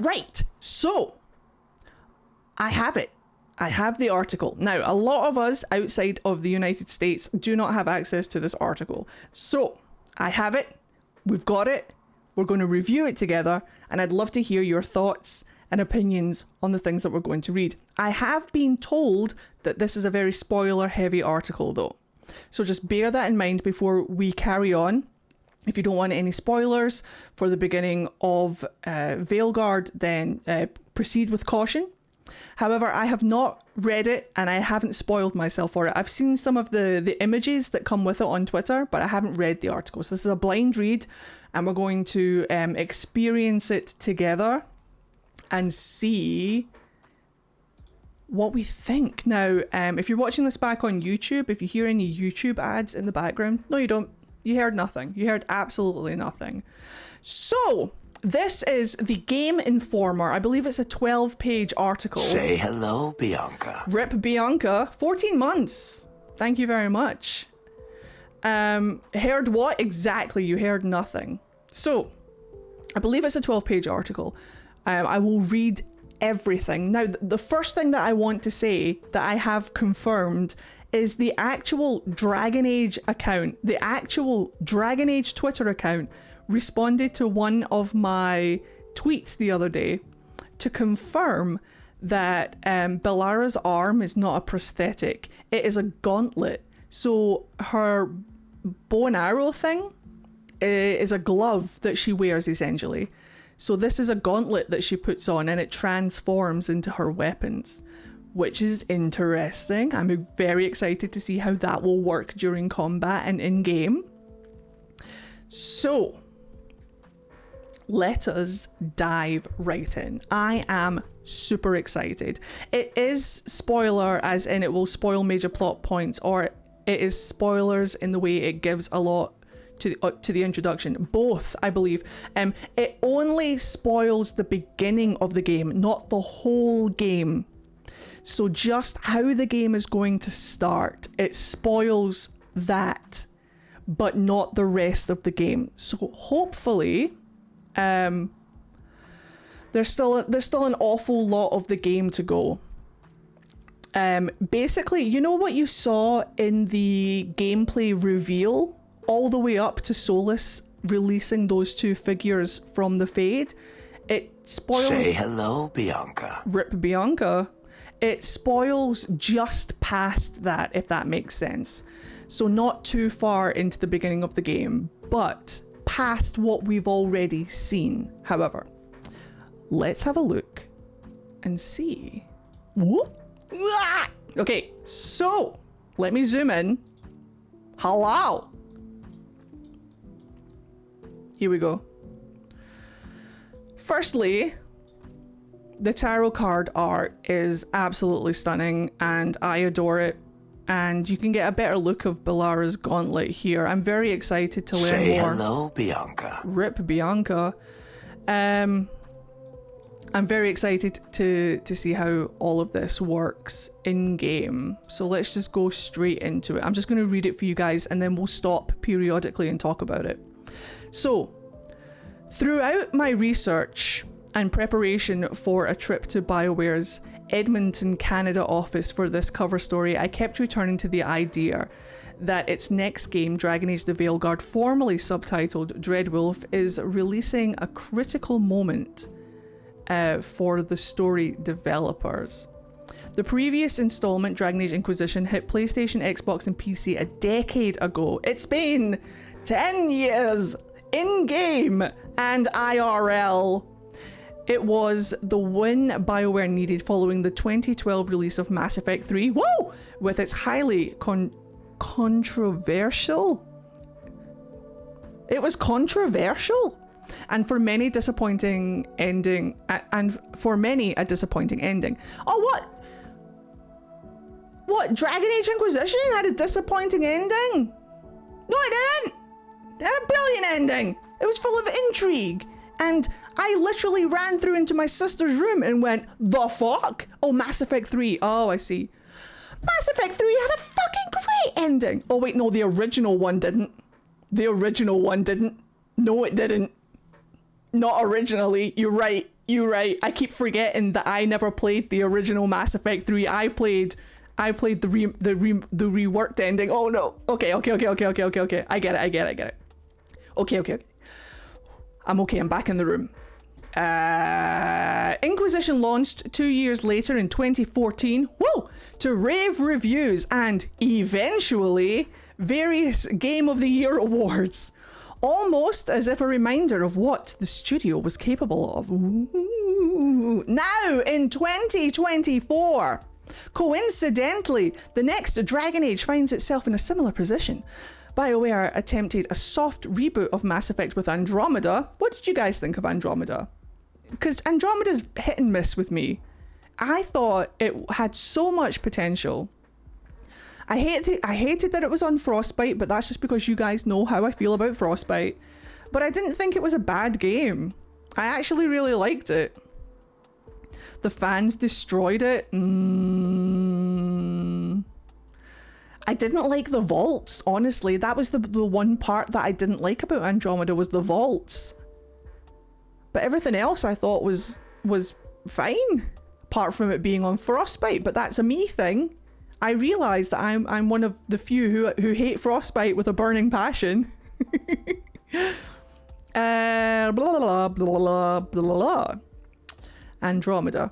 Right, so I have it. I have the article. Now, a lot of us outside of the United States do not have access to this article. So I have it. We've got it. We're going to review it together, and I'd love to hear your thoughts and opinions on the things that we're going to read. I have been told that this is a very spoiler-heavy article, though. So just bear that in mind before we carry on. If you don't want any spoilers for the beginning of Veilguard, then proceed with caution. However, I have not read it and I haven't spoiled myself for it. I've seen some of the images that come with it on Twitter, but I haven't read the article. So this is a blind read, and we're going to experience it together and see what we think. Now, if you're watching this back on YouTube, if you hear any YouTube ads in the background, no, you don't. You heard nothing. You heard absolutely nothing. So, this is the Game Informer. I believe it's a 12-page article. Say hello, Bianca. Rip Bianca. 14 months. Thank you very much. Heard what? Exactly, you heard nothing. So, I believe it's a 12-page article. I will read everything. Now, the first thing that I want to say that I have confirmed is the actual Dragon Age account, the actual Dragon Age Twitter account, responded to one of my tweets the other day to confirm that Bellara's arm is not a prosthetic. It is a gauntlet. So her bow and arrow thing is a glove that she wears, essentially. So this is a gauntlet that she puts on, and it transforms into her weapons, which is interesting. I'm very excited to see how that will work during combat and in-game. So, let us dive right in. I am super excited. It is spoiler, as in it will spoil major plot points, or it is spoilers in the way it gives a lot to the introduction. Both, I believe. It only spoils the beginning of the game, not the whole game. So just how the game is going to start, it spoils that, but not the rest of the game. So hopefully, there's still an awful lot of the game to go. Basically, you know what you saw in the gameplay reveal, all the way up to Solus releasing those two figures from the Fade? It spoils... Say hello, Bianca. Rip Bianca. It spoils just past that, if that makes sense. So not too far into the beginning of the game, but past what we've already seen. However, let's have a look and see. Whoop. Okay, so let me zoom in. Hello. Here we go. Firstly, the tarot card art is absolutely stunning and I adore it. And you can get a better look of Bellara's gauntlet here. I'm very excited to learn Say more. hello, Bianca. Rip Bianca. I'm very excited to see how all of this works in game. So let's just go straight into it. I'm just going to read it for you guys and then we'll stop periodically and talk about it. So, throughout my research and preparation for a trip to BioWare's Edmonton, Canada office for this cover story, I kept returning to the idea that its next game, Dragon Age the Veilguard, formerly subtitled Dreadwolf, is releasing a critical moment for the story developers. The previous installment, Dragon Age Inquisition, hit PlayStation, Xbox and PC a decade ago. It's been 10 years in-game and IRL. It was the win BioWare needed following the 2012 release of Mass Effect 3, whoa, with its highly controversial. It was controversial, and for many disappointing ending, and for many a disappointing ending. Oh, what? What? Dragon Age Inquisition had a disappointing ending? No, it didn't. It had a brilliant ending. It was full of intrigue. And I literally ran through into my sister's room and went, the fuck? Oh, Mass Effect 3. Oh, I see. Mass Effect 3 had a fucking great ending. Oh, wait, no, the original one didn't. The original one didn't. No, it didn't. Not originally. You're right. You're right. I keep forgetting that I never played the original Mass Effect 3. I played the reworked ending. Oh no. Okay. I get it. Okay. I'm okay. I'm back in the room. Inquisition launched 2 years later in 2014. Woo! To rave reviews and eventually various Game of the Year awards. Almost as if a reminder of what the studio was capable of. Ooh. Now, in 2024, coincidentally, the next Dragon Age finds itself in a similar position. BioWare attempted a soft reboot of Mass Effect with Andromeda. What did you guys think of Andromeda? Because Andromeda's hit and miss with me. I thought it had so much potential. I hated that it was on Frostbite, but that's just because you guys know how I feel about Frostbite. But I didn't think it was a bad game. I actually really liked it. The fans destroyed it. I didn't like the vaults, honestly. That was the one part that I didn't like about Andromeda, was the vaults. But everything else I thought was fine, apart from it being on Frostbite. But that's a me thing. I realise that I'm one of the few who hate Frostbite with a burning passion. Blah, blah, blah, blah, blah. Andromeda.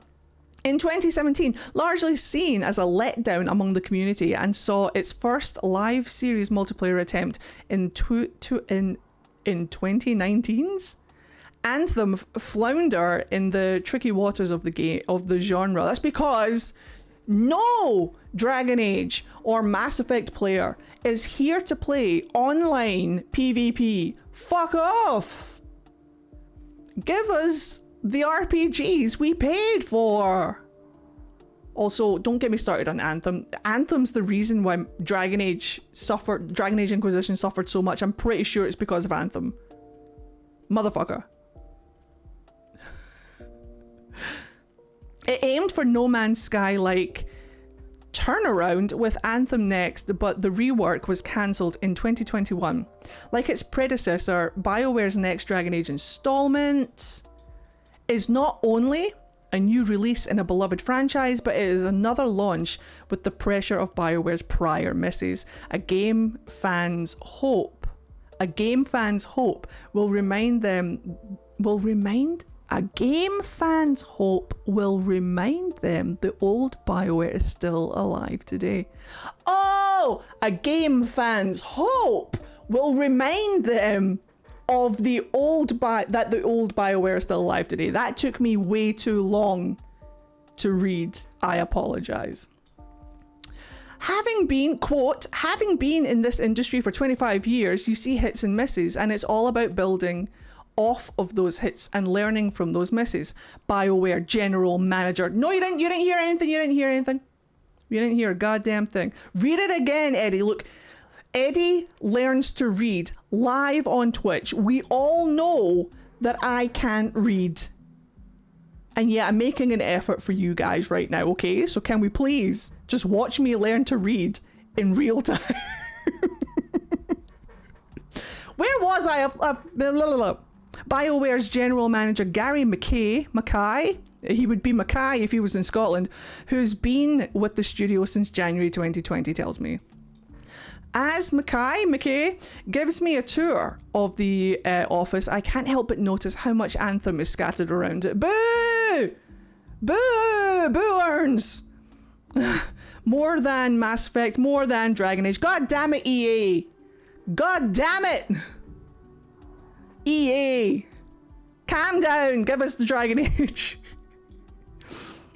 In 2017, largely seen as a letdown among the community, and saw its first live series multiplayer attempt in 2019's Anthem flounder in the tricky waters of the genre. That's because no Dragon Age or Mass Effect player is here to play online PvP. Fuck off! Give us the RPGs we paid for. Also, don't get me started on Anthem. Anthem's the reason why Dragon Age Inquisition suffered so much. I'm pretty sure it's because of Anthem. Motherfucker. It aimed for No Man's Sky-like turnaround with Anthem next, but the rework was cancelled in 2021. Like its predecessor, BioWare's next Dragon Age installment is not only a new release in a beloved franchise, but it is another launch with the pressure of BioWare's prior misses. A game fans' hope will remind them the old BioWare is still alive today. Oh, a game fan's hope will remind them of the old BioWare is still alive today. That took me way too long to read. I apologize. Having been in this industry for 25 years, you see hits and misses, and it's all about building off of those hits and learning from those misses. BioWare general manager. No, you didn't hear anything. You didn't hear a goddamn thing. Read it again, Eddie. Look, Eddie learns to read live on Twitch. We all know that I can't read. And yet I'm making an effort for you guys right now, okay? So can we please just watch me learn to read in real time? Where was I? BioWare's general manager Gary Mackay, he would be Mackay if he was in Scotland, who's been with the studio since January 2020, tells me. As Mackay gives me a tour of the office, I can't help but notice how much Anthem is scattered around it. Boo! Boo! Boo-earns! More than Mass Effect, more than Dragon Age. God damn it, EA! God damn it! EA! Calm down! Give us the Dragon Age!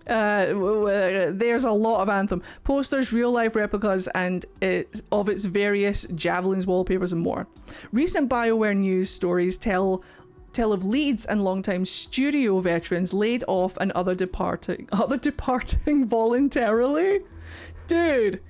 There's a lot of Anthem. Posters, real-life replicas, and of its various javelins, wallpapers, and more. Recent BioWare news stories tell of leads and longtime studio veterans laid off and other departing voluntarily. Dude,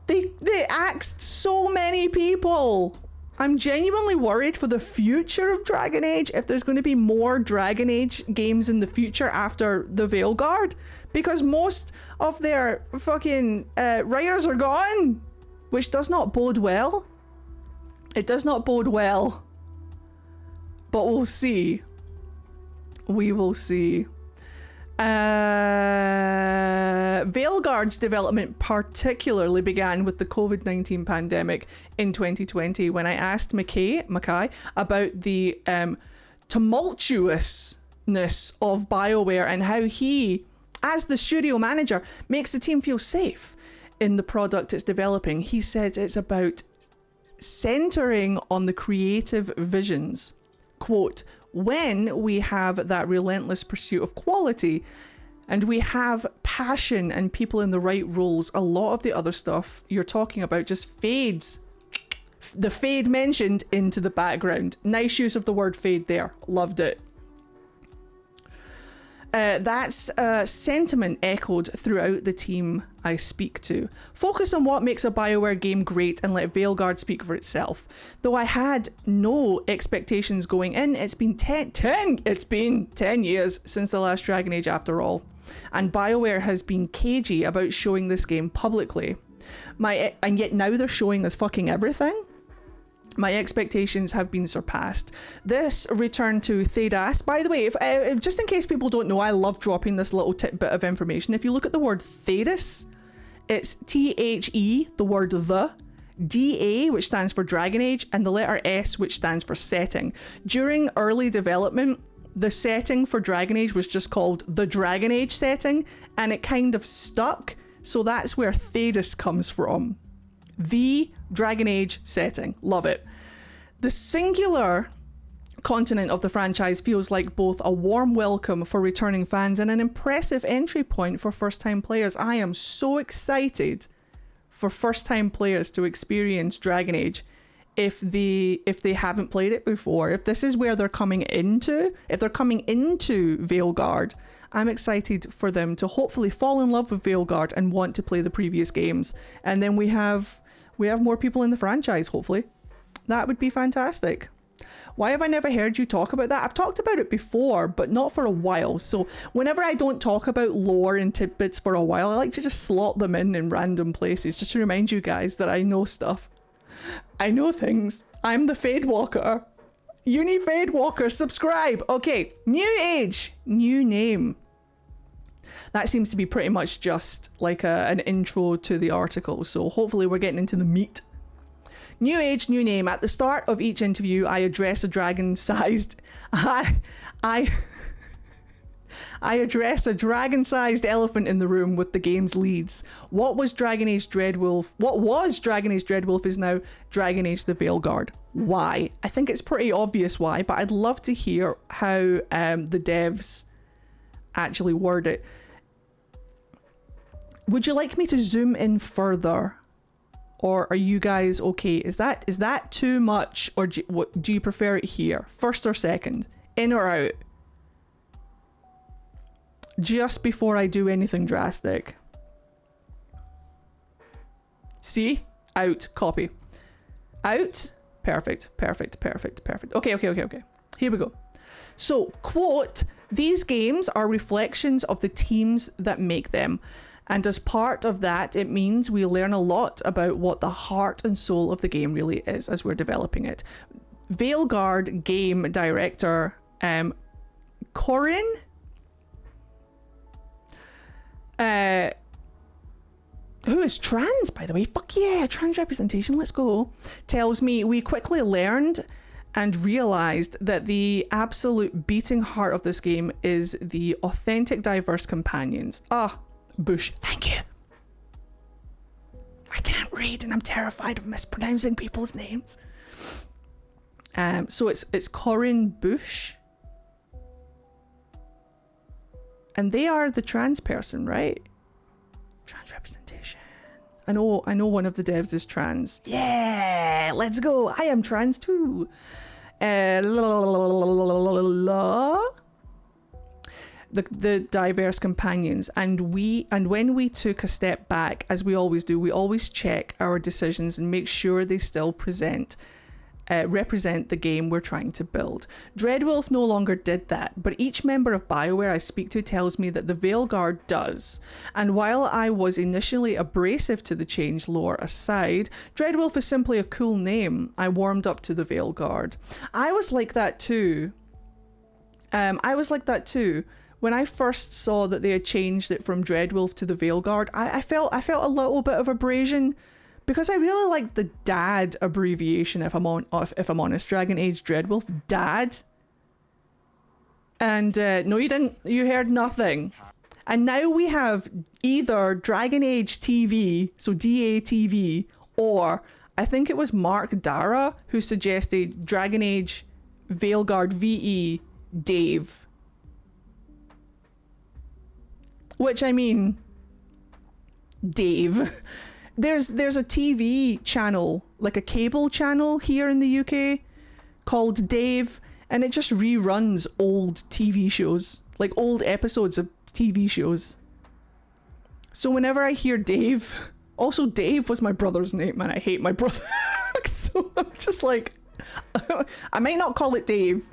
they axed so many people. I'm genuinely worried for the future of Dragon Age, if there's going to be more Dragon Age games in the future after the Veilguard, because most of their fucking writers are gone, which does not bode well. It does not bode well. But we'll see. We will see. Veilguard's development particularly began with the COVID-19 pandemic in 2020 when I asked Mackay about the tumultuousness of BioWare and how he, as the studio manager, makes the team feel safe in the product it's developing. He says it's about centering on the creative visions. Quote, when we have that relentless pursuit of quality and we have passion and people in the right roles, a lot of the other stuff you're talking about just fades. The fade mentioned into the background. Nice use of the word fade there. Loved it. That's sentiment echoed throughout the team I speak to. Focus on what makes a BioWare game great and let Veilguard speak for itself. Though I had no expectations going in, it's been 10 years since the last Dragon Age after all. And BioWare has been cagey about showing this game publicly. And yet now they're showing us fucking everything? My expectations have been surpassed. This return to Thedas, by the way, if, just in case people don't know, I love dropping this little tidbit of information. If you look at the word Thedas, it's T-H-E, the word the, D-A, which stands for Dragon Age, and the letter S, which stands for setting. During early development, the setting for Dragon Age was just called the Dragon Age setting, and it kind of stuck, so that's where Thedas comes from. The Dragon Age setting. Love it. The singular continent of the franchise feels like both a warm welcome for returning fans and an impressive entry point for first-time players. I am so excited for first-time players to experience Dragon Age if they haven't played it before. If this is where they're coming into, if they're coming into Veilguard, I'm excited for them to hopefully fall in love with Veilguard and want to play the previous games. And then we have more people in the franchise, hopefully. That would be fantastic. Why have I never heard you talk about that? I've talked about it before, but not for a while. So whenever I don't talk about lore and tidbits for a while, I like to just slot them in random places, just to remind you guys that I know stuff. I know things. I'm the Fadewalker. Unifadewalker, subscribe. Okay, new age, new name. That seems to be pretty much just like an intro to the article, so hopefully we're getting into the meat. New age, new name. At the start of each interview, I address a dragon-sized... I address a dragon-sized elephant in the room with the game's leads. What was Dragon Age Dreadwolf is now Dragon Age the Veilguard. Why? I think it's pretty obvious why, but I'd love to hear how the devs actually word it. Would you like me to zoom in further? Or are you guys okay? Is that too much? Or do you prefer it here? First or second? In or out? Just before I do anything drastic. See? Out. Copy. Out. Perfect. Okay. Here we go. So, quote, these games are reflections of the teams that make them. And as part of that, it means we learn a lot about what the heart and soul of the game really is as we're developing it. Veilguard game director Corin, who is trans, by the way, fuck yeah, trans representation, let's go, tells me we quickly learned and realized that the absolute beating heart of this game is the authentic, diverse companions. Bush, thank you. I can't read and I'm terrified of mispronouncing people's names. So it's Corin Bush. And they are the trans person, right? Trans representation. I know one of the devs is trans. Yeah, let's go. I am trans too. The diverse companions, and when we took a step back, as we always do, we always check our decisions and make sure they still represent the game we're trying to build. Dreadwolf no longer did that, but each member of BioWare I speak to tells me that the Veilguard does. And while I was initially abrasive to the change, lore aside, Dreadwolf is simply a cool name. I warmed up to the Veilguard. I was like that too. I was like that too. When I first saw that they had changed it from Dreadwolf to the Veilguard, I felt a little bit of abrasion because I really like the DAD abbreviation. If I'm honest, Dragon Age Dreadwolf DAD. And no, you didn't. You heard nothing. And now we have either Dragon Age TV, so DATV, or I think it was Mark Dara who suggested Dragon Age Veilguard VE Dave. Which, I mean, Dave. There's a TV channel, like a cable channel here in the UK called Dave, and it just reruns old TV shows, like old episodes of TV shows. So whenever I hear Dave, also Dave was my brother's name, and I hate my brother. So I'm just like, I might not call it Dave,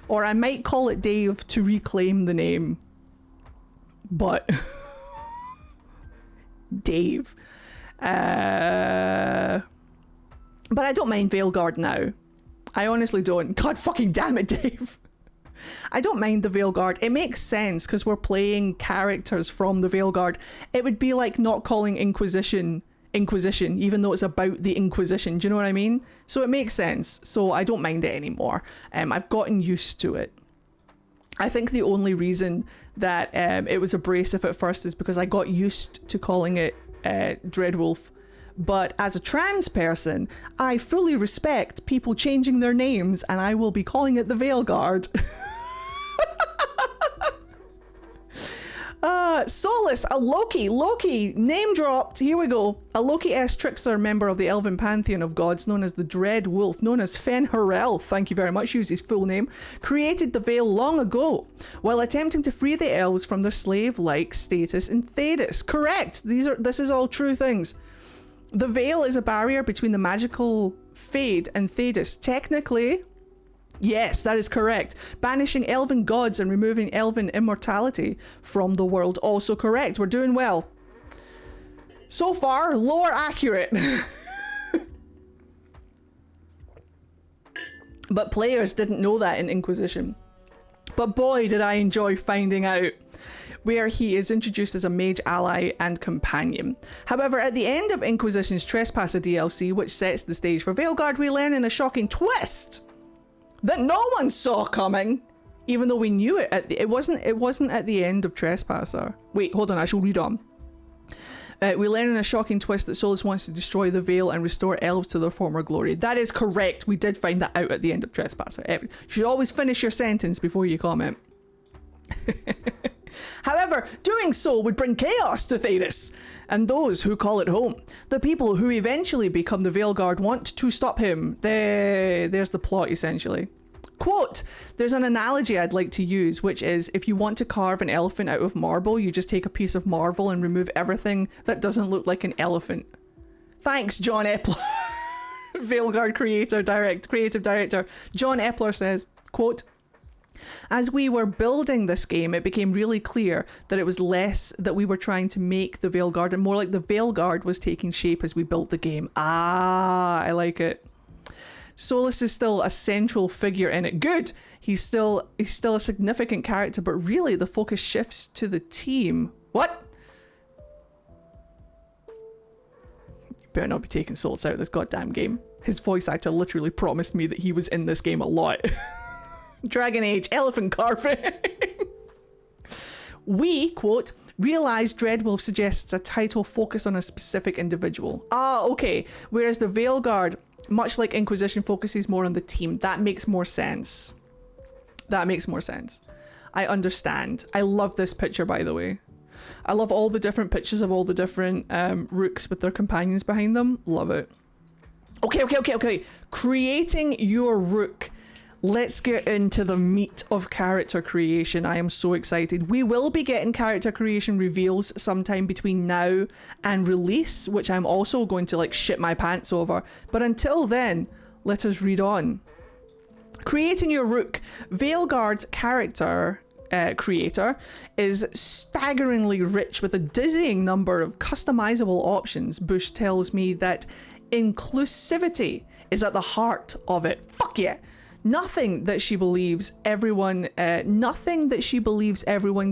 or I might call it Dave to reclaim the name. But Dave. But I don't mind Veilguard now. I honestly don't. God fucking damn it, Dave. I don't mind the Veilguard. It makes sense because we're playing characters from the Veilguard. It would be like not calling Inquisition, even though it's about the Inquisition. Do you know what I mean? So it makes sense. So I don't mind it anymore. I've gotten used to it. I think the only reason that it was abrasive at first is because I got used to calling it Dreadwolf. But as a trans person, I fully respect people changing their names, and I will be calling it the Veilguard. Solus, a Loki, name dropped. Here we go. A Loki-esque trickster member of the Elven pantheon of gods, known as the Dread Wolf, known as Fen'Harel, thank you very much, use his full name, created the Veil long ago, while attempting to free the elves from their slave-like status in Thedas. Correct. This is all true things. The Veil is a barrier between the magical Fade and Thedas. Technically, yes, that is correct. Banishing elven gods and removing elven immortality from the world. Also correct. We're doing well. So far, lore accurate. But players didn't know that in Inquisition. But boy, did I enjoy finding out, where he is introduced as a mage ally and companion. However, at the end of Inquisition's Trespasser DLC, which sets the stage for Veilguard, we learn in a shocking twist that no one saw coming, even though we knew it. It wasn't at the end of Trespasser. Wait, hold on, I shall read on. We learn in a shocking twist that Solus wants to destroy the Veil and restore elves to their former glory. That is correct. We did find that out at the end of Trespasser. You should always finish your sentence before you comment. However, doing so would bring chaos to Thedas and those who call it home. The people who eventually become the Veilguard want to stop him. There's the plot, essentially. Quote, there's an analogy I'd like to use, which is if you want to carve an elephant out of marble, you just take a piece of marble and remove everything that doesn't look like an elephant. Thanks, John Epler. Veilguard creative director. John Epler says, quote, as we were building this game, it became really clear that it was less that we were trying to make the Veilguard and more like the Veilguard was taking shape as we built the game. Ah, I like it. Solus is still a central figure in it. Good. He's still a significant character, but really the focus shifts to the team. What? You better not be taking Solus out of this goddamn game. His voice actor literally promised me that he was in this game a lot. Dragon Age, elephant carving. We, quote, realised Dreadwolf suggests a title focused on a specific individual. Ah, okay. Whereas the Veilguard, much like Inquisition, focuses more on the team. That makes more sense. I understand. I love this picture, by the way. I love all the different pictures of all the different rooks with their companions behind them. Love it. Okay. Creating your rook. Let's get into the meat of character creation. I am so excited. We will be getting character creation reveals sometime between now and release, which I'm also going to like shit my pants over. But until then, let us read on. Creating your rook. Veilguard's character creator is staggeringly rich with a dizzying number of customizable options. Bush tells me that inclusivity is at the heart of it. Fuck yeah. Nothing that she believes everyone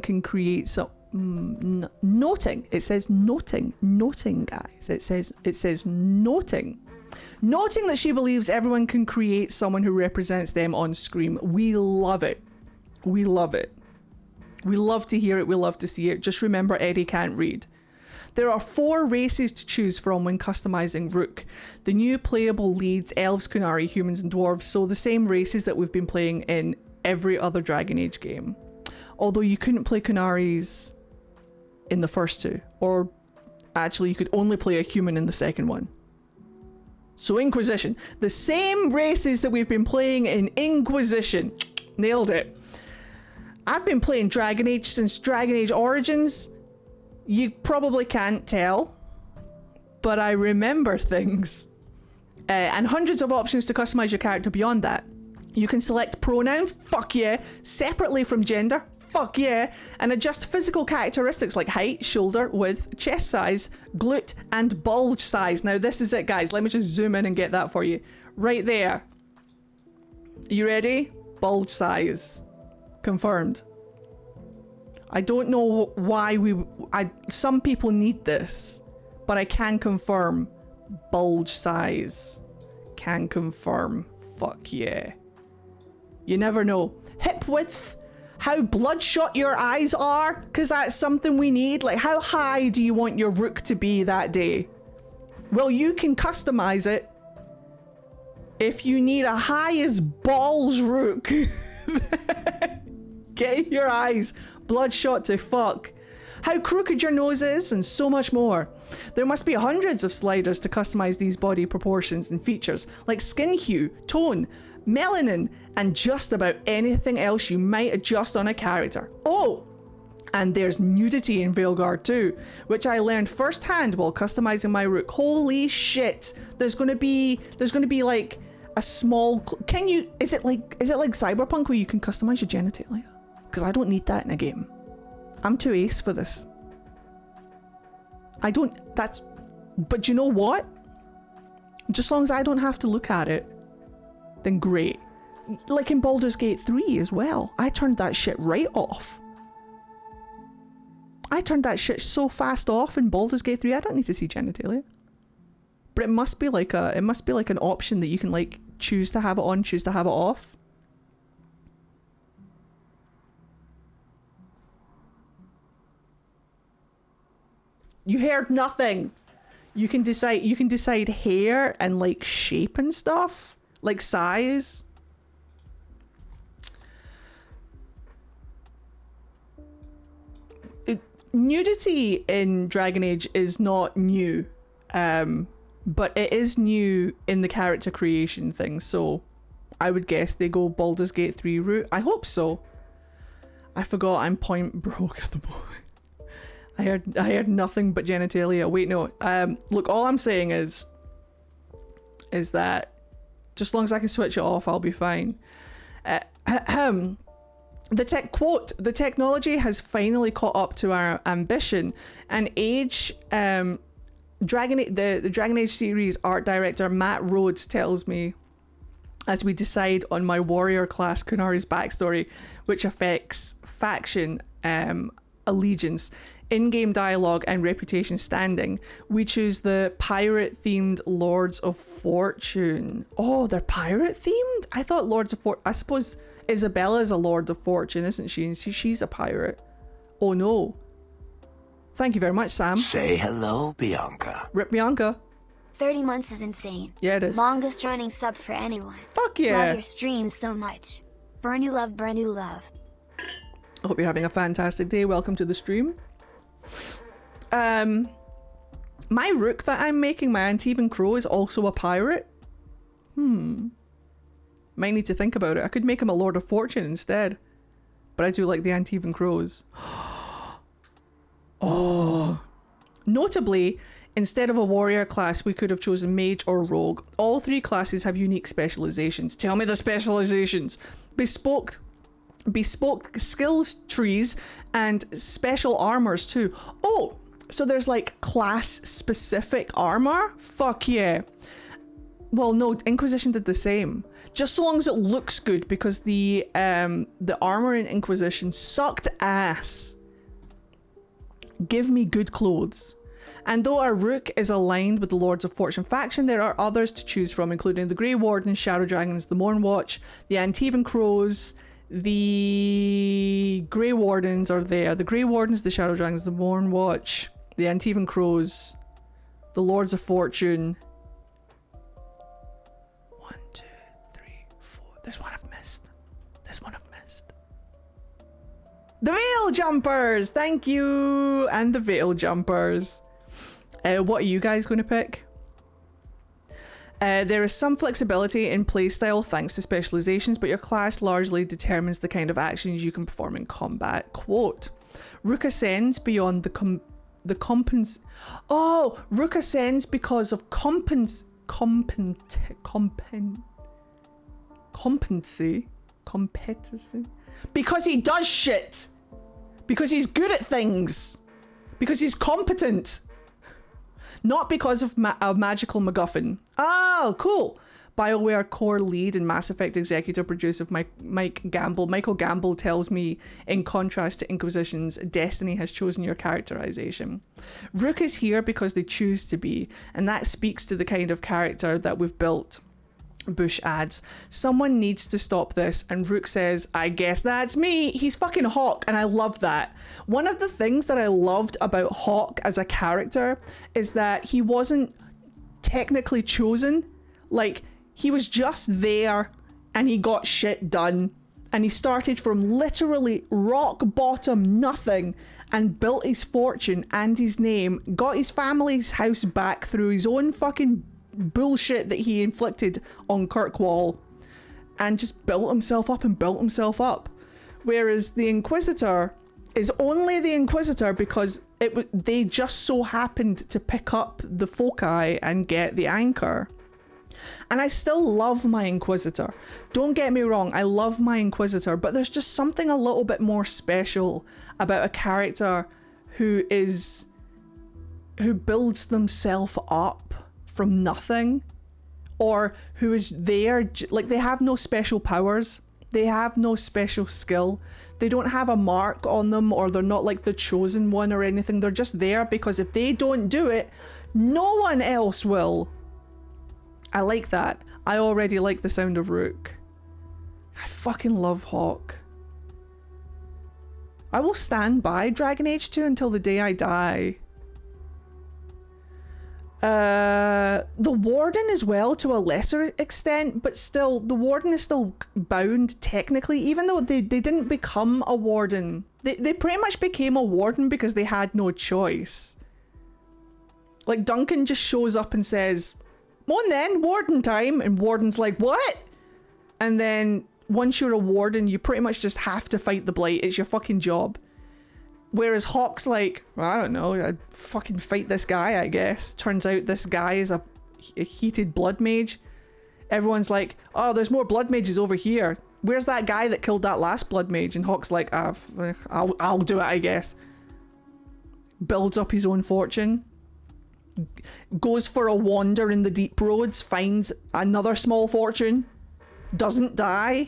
can create. So noting. It says noting, guys. It says noting. Noting that she believes everyone can create someone who represents them on screen. We love it. We love it. We love to hear it. We love to see it. Just remember, Eddie can't read. There are 4 races to choose from when customizing Rook. The new playable leads elves, Kunari, humans and dwarves, so the same races that we've been playing in every other Dragon Age game. Although you couldn't play Kunaris in the first 2, or actually you could only play a human in the second one. So Inquisition, the same races that we've been playing in Inquisition. Nailed it. I've been playing Dragon Age since Dragon Age Origins. You probably can't tell, but I remember things. And hundreds of options to customize your character beyond that. You can select pronouns, fuck yeah, separately from gender, fuck yeah, and adjust physical characteristics like height, shoulder width, chest size, glute, and bulge size. Now this is it, guys. Let me just zoom in and get that for you. Right there. You ready? Bulge size. Confirmed. I don't know why some people need this, but I can confirm. Bulge size. Can confirm. Fuck yeah. You never know. Hip width. How bloodshot your eyes are, because that's something we need. Like, how high do you want your Rook to be that day? Well, you can customize it. If you need a high as balls Rook, get your eyes bloodshot to fuck. How crooked your nose is, and so much more. There must be hundreds of sliders to customize these body proportions and features, like skin hue, tone, melanin, and just about anything else you might adjust on a character. Oh, and there's nudity in Veilguard too, which I learned firsthand while customizing my Rook. Holy shit! There's gonna be like a small. Is it like Cyberpunk where you can customize your genitalia? Because I don't need that in a game. I'm too ace for this. But you know what? Just as long as I don't have to look at it, then great. Like in Baldur's Gate 3 as well. I turned that shit right off. I turned that shit so fast off in Baldur's Gate 3. I don't need to see genitalia. But it must be like an option that you can like choose to have it on, choose to have it off. You heard nothing. You can decide hair and like shape and stuff, like size. Nudity in Dragon Age is not new, but it is new in the character creation thing. So I would guess they go Baldur's Gate 3 route. I hope so. I forgot I'm point broke at the moment. I heard nothing but genitalia. Wait, no. Look, all I'm saying is that just as long as I can switch it off, I'll be fine. The technology has finally caught up to our ambition, and the Dragon Age series art director Matt Rhodes tells me as we decide on my warrior class Kunari's backstory, which affects faction allegiance, in-game dialogue and reputation standing, we choose the pirate-themed Lords of Fortune. Oh, they're pirate-themed? I thought Lords of Fortune... I suppose Isabella's a Lord of Fortune, isn't she? And she's a pirate. Oh, no. Thank you very much, Sam. Say hello, Bianca. Rip Bianca. 30 months is insane. Yeah, it is. Longest running sub for anyone. Fuck yeah. Love your streams so much. Burn you love, burn you love. I hope you're having a fantastic day. Welcome to the stream. My Rook that I'm making, my Antivan Crow, is also a pirate. Might need to think about it. I could make him a Lord of Fortune instead. But I do like the Antivan Crows. Oh. Notably, instead of a warrior class, we could have chosen mage or rogue. All 3 classes have unique specializations. Tell me the specializations. Bespoke skills trees and special armors too. Oh, so there's like class specific armor? Fuck yeah. Well, no, Inquisition did the same. Just so long as it looks good, because the armor in Inquisition sucked ass. Give me good clothes. And though our Rook is aligned with the Lords of Fortune faction, there are others to choose from, including the Grey Wardens, Shadow Dragons, the Mornwatch, the Antivan Crows, the Grey Wardens are there. The Grey Wardens, the Shadow Dragons, the Mornwatch, the Antivan Crows, the Lords of Fortune. 1, 2, 3, 4. There's one I've missed. There's one I've missed. The Veil Jumpers! Thank you! And the Veil Jumpers. What are you guys going to pick? There is some flexibility in playstyle thanks to specializations, but your class largely determines the kind of actions you can perform in combat. Quote, Rook ascends beyond Rook ascends because of competency. Because he does shit. Because he's good at things. Because he's competent. Not because of a magical MacGuffin. Oh, cool. BioWare core lead and Mass Effect executive producer Michael Gamble tells me, in contrast to Inquisition's, Destiny has chosen your characterization. Rook is here because they choose to be, and that speaks to the kind of character that we've built. Bush adds, someone needs to stop this, and Rook says, I guess that's me. He's fucking Hawk, and I love that. One of the things that I loved about Hawk as a character is that he wasn't technically chosen. Like, he was just there and he got shit done, and he started from literally rock bottom nothing and built his fortune and his name, got his family's house back through his own fucking bullshit that he inflicted on Kirkwall, and just built himself up and built himself up. Whereas the Inquisitor is only the Inquisitor because they just so happened to pick up the foci and get the anchor. And I still love my Inquisitor. Don't get me wrong, I love my Inquisitor, but there's just something a little bit more special about a character who builds themselves up from nothing, or who is there, like, they have no special powers, they have no special skill, they don't have a mark on them, or they're not like the chosen one or anything. They're just there because if they don't do it, no one else will. I like that. I already like the sound of Rook. I fucking love Hawk. I will stand by Dragon Age 2 until the day I die. The Warden as well, to a lesser extent, but still, the Warden is still bound technically, even though they didn't become a Warden. They pretty much became a Warden because they had no choice. Like, Duncan just shows up and says, on then, Warden time, and Warden's like, what? And then once you're a Warden, you pretty much just have to fight the Blight. It's your fucking job. Whereas Hawk's like, well, I don't know, I'd fucking fight this guy, I guess. Turns out this guy is a heated blood mage. Everyone's like, oh, there's more blood mages over here. Where's that guy that killed that last blood mage? And Hawk's like, I'll do it, I guess. Builds up his own fortune. Goes for a wander in the deep roads, finds another small fortune. Doesn't die.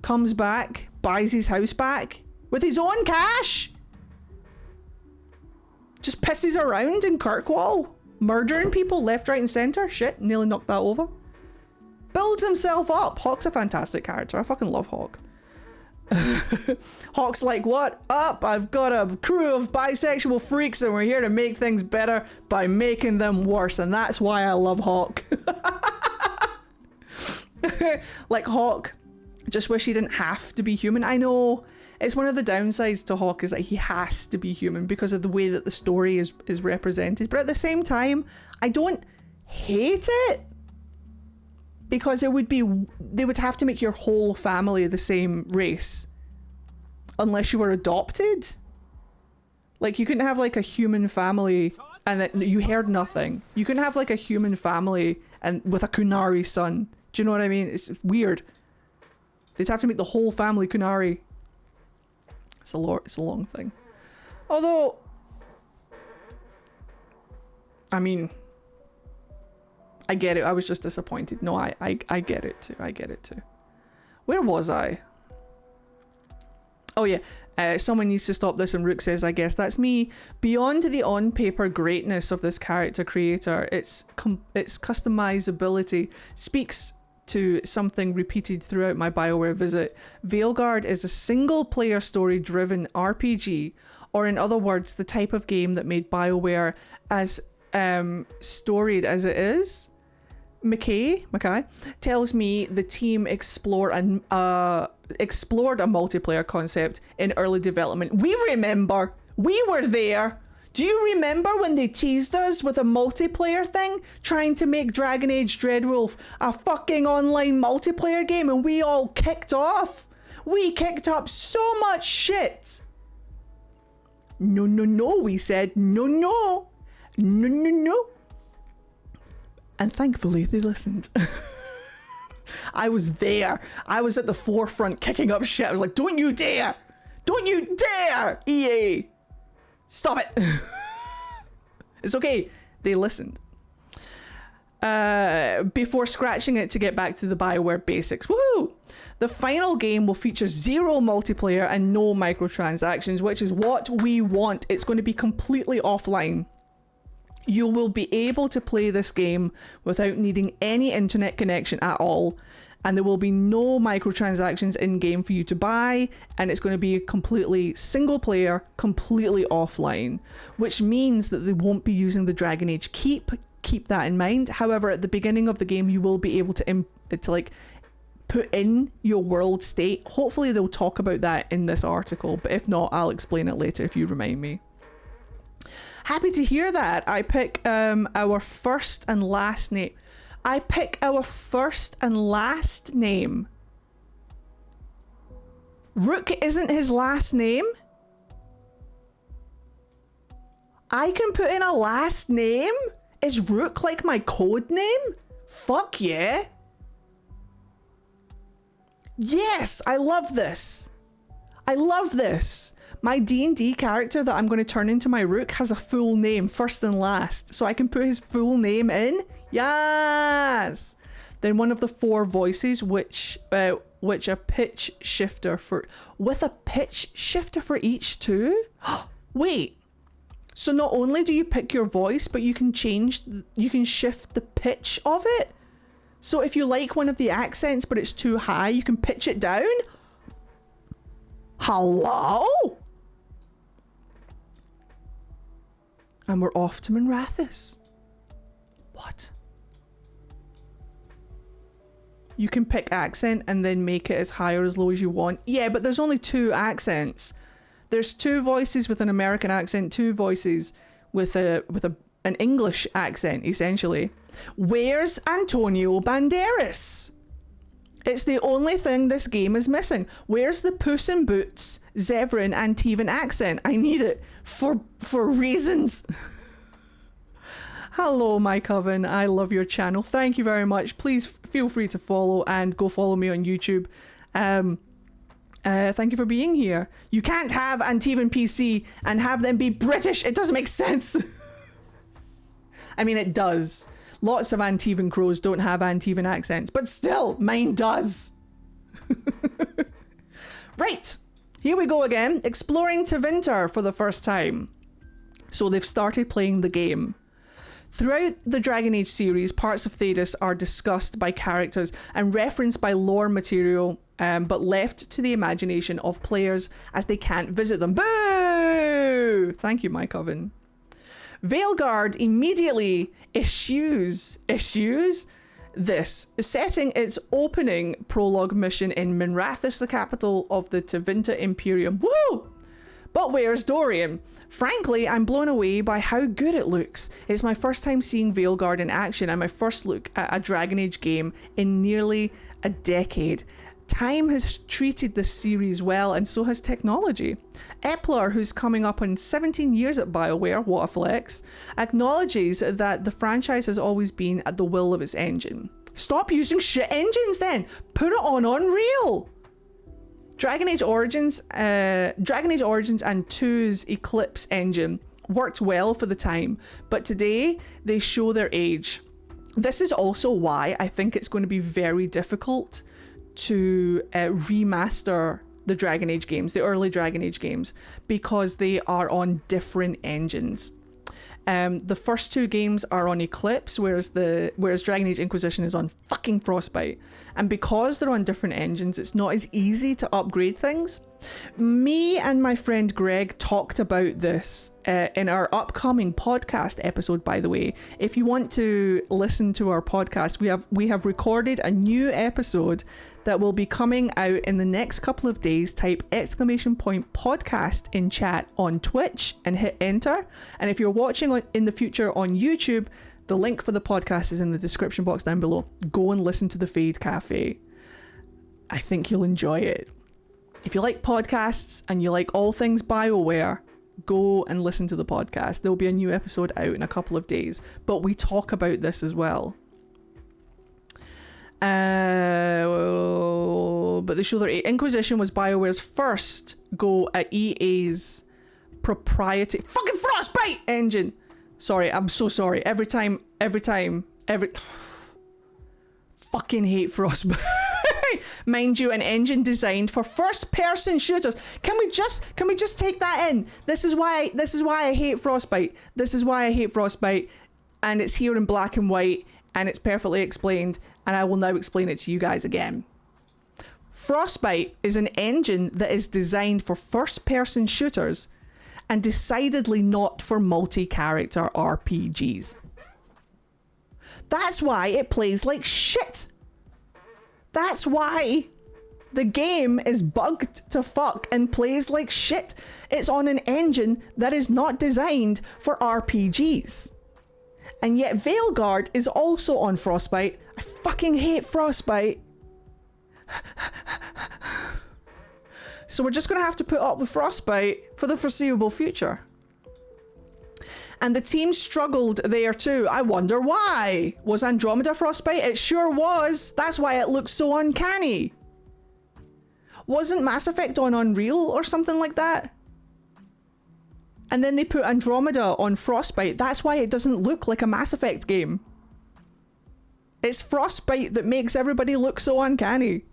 Comes back, buys his house back with his own cash. Just pisses around in Kirkwall, murdering people left, right and centre. Shit, nearly knocked that over. Builds himself up. Hawk's a fantastic character. I fucking love Hawk. Hawk's like, what up? I've got a crew of bisexual freaks and we're here to make things better by making them worse. And that's why I love Hawk. Like, Hawk, just wish he didn't have to be human. I know it's one of the downsides to Hawk is that he has to be human because of the way that the story is represented. But at the same time, I don't hate it, because they would have to make your whole family the same race unless you were adopted. Like, you couldn't have like a human family and that you heard nothing. You couldn't have like a human family and with a Kunari son. Do you know what I mean? It's weird. They'd have to make the whole family Kunari. It's a long thing. Although, I mean, I get it. I was just disappointed. No, I get it too. I get it too. Where was I? Oh yeah, someone needs to stop this, and Rook says, I guess that's me. Beyond the on-paper greatness of this character creator, its customizability speaks to something repeated throughout my BioWare visit. Veilguard is a single-player story-driven RPG, or in other words, the type of game that made BioWare as storied as it is. Mackay tells me the team explored a multiplayer concept in early development. We remember. We were there. Do you remember when they teased us with a multiplayer thing, trying to make Dragon Age Dreadwolf a fucking online multiplayer game, and we all kicked off? We kicked up so much shit. No, we said. No. And thankfully they listened. I was there. I was at the forefront kicking up shit. I was like, don't you dare! Don't you dare, EA! Stop it! It's okay. They listened. Before scratching it to get back to the BioWare basics. Woohoo! The final game will feature 0 multiplayer and no microtransactions, which is what we want. It's going to be completely offline. You will be able to play this game without needing any internet connection at all, and there will be no microtransactions in game for you to buy, and it's going to be completely single player, completely offline, which means that they won't be using the Dragon Age Keep that in mind. However, at the beginning of the game you will be able to like put in your world state. Hopefully they'll talk about that in this article, but if not, I'll explain it later if you remind me. Happy to hear that. I pick our first and last name. Rook isn't his last name? I can put in a last name? Is Rook like my code name? Fuck yeah. Yes, I love this. My D&D character that I'm going to turn into my Rook has a full name, first and last, so I can put his full name in. Yes. Then one of the 4 voices, which a pitch shifter for each too. Wait. So not only do you pick your voice, but you can shift the pitch of it. So if you like one of the accents, but it's too high, you can pitch it down. Hello? And we're off to Minrathous. What? You can pick accent and then make it as high or as low as you want. Yeah, but there's only 2 accents. There's 2 voices with an American accent, 2 voices with an English accent, essentially. Where's Antonio Banderas? It's the only thing this game is missing. Where's the Puss in Boots, Zevran, Antivan accent? I need it for reasons. Hello, my coven. I love your channel. Thank you very much. Please feel free to follow and go follow me on YouTube. Thank you for being here. You can't have Antivan PC and have them be British. It doesn't make sense. I mean, it does. Lots of Antivan crows don't have Antivan accents, but still, mine does. Right, here we go again. Exploring Tevinter for the first time. So they've started playing the game. Throughout the Dragon Age series, parts of Thedas are discussed by characters and referenced by lore material, but left to the imagination of players as they can't visit them. Boo! Thank you, my coven. Veilguard immediately issues this, setting its opening prologue mission in Minrathous, the capital of the Tevinter Imperium. Woo! But where's Dorian? Frankly, I'm blown away by how good it looks. It's my first time seeing Veilguard in action and my first look at a Dragon Age game in nearly a decade. Time has treated this series well, and so has technology. Epler, who's coming up on 17 years at BioWare, what a flex, acknowledges that the franchise has always been at the will of its engine. Stop using shit engines then! Put it on Unreal! Dragon Age Origins and 2's Eclipse engine worked well for the time, but today they show their age. This is also why I think it's going to be very difficult to remaster the Dragon Age games, the early Dragon Age games, because they are on different engines. The first two games are on Eclipse, whereas Dragon Age Inquisition is on fucking Frostbite. And because they're on different engines, it's not as easy to upgrade things. Me and my friend Greg talked about this in our upcoming podcast episode, by the way. If you want to listen to our podcast, we have recorded a new episode that will be coming out in the next couple of days. Type !podcast in chat on Twitch and hit enter. And if you're watching in the future on YouTube, the link for the podcast is in the description box down below. Go and listen to the Fade Cafe. I think you'll enjoy it. If you like podcasts and you like all things BioWare, go and listen to the podcast. There'll be a new episode out in a couple of days, but we talk about this as well. But they show that Inquisition was BioWare's first go at EA's proprietary fucking Frostbite engine. Sorry, I'm so sorry. Every time fucking hate Frostbite. Mind you, an engine designed for first-person shooters. Can we just take that in? This is why I hate Frostbite. This is why I hate Frostbite, and it's here in black and white, and it's perfectly explained, and I will now explain it to you guys again. Frostbite is an engine that is designed for first-person shooters, and decidedly not for multi-character RPGs. That's why it plays like shit. That's why the game is bugged to fuck and plays like shit. It's on an engine that is not designed for RPGs. And yet Veilguard is also on Frostbite. I fucking hate Frostbite. So we're just going to have to put up with Frostbite for the foreseeable future. And the team struggled there too. I wonder why. Was Andromeda Frostbite? It sure was. That's why it looks so uncanny. Wasn't Mass Effect on Unreal or something like that? And then they put Andromeda on Frostbite. That's why it doesn't look like a Mass Effect game. It's Frostbite that makes everybody look so uncanny.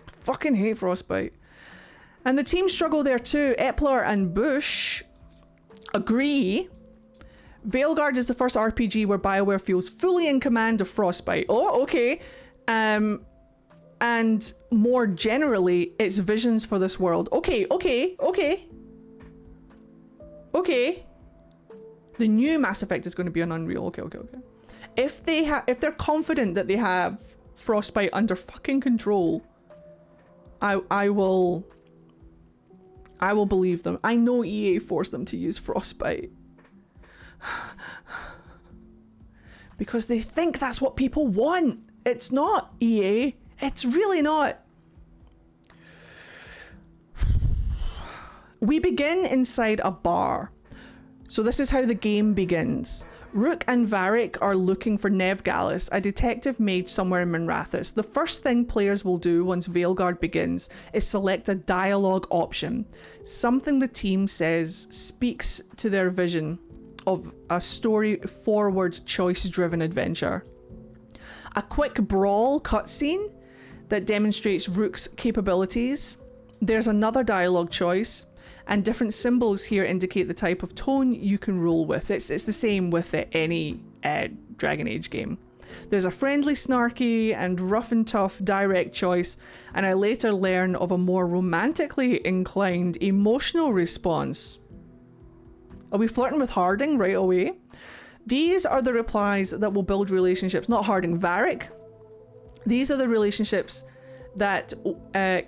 I fucking hate Frostbite. And the team struggle there too. Epler and Bush agree. Veilguard is the first RPG where BioWare feels fully in command of Frostbite. Oh, okay. And more generally, its visions for this world. Okay. The new Mass Effect is going to be on Unreal. Okay. If they're confident that they have Frostbite under fucking control, I will believe them. I know EA forced them to use Frostbite. Because they think that's what people want. It's not, EA. It's really not. We begin inside a bar. So this is how the game begins. Rook and Varric are looking for Nev Gallus, a detective mage somewhere in Minrathous. The first thing players will do once Veilguard begins is select a dialogue option. Something the team says speaks to their vision of a story-forward, choice-driven adventure. A quick brawl cutscene that demonstrates Rook's capabilities. There's another dialogue choice, and different symbols here indicate the type of tone you can roll with. It's the same with any Dragon Age game. There's a friendly, snarky, and rough and tough direct choice, and I later learn of a more romantically inclined emotional response. Are we flirting with Harding right away? These are the replies that will build relationships. Not Harding, Varric. These are the relationships that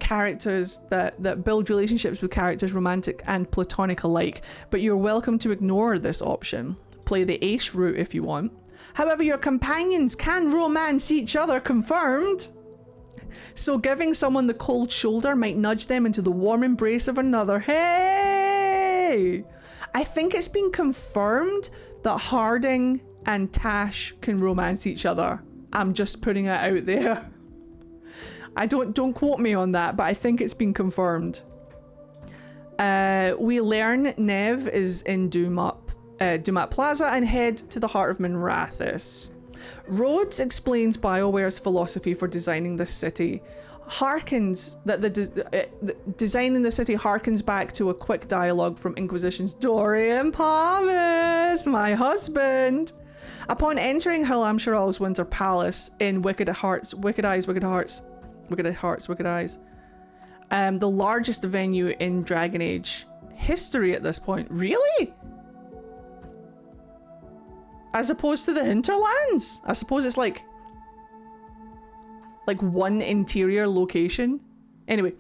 characters that build relationships with characters, romantic and platonic alike. But you're welcome to ignore this option. Play the ace route if you want. However, your companions can romance each other, confirmed. So giving someone the cold shoulder might nudge them into the warm embrace of another. Hey! I think it's been confirmed that Harding and Tash can romance each other. I'm just putting it out there. I don't quote me on that, but I think it's been confirmed. We learn Nev is in Dumat Plaza and head to the heart of Minrathous. Rhodes explains BioWare's philosophy for designing this city. Designing the city harkens back to a quick dialogue from Inquisition's Dorian Palmas, my husband. Upon entering Halam Sharal's Winter Palace in Wicked Eyes, the largest venue in Dragon Age history at this point. Really? As opposed to the hinterlands? I suppose it's like one interior location. Anyway,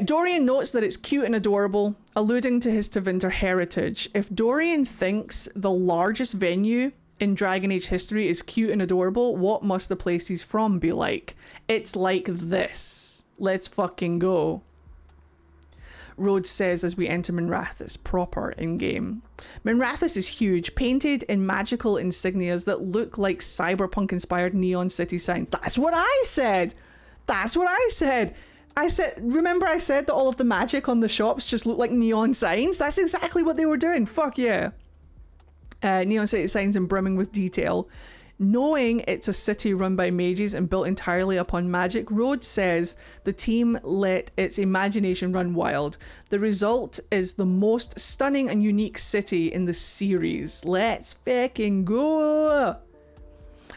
Dorian notes that it's cute and adorable, alluding to his Tevinter heritage. If Dorian thinks the largest venue in Dragon Age history is cute and adorable, what must the place he's from be like? It's like this. Let's fucking go. Rhodes says as we enter Minrathous proper in-game. Minrathous is huge, painted in magical insignias that look like cyberpunk-inspired neon city signs. That's what I said! That's what I said! Remember I said that all of the magic on the shops just look like neon signs? That's exactly what they were doing. Fuck yeah. Neon city signs and brimming with detail. Knowing it's a city run by mages and built entirely upon magic, Rhodes says the team let its imagination run wild. The result is the most stunning and unique city in the series. Let's fucking go!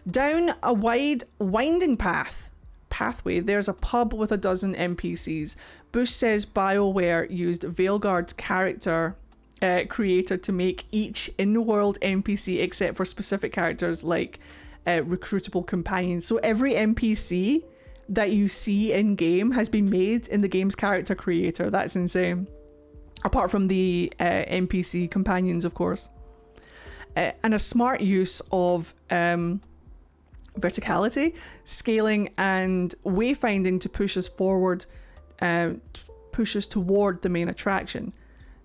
Down a wide, winding pathway, there's a pub with a dozen NPCs. Bush says BioWare used Veilguard's character creator to make each in-world NPC except for specific characters like recruitable companions. So every NPC that you see in-game has been made in the game's character creator. That's insane. Apart from the NPC companions, of course. And a smart use of verticality, scaling, and wayfinding to push us forward, push us toward the main attraction.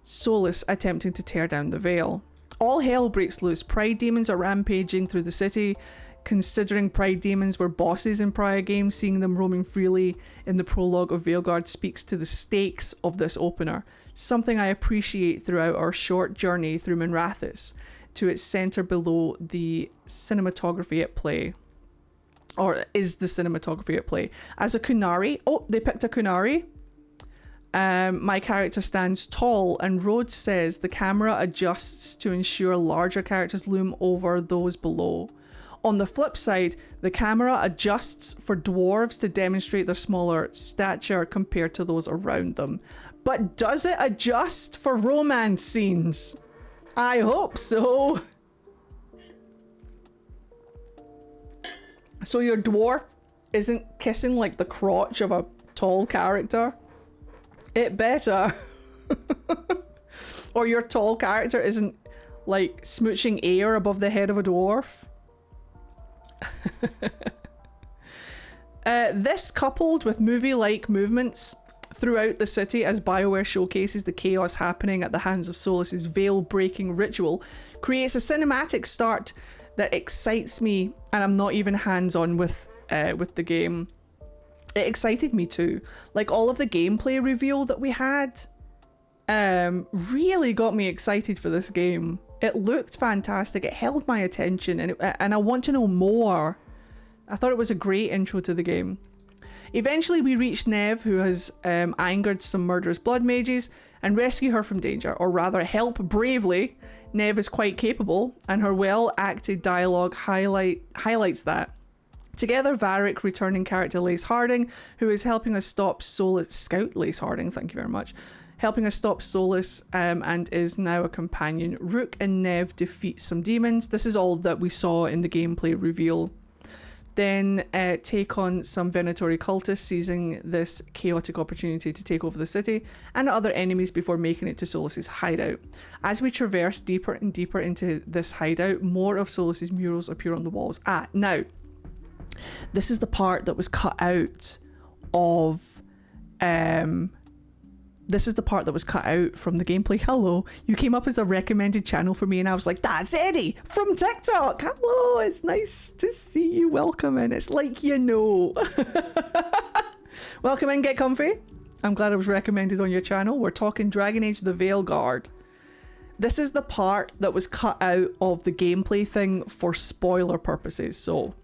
Solus attempting to tear down the veil. All hell breaks loose. Pride demons are rampaging through the city. Considering Pride demons were bosses in prior games, seeing them roaming freely in the prologue of Veilguard speaks to the stakes of this opener. Something I appreciate throughout our short journey through Minrathous, to its centre below the cinematography at play. Or is the cinematography at play. As a Kunari, they picked a Kunari. My character stands tall, and Rhodes says the camera adjusts to ensure larger characters loom over those below. On the flip side, the camera adjusts for dwarves to demonstrate their smaller stature compared to those around them. But does it adjust for romance scenes? I hope so. So your dwarf isn't kissing like the crotch of a tall character? It better. Or your tall character isn't like smooching air above the head of a dwarf. This coupled with movie-like movements throughout the city as BioWare showcases the chaos happening at the hands of Solus's veil-breaking ritual creates a cinematic start that excites me, and I'm not even hands-on with the game. It excited me too. Like all of the gameplay reveal that we had really got me excited for this game. It looked fantastic. It held my attention, and I want to know more. I thought it was a great intro to the game. Eventually we reach Neve, who has angered some murderous blood mages, and rescue her from danger, or rather help bravely. Neve is quite capable, and her well-acted dialogue highlights that. Together, Varric, returning character Lace Harding, who is helping us stop Solus... Scout Lace Harding, thank you very much. Helping us stop Solus, and is now a companion. Rook and Neve defeat some demons. This is all that we saw in the gameplay reveal. Then take on some Venatori cultists, seizing this chaotic opportunity to take over the city and other enemies before making it to Solus's hideout. As we traverse deeper and deeper into this hideout, more of Solus's murals appear on the walls. Now, this is the part that was cut out of... This is the part that was cut out from the gameplay. Hello, you came up as a recommended channel for me, and I was like, that's Eddie from TikTok. Hello, it's nice to see you. Welcome in. It's like you know. Welcome in, get comfy. I'm glad I was recommended on your channel. We're talking Dragon Age the Veilguard. This is the part that was cut out of the gameplay thing for spoiler purposes. So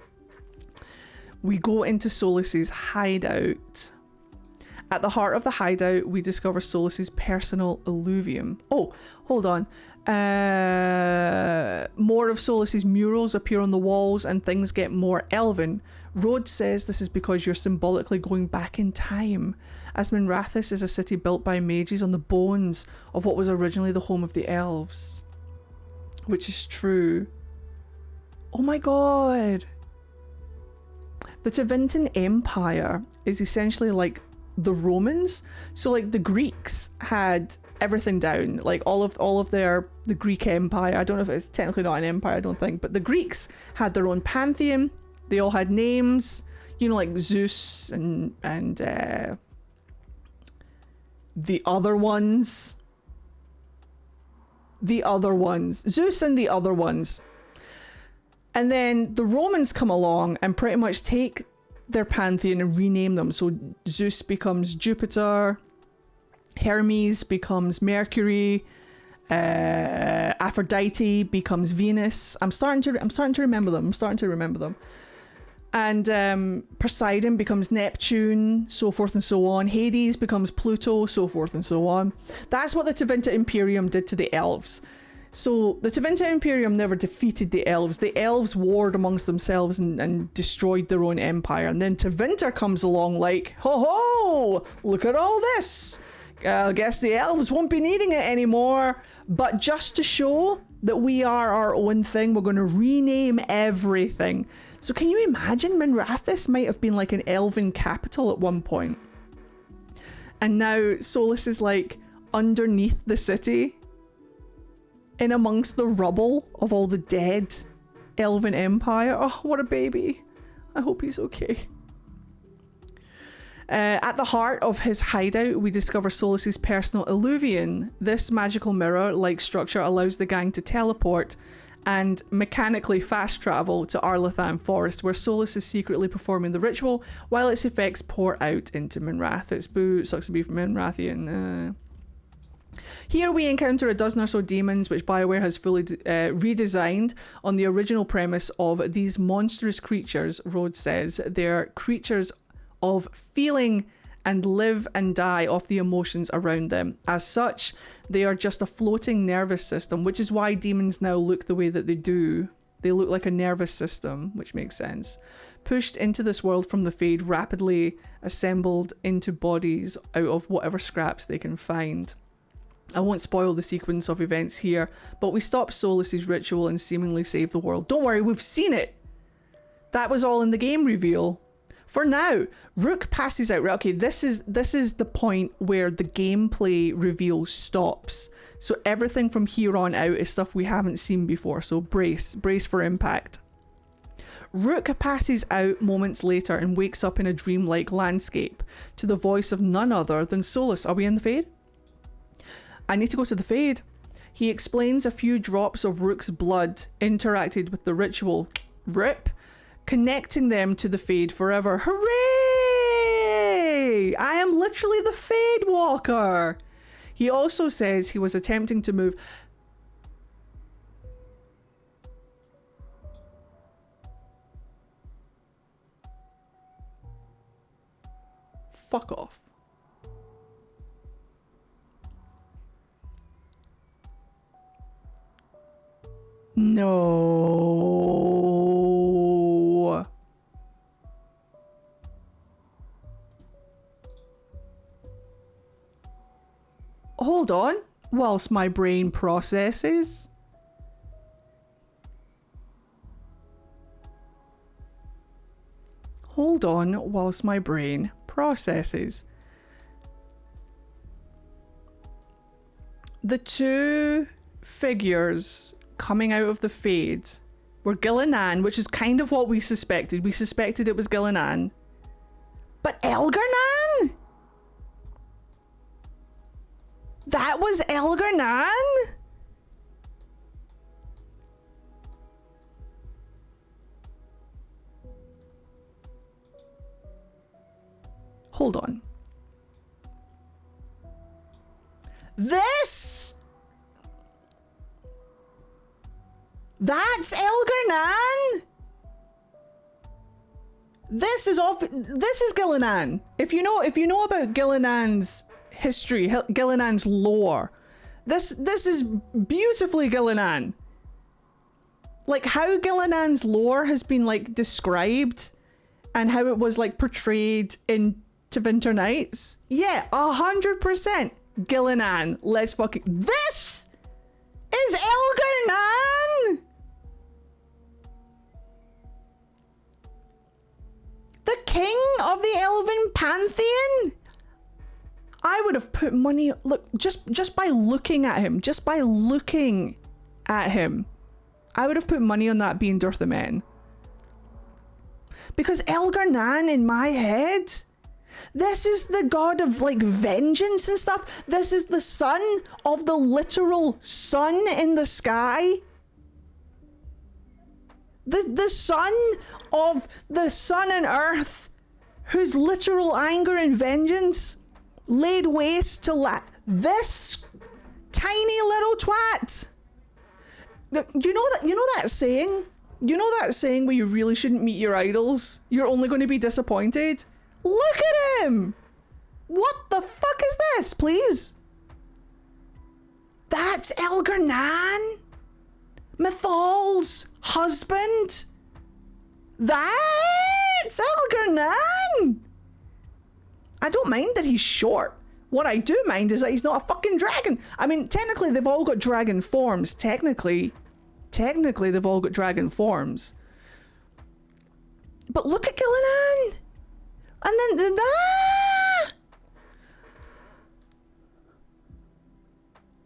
we go into Solus's hideout. At the heart of the hideout, we discover Solus's personal illuvium. Oh, hold on. More of Solus's murals appear on the walls and things get more elven. Rhodes says this is because you're symbolically going back in time, as Minrathous is a city built by mages on the bones of what was originally the home of the elves. Which is true. Oh my god. The Tevinter Empire is essentially like the Romans. So like the Greeks had everything down, like all of the Greek Empire. I don't know if it's technically not an empire, I don't think, but the Greeks had their own pantheon. They all had names, you know, like Zeus and the other ones. Zeus and the other ones. And then the Romans come along and pretty much take their pantheon and rename them. So Zeus becomes Jupiter, Hermes becomes Mercury, Aphrodite becomes Venus. I'm starting to remember them. And Poseidon becomes Neptune, so forth and so on. Hades becomes Pluto, so forth and so on. That's what the Tevinter Imperium did to the elves. So the Tevinter Imperium never defeated the elves. The elves warred amongst themselves and destroyed their own empire. And then Tevinter comes along like, ho ho, look at all this. I guess the elves won't be needing it anymore. But just to show that we are our own thing, we're going to rename everything. So can you imagine Minrathous might have been like an elven capital at one point. And now Solus is like underneath the city, in amongst the rubble of all the dead elven empire. Oh, what a baby. I hope he's okay. At the heart of his hideout, we discover Solus's personal illuvium. This magical mirror-like structure allows the gang to teleport and mechanically fast travel to Arlathan Forest, where Solus is secretly performing the ritual while its effects pour out into Minrathous. Boo, it sucks to be Minrathian. Here we encounter a dozen or so demons, which BioWare has fully redesigned on the original premise of these monstrous creatures. Rhodes says they're creatures of feeling and live and die off the emotions around them. As such, they are just a floating nervous system, which is why demons now look the way that they do. They look like a nervous system, which makes sense. Pushed into this world from the Fade, rapidly assembled into bodies out of whatever scraps they can find. I won't spoil the sequence of events here, but we stop Solus's ritual and seemingly save the world. Don't worry, we've seen it! That was all in the game reveal. For now, Rook passes out. Right, okay, this is the point where the gameplay reveal stops. So everything from here on out is stuff we haven't seen before, so brace for impact. Rook passes out moments later and wakes up in a dreamlike landscape to the voice of none other than Solus. Are we in the Fade? I need to go to the Fade. He explains a few drops of Rook's blood interacted with the ritual. RIP. Connecting them to the Fade forever. Hooray! I am literally the Veilguard. He also says he was attempting to move... Fuck off. No. Hold on, whilst my brain processes. Hold on, whilst my brain processes. The two figures coming out of the Fade were Elgar'nan, which is kind of what we suspected. We suspected it was Elgar'nan. But Elgar'nan? That was Elgar'nan? Hold on. That's Elgar'nan. This is Gillinan. If you know about Gillinan's history, Gillinan's lore, this is beautifully Gillinan. Like how Gillinan's lore has been like described and how it was like portrayed in To Winter Nights. Yeah, 100% Gillinan. Let's fucking... This is Elgar'nan! The king of the Elven Pantheon? I would have put money... Look, just by looking at him, I would have put money on that being Durtha Men. Because Elgar'nan, in my head, this is the god of like vengeance and stuff. This is the son of the literal sun in the sky. The son of the sun and earth, whose literal anger and vengeance laid waste to this tiny little twat. You know that saying? You know that saying where you really shouldn't meet your idols? You're only going to be disappointed? Look at him! What the fuck is this, please? That's Elgar'nan? Mythal's husband? That's Elgar'nan! I don't mind that he's short. What I do mind is that he's not a fucking dragon. I mean, technically they've all got dragon forms. Technically they've all got dragon forms. But look at Gillinan! And then...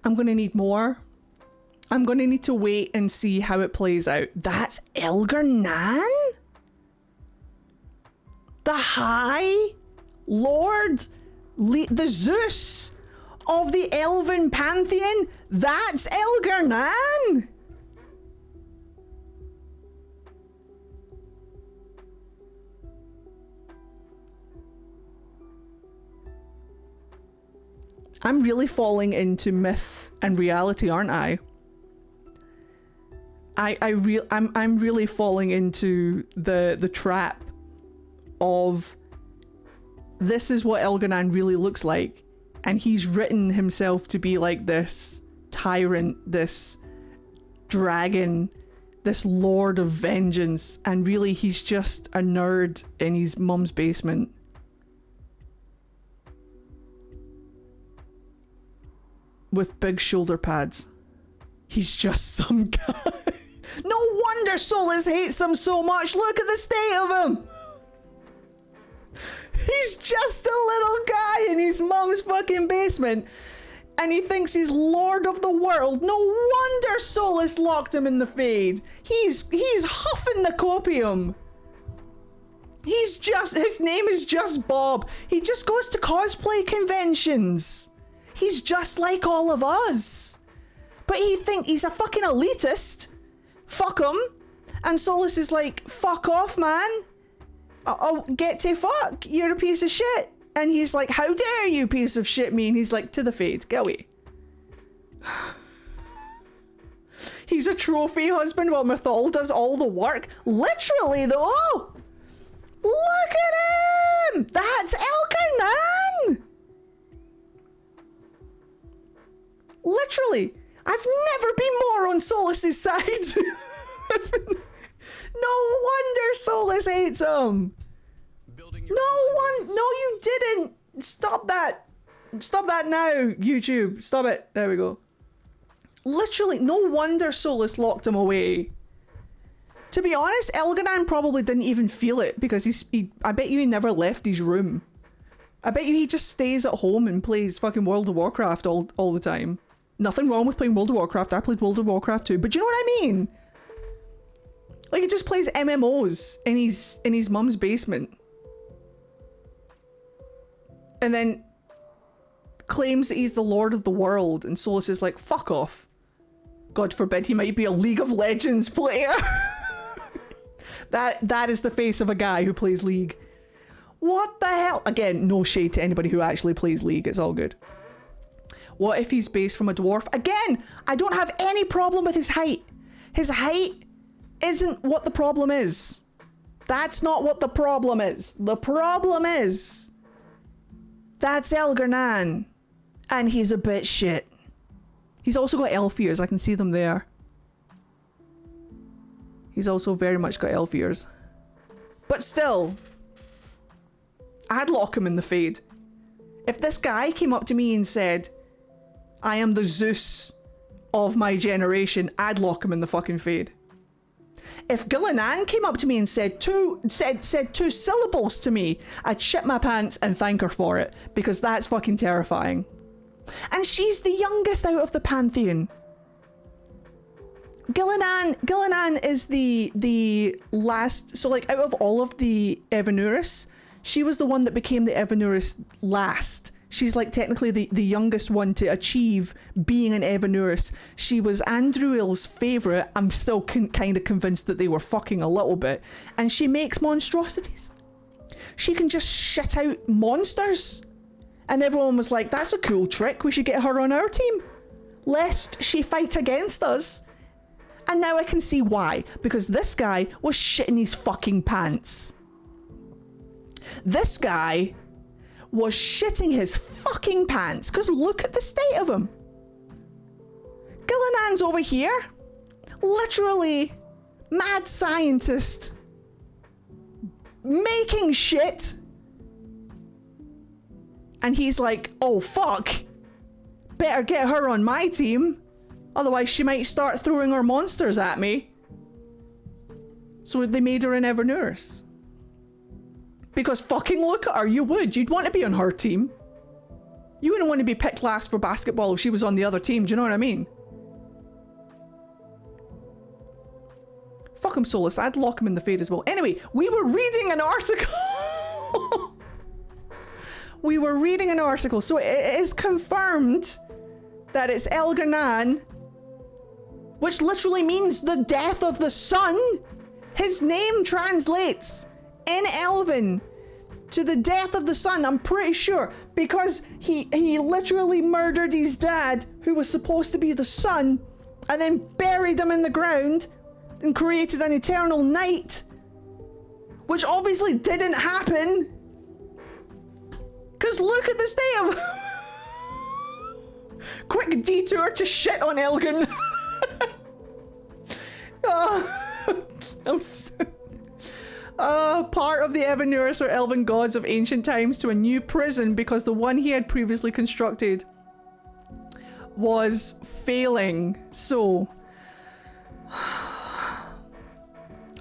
I'm going to need more. I'm going to need to wait and see how it plays out. That's Elgar'nan? The High Lord... the Zeus of the Elven Pantheon? That's Elgar'nan? I'm really falling into myth and reality, aren't I? I'm really falling into the trap of this is what Elgar'nan really looks like, and he's written himself to be like this tyrant, this dragon, this lord of vengeance, and really he's just a nerd in his mum's basement. With big shoulder pads. He's just some guy. No wonder Solus hates him so much. Look at the state of him. He's just a little guy in his mum's fucking basement. And he thinks he's lord of the world. No wonder Solus locked him in the Fade. He's huffing the copium. His name is just Bob. He just goes to cosplay conventions. He's just like all of us. But he's a fucking elitist. Fuck him. And Solus is like, fuck off, man. I'll get to fuck. You're a piece of shit. And he's like, how dare you, piece of shit, me? And he's like, to the Fade, get away. He's a trophy husband while Mythal does all the work. Literally, though. Look at him. That's Elgar'nan. Literally, I've never been more on Solus's side. No wonder Solus hates him. No, you didn't. Stop that. Stop that now, YouTube. Stop it. There we go. Literally, no wonder Solus locked him away. To be honest, Elgar'nan probably didn't even feel it because I bet you he never left his room. I bet you he just stays at home and plays fucking World of Warcraft all the time. Nothing wrong with playing World of Warcraft. I played World of Warcraft too, but do you know what I mean? Like, he just plays MMOs in his mum's basement. And then claims that he's the lord of the world, and Solus is like, fuck off. God forbid he might be a League of Legends player. That is the face of a guy who plays League. What the hell? Again, no shade to anybody who actually plays League. It's all good. What if he's based from a dwarf? Again, I don't have any problem with his height. His height isn't what the problem is. That's not what the problem is. The problem is that's Elgar'nan, and he's a bit shit. He's also got elf ears. I can see them there. He's also very much got elf ears. But still, I'd lock him in the Fade. If this guy came up to me and said, I am the Zeus of my generation, I'd lock him in the fucking Fade. If Elgar'nan came up to me and said two syllables to me, I'd shit my pants and thank her for it, because that's fucking terrifying. And she's the youngest out of the Pantheon. Elgar'nan is the last, so like out of all of the Evanuris, she was the one that became the Evanuris last. She's like technically the youngest one to achieve being an Evanuris. She was Andruil's favourite. I'm still kind of convinced that they were fucking a little bit. And she makes monstrosities. She can just shit out monsters. And everyone was like, that's a cool trick. We should get her on our team, lest she fight against us. And now I can see why. Because this guy was shitting his fucking pants. This guy was shitting his fucking pants, because look at the state of him. Elgar'nan's over here, literally mad scientist, making shit, and he's like, oh fuck, better get her on my team, otherwise she might start throwing her monsters at me. So they made her an Evanuris. Because fucking look at her, you would. You'd want to be on her team. You wouldn't want to be picked last for basketball if she was on the other team, do you know what I mean? Fuck him, Solus. I'd lock him in the Fade as well. Anyway, we were reading an article. We were reading an article. So it is confirmed that it's Elgar'nan, which literally means the death of the sun. His name translates in Elven to the death of the sun, I'm pretty sure, because he literally murdered his dad, who was supposed to be the sun, and then buried him in the ground and created an eternal night, which obviously didn't happen, because look at the state of quick detour to shit on Elgar'nan. Part of the Evanuris or elven gods of ancient times to a new prison because the one he had previously constructed was failing. So,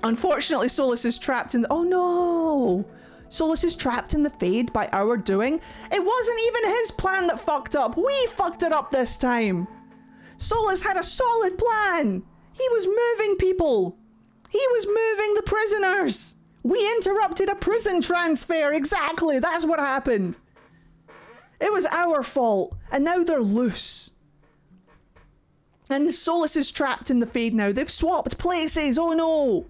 unfortunately, Solus is trapped in the... Oh no! Solus is trapped in the Fade by our doing. It wasn't even his plan that fucked up. We fucked it up this time. Solus had a solid plan. He was moving people. He was moving the prisoners. We interrupted a prison transfer. Exactly. That's what happened. It was our fault. And now they're loose. And Solus is trapped in the Fade now. They've swapped places. Oh no.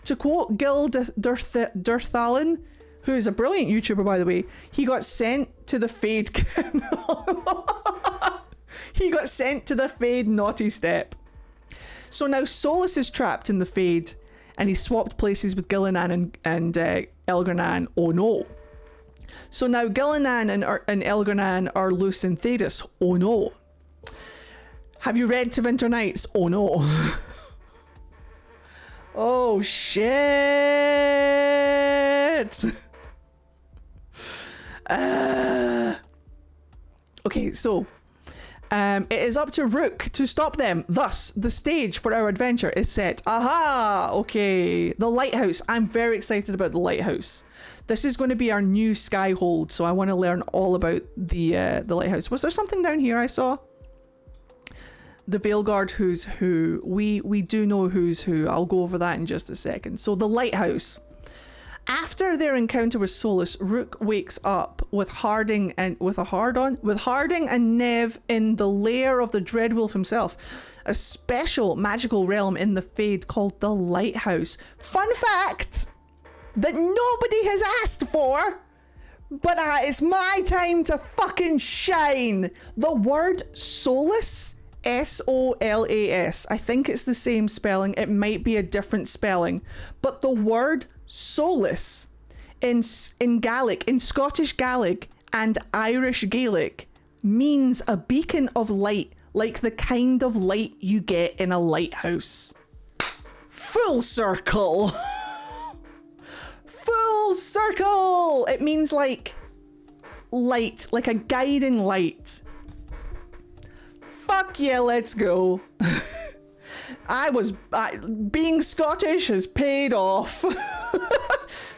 To quote Gil Durthalin, who is a brilliant YouTuber, by the way, he got sent to the Fade. He got sent to the Fade naughty step. So now Solus is trapped in the Fade, and he swapped places with Elgar'nan and Elgar'nan. Oh no. So now Elgar'nan and Elgar'nan are loose in Thedas. Oh no. Have you read Tevinter Nights? Oh no. Oh shit. Okay, so it is up to Rook to stop them. Thus, the stage for our adventure is set. Aha! Okay, the Lighthouse. I'm very excited about the Lighthouse. This is going to be our new Skyhold, so I want to learn all about the Lighthouse. Was there something down here I saw? The Veilguard who's who. We do know who's who. I'll go over that in just a second. So the Lighthouse. After their encounter with Solus, Rook wakes up with Harding and Harding and Nev in the lair of the Dreadwolf himself, a special magical realm in the Fade called the Lighthouse. Fun fact that nobody has asked for, but it's my time to fucking shine. The word Solus Solas. I think it's the same spelling. It might be a different spelling. But the word solace in Gaelic, in Scottish Gaelic and Irish Gaelic means a beacon of light, like the kind of light you get in a lighthouse. Full circle. Full circle. It means like light, like a guiding light. Fuck yeah, let's go. Being Scottish has paid off.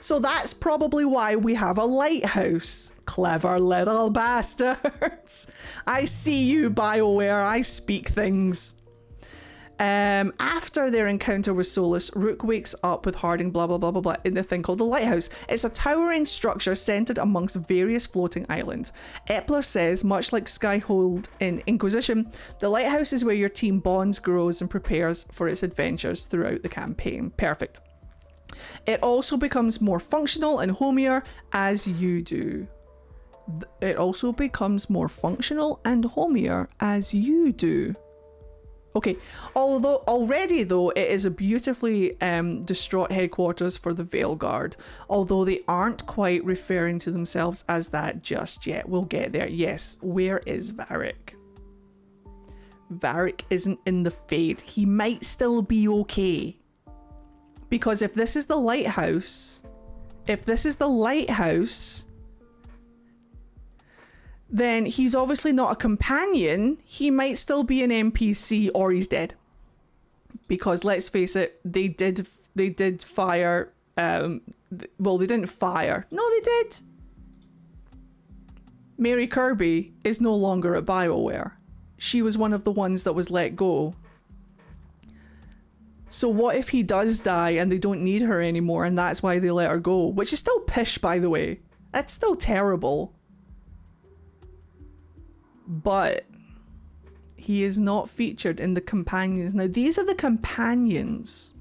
So that's probably why we have a lighthouse. Clever little bastards. I see you, BioWare. I speak things. After their encounter with Solus, Rook wakes up with Harding blah blah blah blah blah in the thing called the Lighthouse. It's a towering structure centered amongst various floating islands. Epler says, much like Skyhold in Inquisition, the Lighthouse is where your team bonds, grows and prepares for its adventures throughout the campaign. Perfect. It also becomes more functional and homier as you do. It also becomes more functional and homier as you do. Okay, although already though it is a beautifully distraught headquarters for the Veilguard, although they aren't quite referring to themselves as that just yet. We'll get there. Yes, where is Varric? Varric isn't in the Fade. He might still be okay. Because if this is the lighthouse, then he's obviously not a companion. He might still be an NPC or he's dead. Because let's face it, they did fire, well, they didn't fire. No, they did. Mary Kirby is no longer at BioWare. She was one of the ones that was let go. So what if he does die and they don't need her anymore and that's why they let her go? Which is still pish, by the way. That's still terrible. But he is not featured in the companions. Now, these are the companions.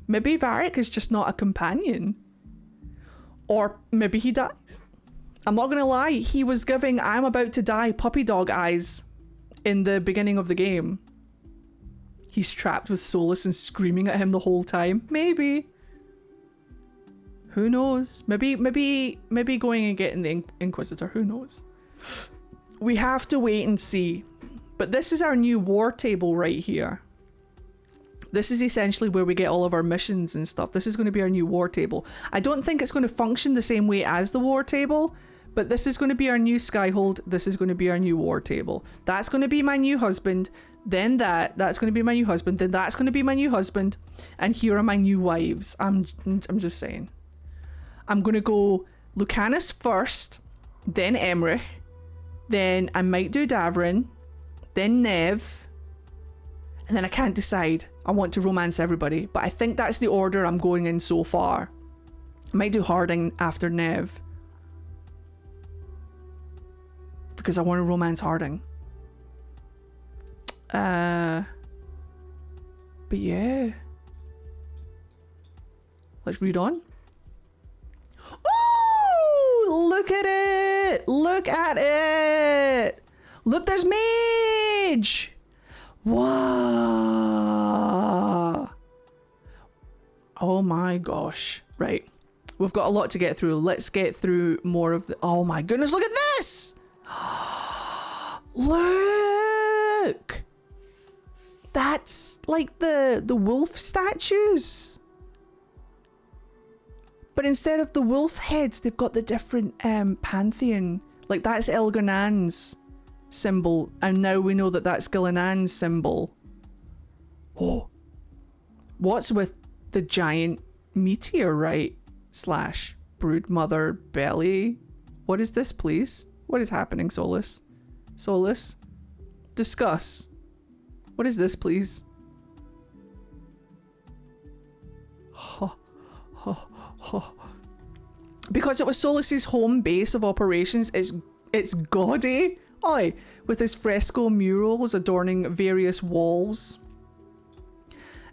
Maybe Varric is just not a companion. Or maybe he dies. I'm not going to lie. He was giving I'm about to die puppy dog eyes in the beginning of the game. He's trapped with Solus and screaming at him the whole time. Maybe. Who knows? Maybe going and getting the Inquisitor. Who knows? We have to wait and see. But this is our new war table right here. This is essentially where we get all of our missions and stuff. This is going to be our new war table. I don't think it's going to function the same way as the war table, but this is going to be our new Skyhold. This is going to be our new war table. That's going to be my new husband. Then that's going to be my new husband. Then that's going to be my new husband. And here are my new wives. I'm just saying. I'm going to go Lucanus first, then Emmerich, then I might do Davrin, then Nev, and then I can't decide. I want to romance everybody, but I think that's the order I'm going in so far. I might do Harding after Nev, because I want to romance Harding. But yeah. Let's read on. Ooh! Look at it! Look at it! Look, there's Mage! Wow! Oh my gosh. Right. We've got a lot to get through. Let's get through more of the... Oh my goodness, look at this! Look! That's like the wolf statues. But instead of the wolf heads, they've got the different pantheon. Like that's Elgar'nan's symbol. And now we know that that's Gillinan's symbol. Oh. What's with the giant meteorite / broodmother belly? What is this, please? What is happening, Solus? Solus? Discuss. What is this, please? Because it was Solus's home base of operations, it's gaudy. Oi, with his fresco murals adorning various walls.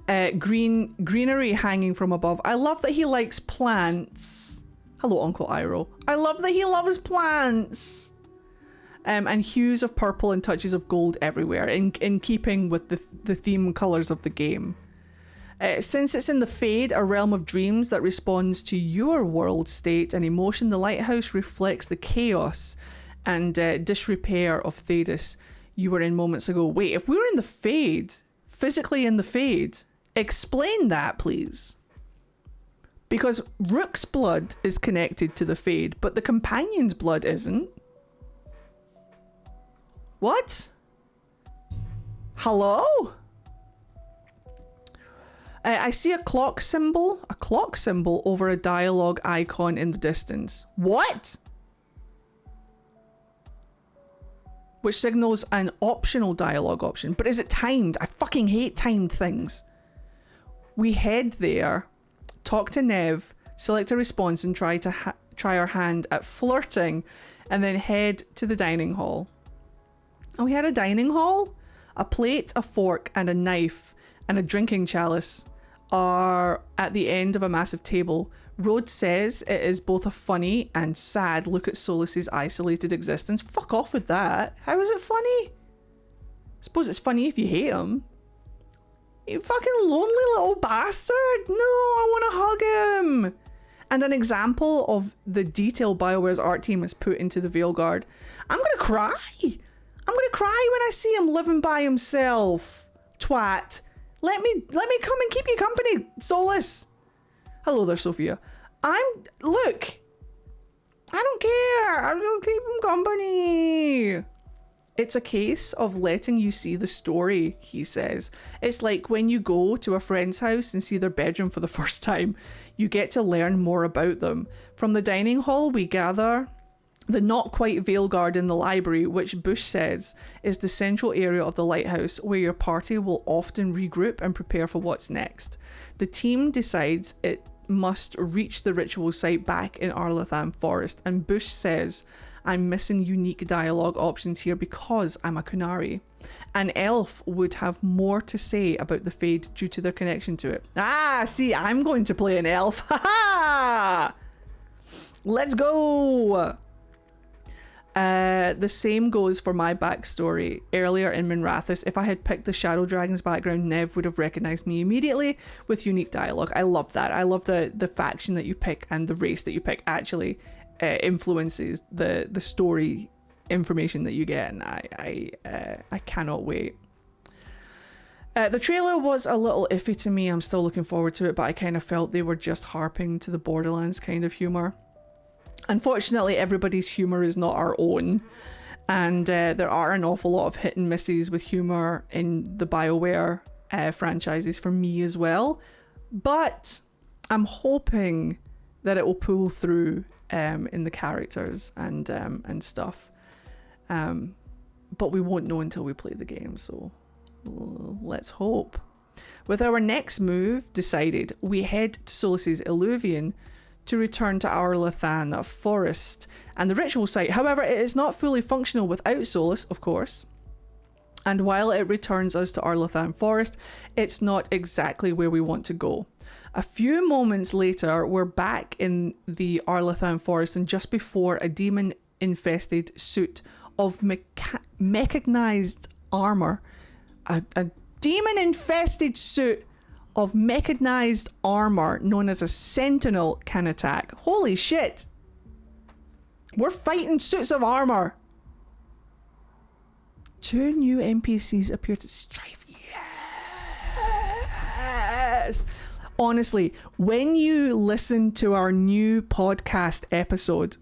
Greenery hanging from above. I love that he likes plants. Hello, Uncle Iroh. I love that he loves plants. and hues of purple and touches of gold everywhere, in keeping with the theme colours of the game. Since it's in the Fade, a realm of dreams that responds to your world state and emotion, the lighthouse reflects the chaos and disrepair of Thedas you were in moments ago. Wait, if we were in the Fade, physically in the Fade, explain that, please. Because Rook's blood is connected to the Fade, but the companion's blood isn't. What? Hello? I see a clock symbol over a dialogue icon in the distance. What? Which signals an optional dialogue option. But is it timed? I fucking hate timed things. We head there, talk to Nev, select a response and try our hand at flirting, and then head to the dining hall. Oh, we had a dining hall? A plate, a fork, and a knife, and a drinking chalice are at the end of a massive table. Rhodes says it is both a funny and sad look at Solus's isolated existence. Fuck off with that. How is it funny? I suppose it's funny if you hate him. You fucking lonely little bastard. No, I want to hug him. And an example of the detail BioWare's art team has put into the Veilguard. I'm going to cry. I'm going to cry when I see him living by himself. Twat. Let me come and keep you company, Solus. Hello there, Sophia. Look. I don't care. I'm going to keep him company. It's a case of letting you see the story, he says. It's like when you go to a friend's house and see their bedroom for the first time. You get to learn more about them. From the dining hall, we gather the not quite Veilguard in the library, which Bush says is the central area of the lighthouse where your party will often regroup and prepare for what's next. The team decides it must reach the ritual site back in Arlathan Forest, and Bush says, I'm missing unique dialogue options here because I'm a Kunari. An elf would have more to say about the Fade due to their connection to it. Ah, see, I'm going to play an elf. Ha ha! Let's go! The same goes for my backstory. Earlier in Minrathous, if I had picked the Shadow Dragon's background, Nev would have recognised me immediately with unique dialogue. I love that. I love the faction that you pick and the race that you pick actually influences the story information that you get, and I cannot wait. The trailer was a little iffy to me. I'm still looking forward to it, but I kind of felt they were just harping to the Borderlands kind of humour. Unfortunately, everybody's humour is not our own, and there are an awful lot of hit and misses with humour in the BioWare franchises for me as well, but I'm hoping that it will pull through in the characters and stuff, but we won't know until we play the game, so let's hope. With our next move decided, we head to Solus's Illuvian to return to Arlathan Forest and the ritual site. However, it is not fully functional without Solus, of course. And while it returns us to Arlathan Forest, it's not exactly where we want to go. A few moments later, we're back in the Arlathan Forest, and just before a demon-infested suit of mechanized armor, a demon-infested suit of mechanized armor known as a sentinel can attack. Holy shit! We're fighting suits of armor! 2 new NPCs appear to Strife. Yes! Honestly, when you listen to our new podcast episode,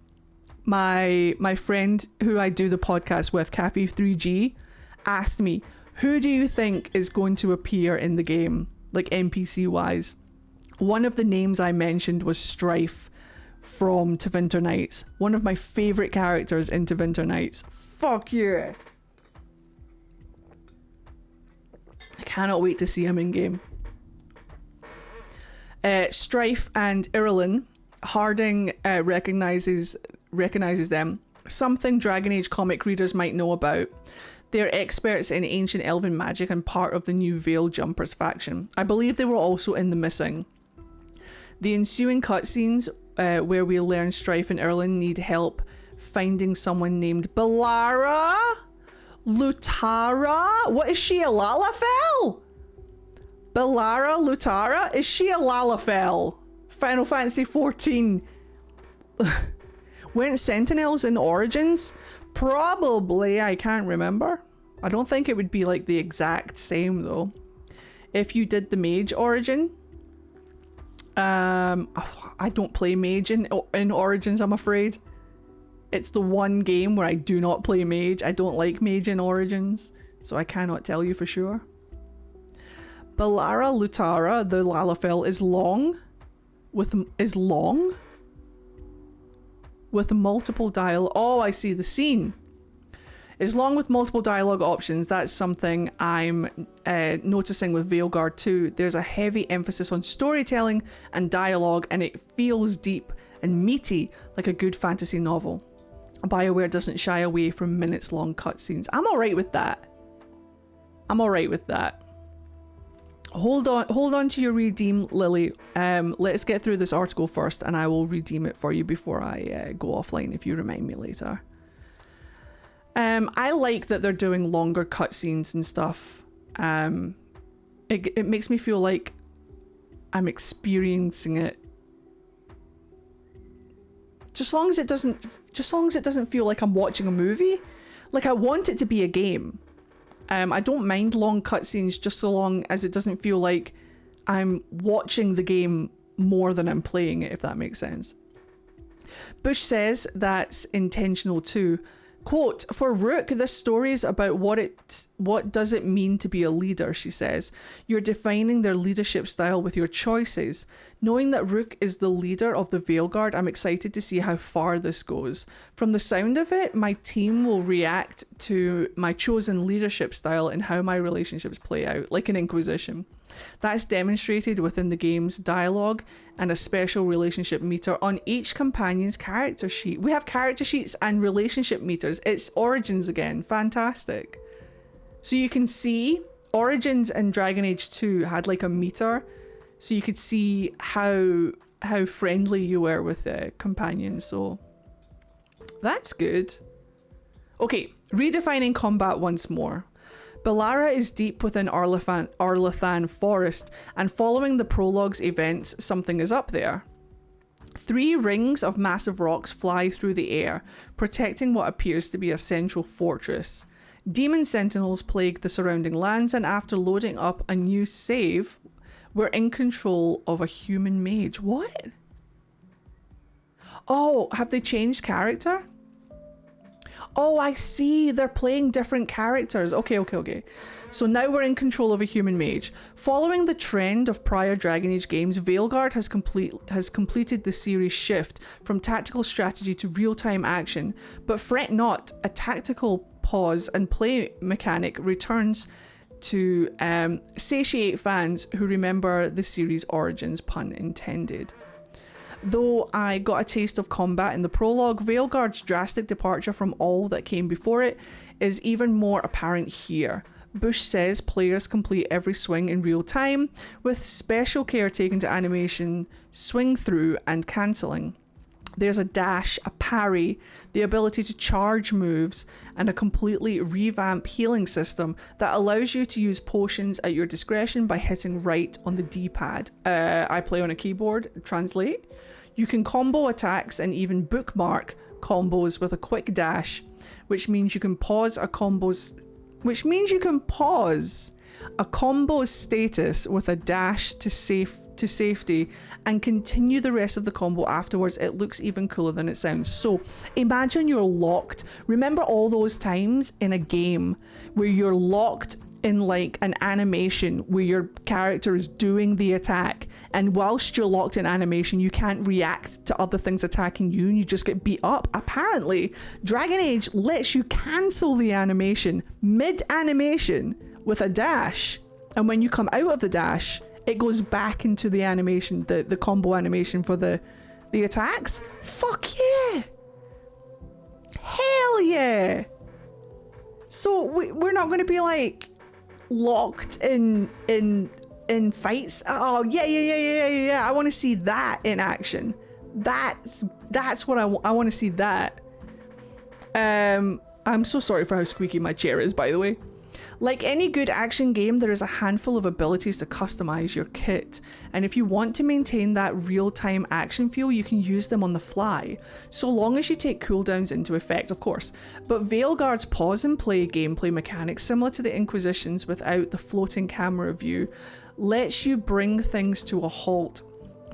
my friend who I do the podcast with, Cafe3G, asked me, who do you think is going to appear in the game? Like NPC wise. One of the names I mentioned was Strife from Tevinter Nights. One of my favourite characters in Tevinter Nights. Fuck yeah. I cannot wait to see him in game. Strife and Elgar'nan. Harding recognizes them. Something Dragon Age comic readers might know about. They're experts in ancient elven magic and part of the new Veil Jumpers faction. I believe they were also in The Missing. The ensuing cutscenes where we learn Strife and Elgar'nan need help finding someone named Belara Lutara. What is she, a Lalafell? Belara Lutara? Is she a Lalafell? Final Fantasy 14. Weren't Sentinels in Origins? Probably, I can't remember. I don't think it would be like the exact same though. If you did the Mage Origin. I don't play Mage in Origins, I'm afraid. It's the one game where I do not play Mage. I don't like Mage in Origins, so I cannot tell you for sure. Belara Lutara, the Lalafell, is long with multiple dialogue. Oh, I see the scene. Is long with multiple dialogue options. That's something I'm noticing with Veilguard too. There's a heavy emphasis on storytelling and dialogue, and it feels deep and meaty like a good fantasy novel. BioWare doesn't shy away from minutes-long cutscenes. I'm alright with that. Hold on to your redeem, Lily. Let's get through this article first, and I will redeem it for you before I go offline if you remind me later. I like that they're doing longer cutscenes and stuff. It makes me feel like I'm experiencing it. Just long as it doesn't feel like I'm watching a movie. Like, I want it to be a game. I don't mind long cutscenes just so long as it doesn't feel like I'm watching the game more than I'm playing it, if that makes sense. Bush says that's intentional too. Quote, for Rook, this story is about what does it mean to be a leader, she says. You're defining their leadership style with your choices. Knowing that Rook is the leader of the Veilguard, I'm excited to see how far this goes. From the sound of it, my team will react to my chosen leadership style and how my relationships play out, like an Inquisition. That's demonstrated within the game's dialogue and a special relationship meter on each companion's character sheet. We have character sheets and relationship meters. It's Origins again. Fantastic. So you can see Origins and Dragon Age 2 had like a meter, so you could see how friendly you were with the companions. So that's good. Okay, redefining combat once more. Belara is deep within Arlathan Forest, and following the prologue's events, something is up there. 3 rings of massive rocks fly through the air, protecting what appears to be a central fortress. Demon sentinels plague the surrounding lands, and after loading up a new save, we're in control of a human mage. What? Oh, have they changed character? Oh, I see. They're playing different characters. Okay. So now we're in control of a human mage. Following the trend of prior Dragon Age games, Veilguard has completed the series shift from tactical strategy to real-time action. But fret not, a tactical pause and play mechanic returns to satiate fans who remember the series' origins, pun intended. Though I got a taste of combat in the prologue, Veilguard's drastic departure from all that came before it is even more apparent here. Bush says players complete every swing in real time, with special care taken to animation, swing through and cancelling. There's a dash, a parry, the ability to charge moves, and a completely revamped healing system that allows you to use potions at your discretion by hitting right on the D-pad. I play on a keyboard, translate. You can combo attacks and even bookmark combos with a quick dash, which means you can pause a combo's status with a dash to safety and continue the rest of the combo afterwards. It looks even cooler than it sounds. So imagine you're locked. Remember all those times in a game where you're locked in like an animation where your character is doing the attack, and whilst you're locked in animation you can't react to other things attacking you and you just get beat up. Apparently Dragon Age lets you cancel the animation mid-animation with a dash, and when you come out of the dash it goes back into the animation, the combo animation for the attacks. Fuck yeah, hell yeah. So we're not going to be like locked in fights. Oh yeah. I want to see that in action. That's what I want to see that. I'm so sorry for how squeaky my chair is, by the way. Like any good action game, there is a handful of abilities to customize your kit, and if you want to maintain that real-time action feel, you can use them on the fly, so long as you take cooldowns into effect, of course. But Veilguard's pause and play gameplay mechanics, similar to the Inquisition's without the floating camera view, lets you bring things to a halt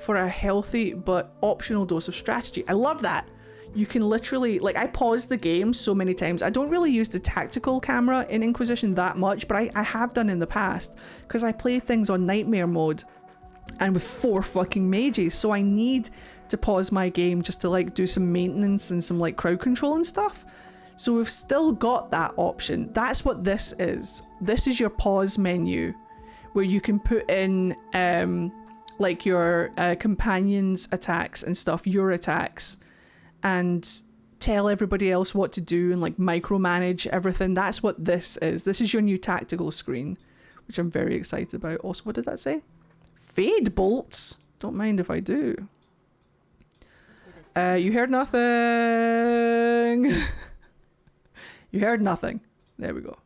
for a healthy but optional dose of strategy. I love that. You can literally, like, I paused the game so many times. I don't really use the tactical camera in Inquisition that much, but I have done in the past, because I play things on nightmare mode and with 4 fucking mages, so I need to pause my game just to like do some maintenance and some like crowd control and stuff. So we've still got that option. That's what this is. This is your pause menu, where you can put in like your companions' attacks and stuff, your attacks, and tell everybody else what to do and like micromanage everything. That's what this is. This is your new tactical screen, which I'm very excited about. Also, what did that say? Fade bolts? Don't mind if I do. You heard nothing. You heard nothing. There we go.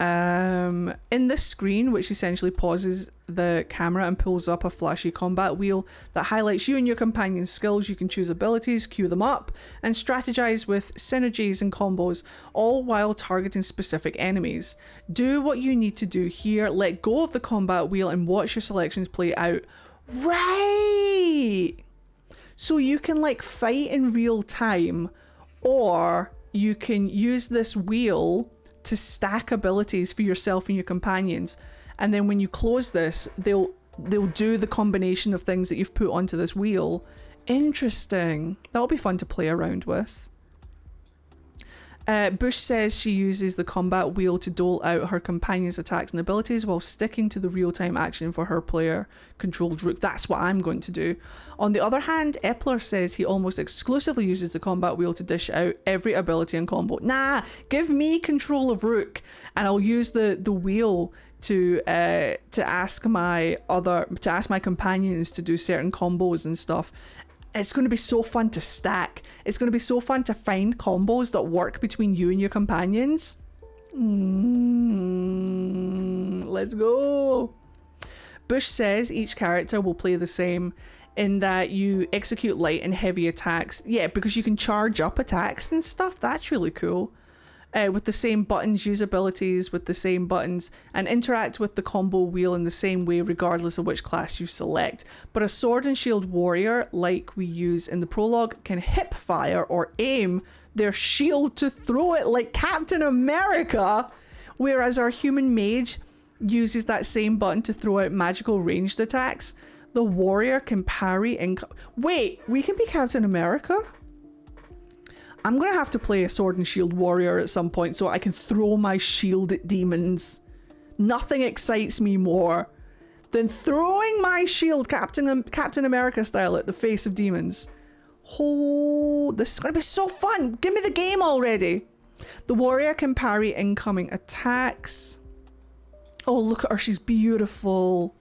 In this screen, which essentially pauses the camera and pulls up a flashy combat wheel that highlights you and your companion's skills, you can choose abilities, queue them up, and strategize with synergies and combos, all while targeting specific enemies. Do what you need to do here, let go of the combat wheel, and watch your selections play out. Right! So you can like fight in real time, or you can use this wheel to stack abilities for yourself and your companions, and then when you close this, they'll do the combination of things that you've put onto this wheel. Interesting. That'll be fun to play around with. Bush says she uses the combat wheel to dole out her companion's attacks and abilities while sticking to the real-time action for her player-controlled rook. That's what I'm going to do. On the other hand, Epler says he almost exclusively uses the combat wheel to dish out every ability and combo. Nah, give me control of rook, and I'll use the wheel to ask my companions to do certain combos and stuff. It's going to be so fun to stack. It's going to be so fun to find combos that work between you and your companions. Let's go. Bush says each character will play the same in that you execute light and heavy attacks. Yeah, because you can charge up attacks and stuff. That's really cool. With the same buttons, use abilities with the same buttons, and interact with the combo wheel in the same way regardless of which class you select. But a sword and shield warrior, like we use in the prologue, can hip fire or aim their shield to throw it like Captain America, whereas our human mage uses that same button to throw out magical ranged attacks. The warrior can parry and... Wait, we can be Captain America? I'm going to have to play a sword and shield warrior at some point so I can throw my shield at demons. Nothing excites me more than throwing my shield Captain America style at the face of demons. Oh, this is going to be so fun. Give me the game already. The warrior can parry incoming attacks. Oh, look at her. She's beautiful.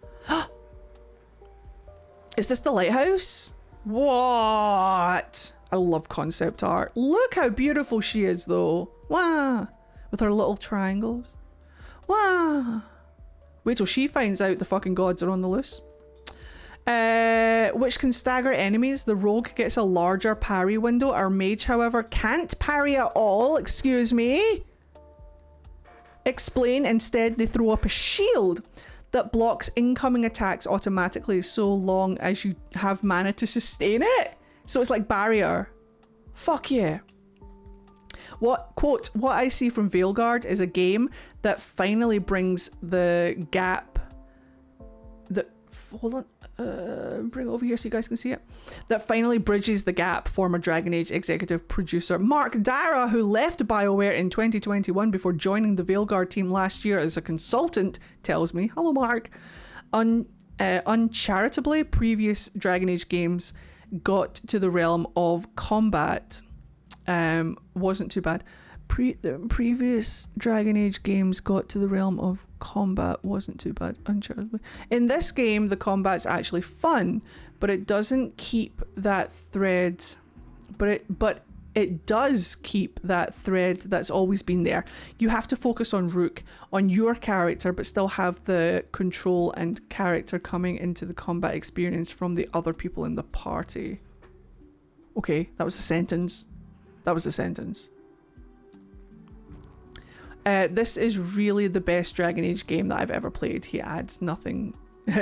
Is this the lighthouse? What? I love concept art. Look how beautiful she is though. Wow. With her little triangles. Wow. Wait till she finds out the fucking gods are on the loose. Which can stagger enemies. The rogue gets a larger parry window. Our mage, however, can't parry at all. Excuse me. Explain. Instead, they throw up a shield that blocks incoming attacks automatically so long as you have mana to sustain it. So it's like barrier. Fuck yeah. What I see from Veilguard is a game that finally brings the gap that... Hold on. Bring it over here so you guys can see it. That finally bridges the gap, former Dragon Age executive producer Mark Dara, who left BioWare in 2021 before joining the Veilguard team last year as a consultant, tells me. Hello, Mark. Uncharitably, previous Dragon Age games got to the realm of combat. Wasn't too bad. The previous Dragon Age games got to the realm of combat. Wasn't too bad. Uncharitably. In this game, the combat's actually fun, but it doesn't keep that thread. But it does keep that thread that's always been there. You have to focus on Rook, on your character, but still have the control and character coming into the combat experience from the other people in the party. Okay, that was a sentence. That was a sentence. This is really the best Dragon Age game that I've ever played, he adds, nothing,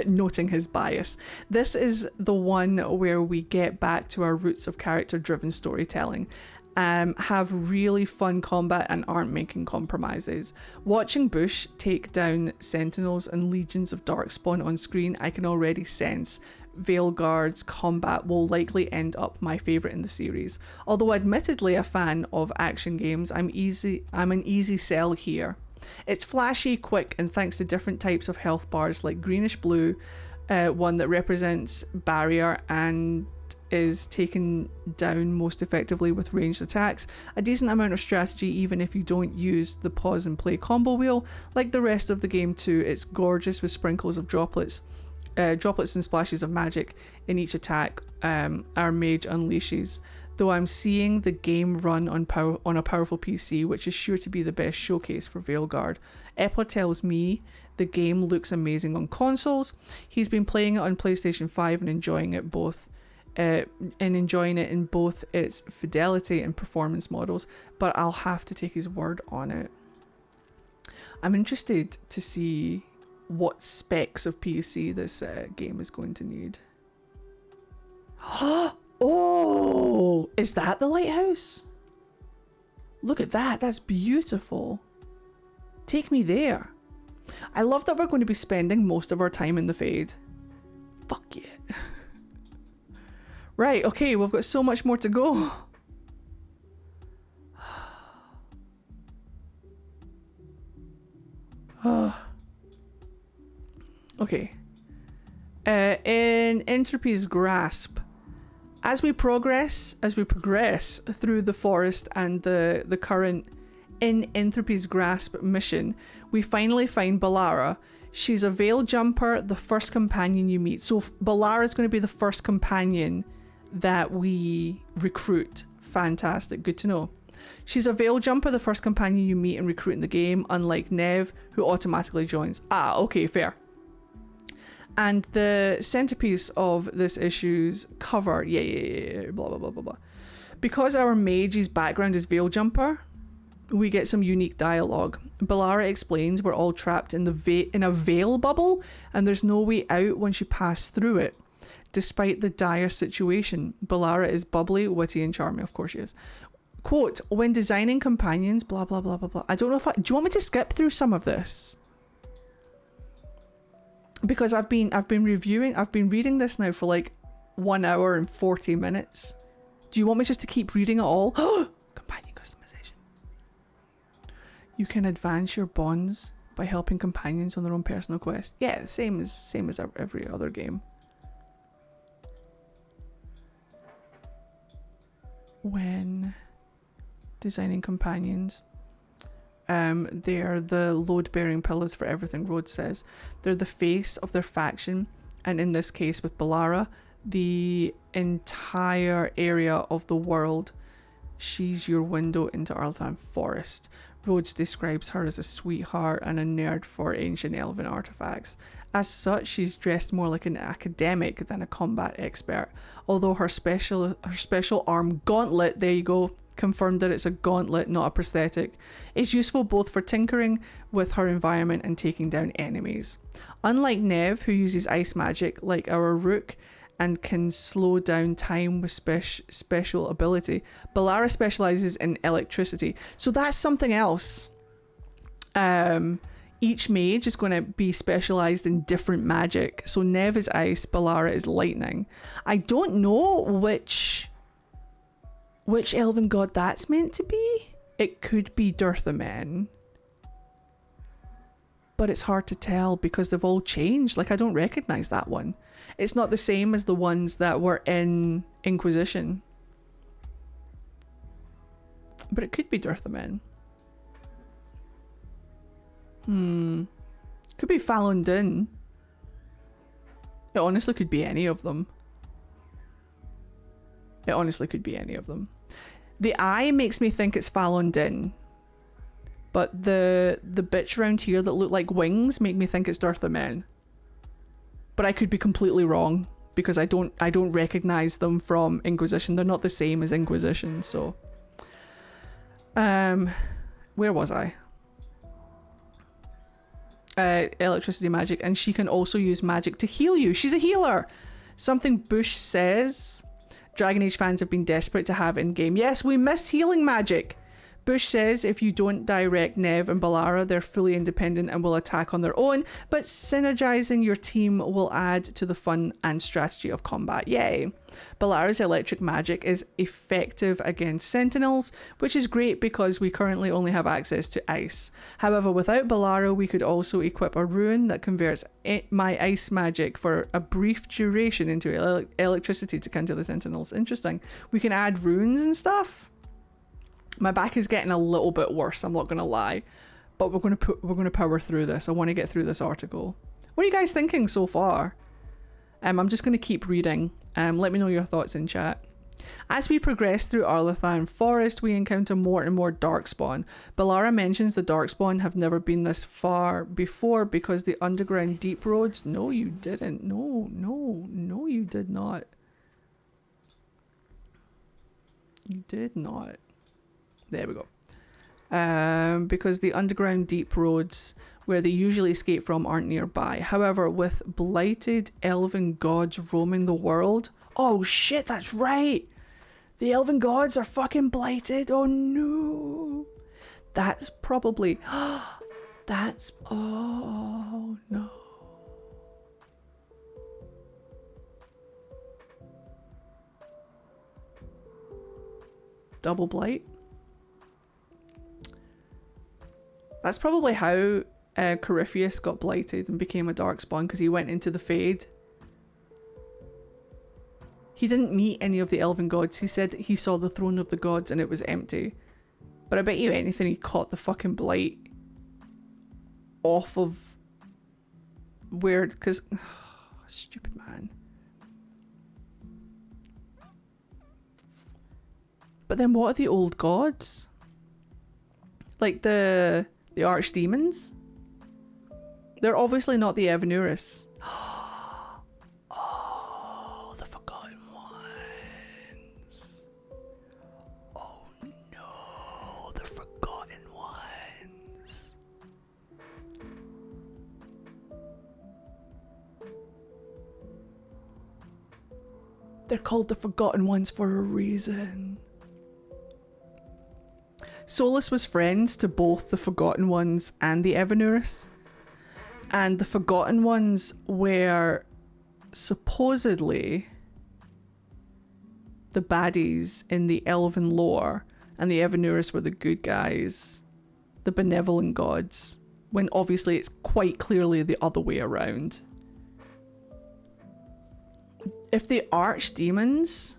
noting his bias. This is the one where we get back to our roots of character-driven storytelling, have really fun combat and aren't making compromises. Watching Bush take down Sentinels and legions of Darkspawn on screen, I can already sense Veilguard's combat will likely end up my favourite in the series. Although admittedly a fan of action games, I'm an easy sell here. It's flashy, quick, and thanks to different types of health bars like greenish blue, one that represents barrier and is taken down most effectively with ranged attacks, a decent amount of strategy even if you don't use the pause and play combo wheel. Like the rest of the game too, it's gorgeous with sprinkles of droplets and splashes of magic in each attack our mage unleashes. Though I'm seeing the game run on a powerful PC, which is sure to be the best showcase for Veilguard. Eppa tells me the game looks amazing on consoles. He's been playing it on PlayStation 5 and enjoying it in both its fidelity and performance models, but I'll have to take his word on it. I'm interested to see what specs of PC this game is going to need. Oh, is that the lighthouse? Look at that, that's beautiful. Take me there. I love that we're going to be spending most of our time in the Fade. Fuck yeah. Right, okay, we've got so much more to go. Okay. In Entropy's Grasp, as we progress through the forest and the current In Entropy's Grasp mission, we finally find Balara. She's a veil jumper, the first companion you meet. So Balara is going to be the first companion that we recruit. Fantastic, good to know. She's a veil jumper, the first companion you meet and recruit in the game, unlike Nev, who automatically joins. Ah, okay, fair. And the centerpiece of this issue's cover, blah, blah, blah, blah, blah. Because our mage's background is veil jumper, we get some unique dialogue. Balara explains we're all trapped in a veil bubble and there's no way out once you pass through it. Despite the dire situation, Balara is bubbly, witty and charming. Of course she is. Quote, when designing companions, blah, blah, blah, blah, blah. I don't know do you want me to skip through some of this? Because I've been reading this now for like 1 hour and 40 minutes. Do you want me just to keep reading it all? Companion customization. You can advance your bonds by helping companions on their own personal quest. Yeah, same as every other game. When designing companions, they're the load-bearing pillars for everything, Rhodes says. They're the face of their faction, and in this case with Balara, the entire area of the world. She's your window into Arlathan Forest. Rhodes describes her as a sweetheart and a nerd for ancient elven artifacts. As such, she's dressed more like an academic than a combat expert, although her special arm gauntlet, there you go, confirmed that it's a gauntlet, not a prosthetic, is useful both for tinkering with her environment and taking down enemies. Unlike Nev, who uses ice magic like our Rook and can slow down time with special ability, Balara specializes in electricity. So that's something else. Each mage is going to be specialized in different magic. So Nev is ice, Balara is lightning. I don't know which elven god that's meant to be. It could be Durthamen, but it's hard to tell because they've all changed. Like, I don't recognize that one. It's not the same as the ones that were in Inquisition, but it could be Durthamen. Could be Falun Din. It honestly could be any of them. The eye makes me think it's Falun Din. But the bits around here that look like wings make me think it's Darth Men. But I could be completely wrong because I don't recognize them from Inquisition. They're not the same as Inquisition, so. Where was I? Electricity magic, and she can also use magic to heal you. She's a healer. Something Bush says Dragon Age fans have been desperate to have in game. Yes, we missed healing magic. Bush says if you don't direct Nev and Ballara, they're fully independent and will attack on their own, but synergizing your team will add to the fun and strategy of combat. Yay! Ballara's electric magic is effective against sentinels, which is great because we currently only have access to ice. However, without Ballara, we could also equip a rune that converts my ice magic for a brief duration into electricity to counter the sentinels. Interesting. We can add runes and stuff. My back is getting a little bit worse, I'm not gonna lie, but we're gonna power through this. I want to get through this article. What are you guys thinking so far? I'm just gonna keep reading. Let me know your thoughts in chat. As we progress through Arlathan Forest, we encounter more and more Darkspawn. Ballara mentions the Darkspawn have never been this far before because the underground deep roads. No, you didn't. No, you did not. You did not. There we go. Because the underground deep roads where they usually escape from aren't nearby. However, with blighted elven gods roaming the world... Oh shit, that's right! The elven gods are fucking blighted! Oh no! That's probably... That's... Oh no. Double blight? That's probably how Corypheus got blighted and became a Darkspawn, because he went into the Fade. He didn't meet any of the elven gods. He said he saw the throne of the gods and it was empty. But I bet you anything he caught the fucking blight off of where, because stupid man. But then what are the old gods? Like the archdemons? They're obviously not the Evanuris. Oh, the Forgotten Ones. Oh no, the Forgotten Ones. They're called the Forgotten Ones for a reason. Solus was friends to both the Forgotten Ones and the Evanuris. And the Forgotten Ones were supposedly the baddies in the elven lore, and the Evanuris were the good guys, the benevolent gods, when obviously it's quite clearly the other way around. If the archdemons...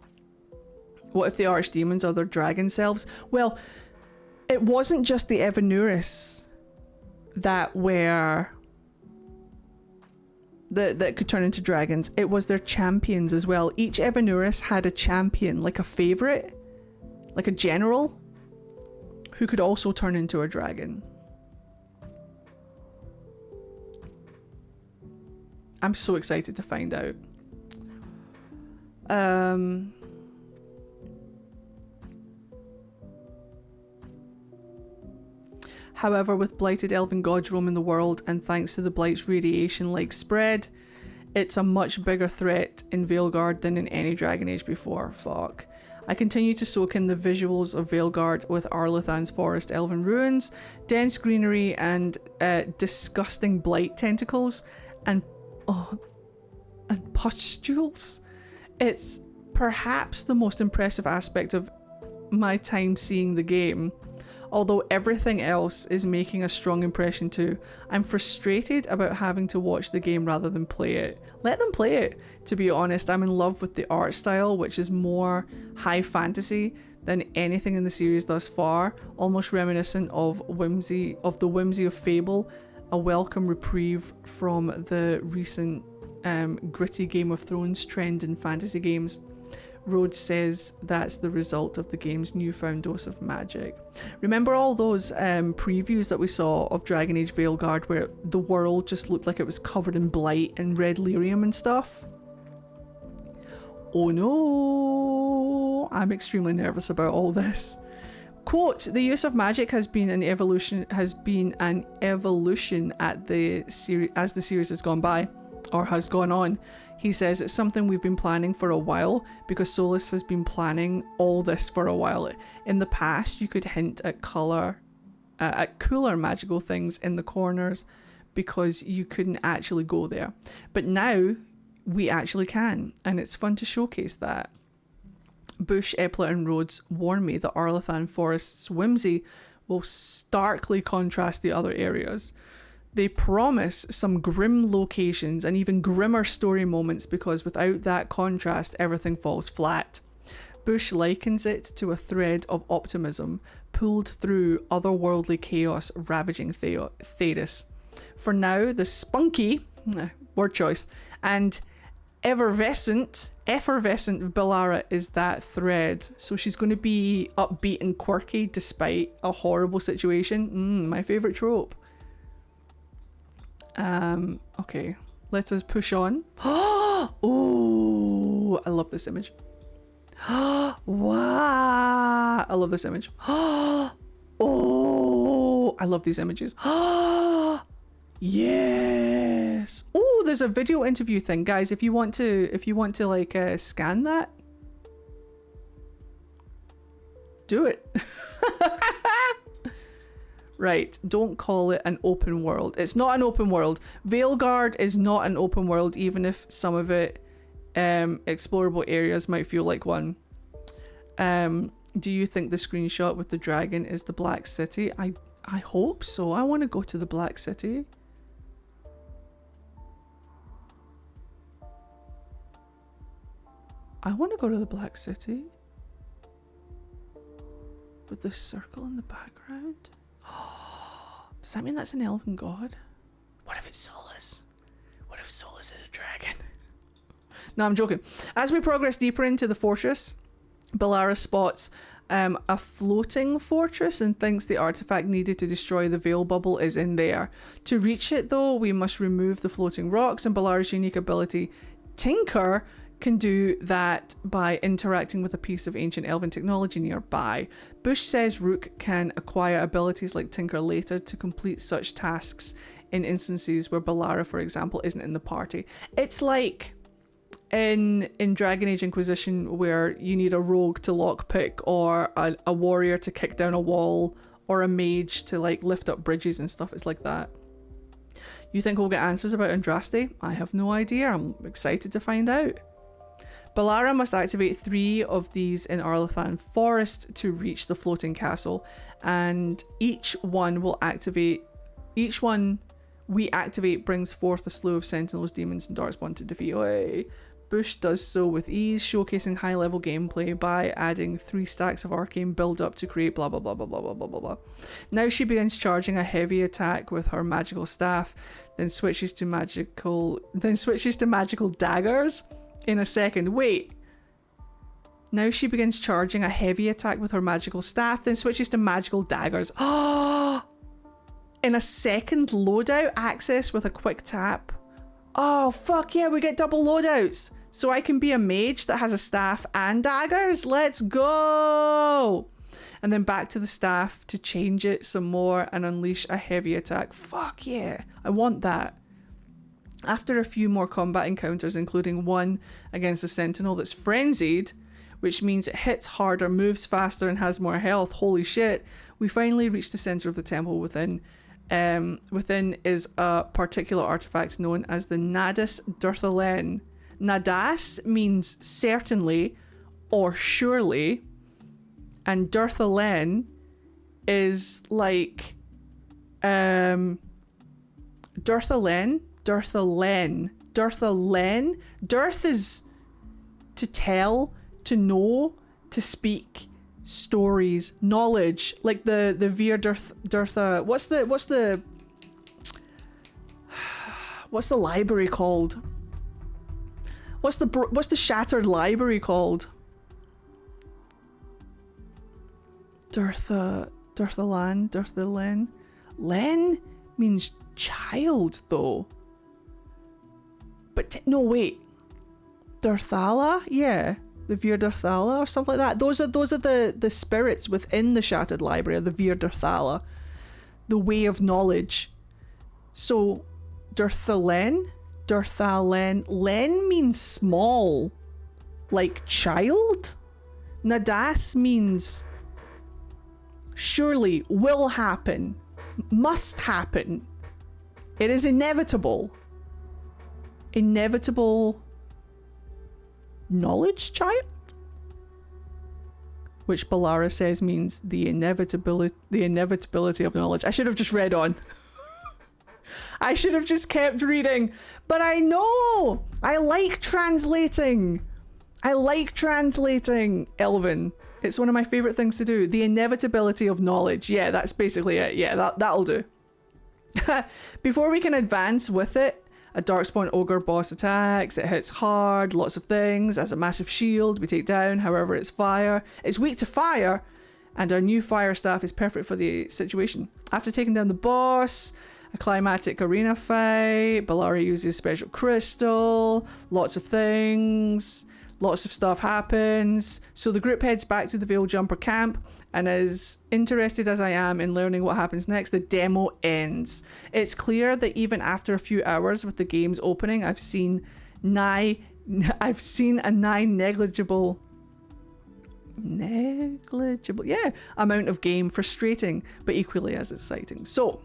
What if the archdemons are their dragon selves? Well... It wasn't just the Evanuris that were... that could turn into dragons. It was their champions as well. Each Evanuris had a champion, like a favourite, like a general, who could also turn into a dragon. I'm so excited to find out. However, with blighted elven gods roaming the world, and thanks to the blight's radiation-like spread, it's a much bigger threat in Veilguard than in any Dragon Age before. Fuck. I continue to soak in the visuals of Veilguard with Arlathan's forest elven ruins, dense greenery, and disgusting blight tentacles, and pustules. It's perhaps the most impressive aspect of my time seeing the game. Although everything else is making a strong impression too. I'm frustrated about having to watch the game rather than play it. Let them play it. To be honest, I'm in love with the art style, which is more high fantasy than anything in the series thus far, almost reminiscent of the whimsy of Fable, a welcome reprieve from the recent gritty Game of Thrones trend in fantasy games. Rhodes says that's the result of the game's newfound dose of magic. Remember all those previews that we saw of Dragon Age Veilguard where the world just looked like it was covered in blight and red lyrium and stuff? Oh no, I'm extremely nervous about all this. Quote, the use of magic has been an evolution as the series has gone by, or has gone on. He says it's something we've been planning for a while because Solus has been planning all this for a while. In the past, you could hint at cooler magical things in the corners because you couldn't actually go there. But now we actually can, and it's fun to showcase that. Bush, Epler and Rhodes warn me that Arlathan Forest's whimsy will starkly contrast the other areas. They promise some grim locations and even grimmer story moments because without that contrast, everything falls flat. Bush likens it to a thread of optimism pulled through otherworldly chaos ravaging Theris. For now, the spunky, word choice, and effervescent Bellara is that thread. So she's going to be upbeat and quirky despite a horrible situation. My favourite trope. Okay, let us push on. Oh, I love this image. Wow, I love this image. Oh, I love these images. Yes. Oh, there's a video interview thing, guys. If you want to like scan that, do it. Right, don't call it an open world. It's not an open world. Veilguard is not an open world, even if some of it, explorable areas might feel like one. Do you think the screenshot with the dragon is the Black City? I hope so. I want to go to the Black City. I want to go to the Black City. With the circle in the background. Does that mean that's an elven god? What if it's Solus? What if Solus is a dragon? No, I'm joking. As we progress deeper into the fortress, Bellara spots a floating fortress and thinks the artifact needed to destroy the veil bubble is in there. To reach it though, we must remove the floating rocks, and Bellara's unique ability, Tinker, can do that by interacting with a piece of ancient elven technology nearby. Bush says Rook can acquire abilities like Tinker later to complete such tasks in instances where Bellara, for example, isn't in the party. It's like in Dragon Age Inquisition where you need a rogue to lockpick, or a warrior to kick down a wall, or a mage to like lift up bridges and stuff. It's like that. You think we'll get answers about Andraste? I have no idea. I'm excited to find out. Bellara must activate 3 of these in Arlathan Forest to reach the floating castle, and each one we activate brings forth a slew of sentinels, demons, and darkspawn to defeat. Oi. Bush does so with ease, showcasing high-level gameplay by adding 3 stacks of arcane build-up to create blah blah blah blah blah blah blah blah blah. Now she begins charging a heavy attack with her magical staff, then switches to magical daggers. In a second. Wait. Now she begins charging a heavy attack with her magical staff, then switches to magical daggers. Oh! In a second loadout access with a quick tap. Oh, fuck yeah, we get double loadouts. So I can be a mage that has a staff and daggers. Let's go! And then back to the staff to change it some more and unleash a heavy attack. Fuck yeah. I want that. After a few more combat encounters, including one against a sentinel that's frenzied, which means it hits harder, moves faster, and has more health, holy shit, we finally reach the center of the temple. Within is a particular artifact known as the Nadas Durthalen. Nadas means certainly or surely, and Durthalen is like Durthalen. Durth is to tell, to know, to speak, stories, knowledge. Like the Vir Durtha. What's the library called? What's the Shattered Library called? Len. Len means child, though. But no, wait. Durthala? Yeah. The Vir Durthala or something like that. Those are the spirits within the Shattered Library, the Vir Durthala. The way of knowledge. So, Durthalen? Len means small. Like child? Nadas means surely, will happen, must happen. It is inevitable. Inevitable knowledge, child? Which Balara says means the inevitability of knowledge. I should have just read on. I should have just kept reading. But I know! I like translating. Elven. It's one of my favourite things to do. The inevitability of knowledge. Yeah, that's basically it. Yeah, that'll do. Before we can advance with it, a Darkspawn Ogre boss attacks. It hits hard, lots of things. Has a massive shield we take down. However, it's fire. It's weak to fire, and our new fire staff is perfect for the situation. After taking down the boss, a climatic arena fight. Balara uses special crystal. Lots of things. Lots of stuff happens. So the group heads back to the Veil Jumper camp, and as interested as I am in learning what happens next, the demo ends. It's clear that even after a few hours with the game's opening, I've seen a nigh negligible amount of game, frustrating but equally as exciting. So,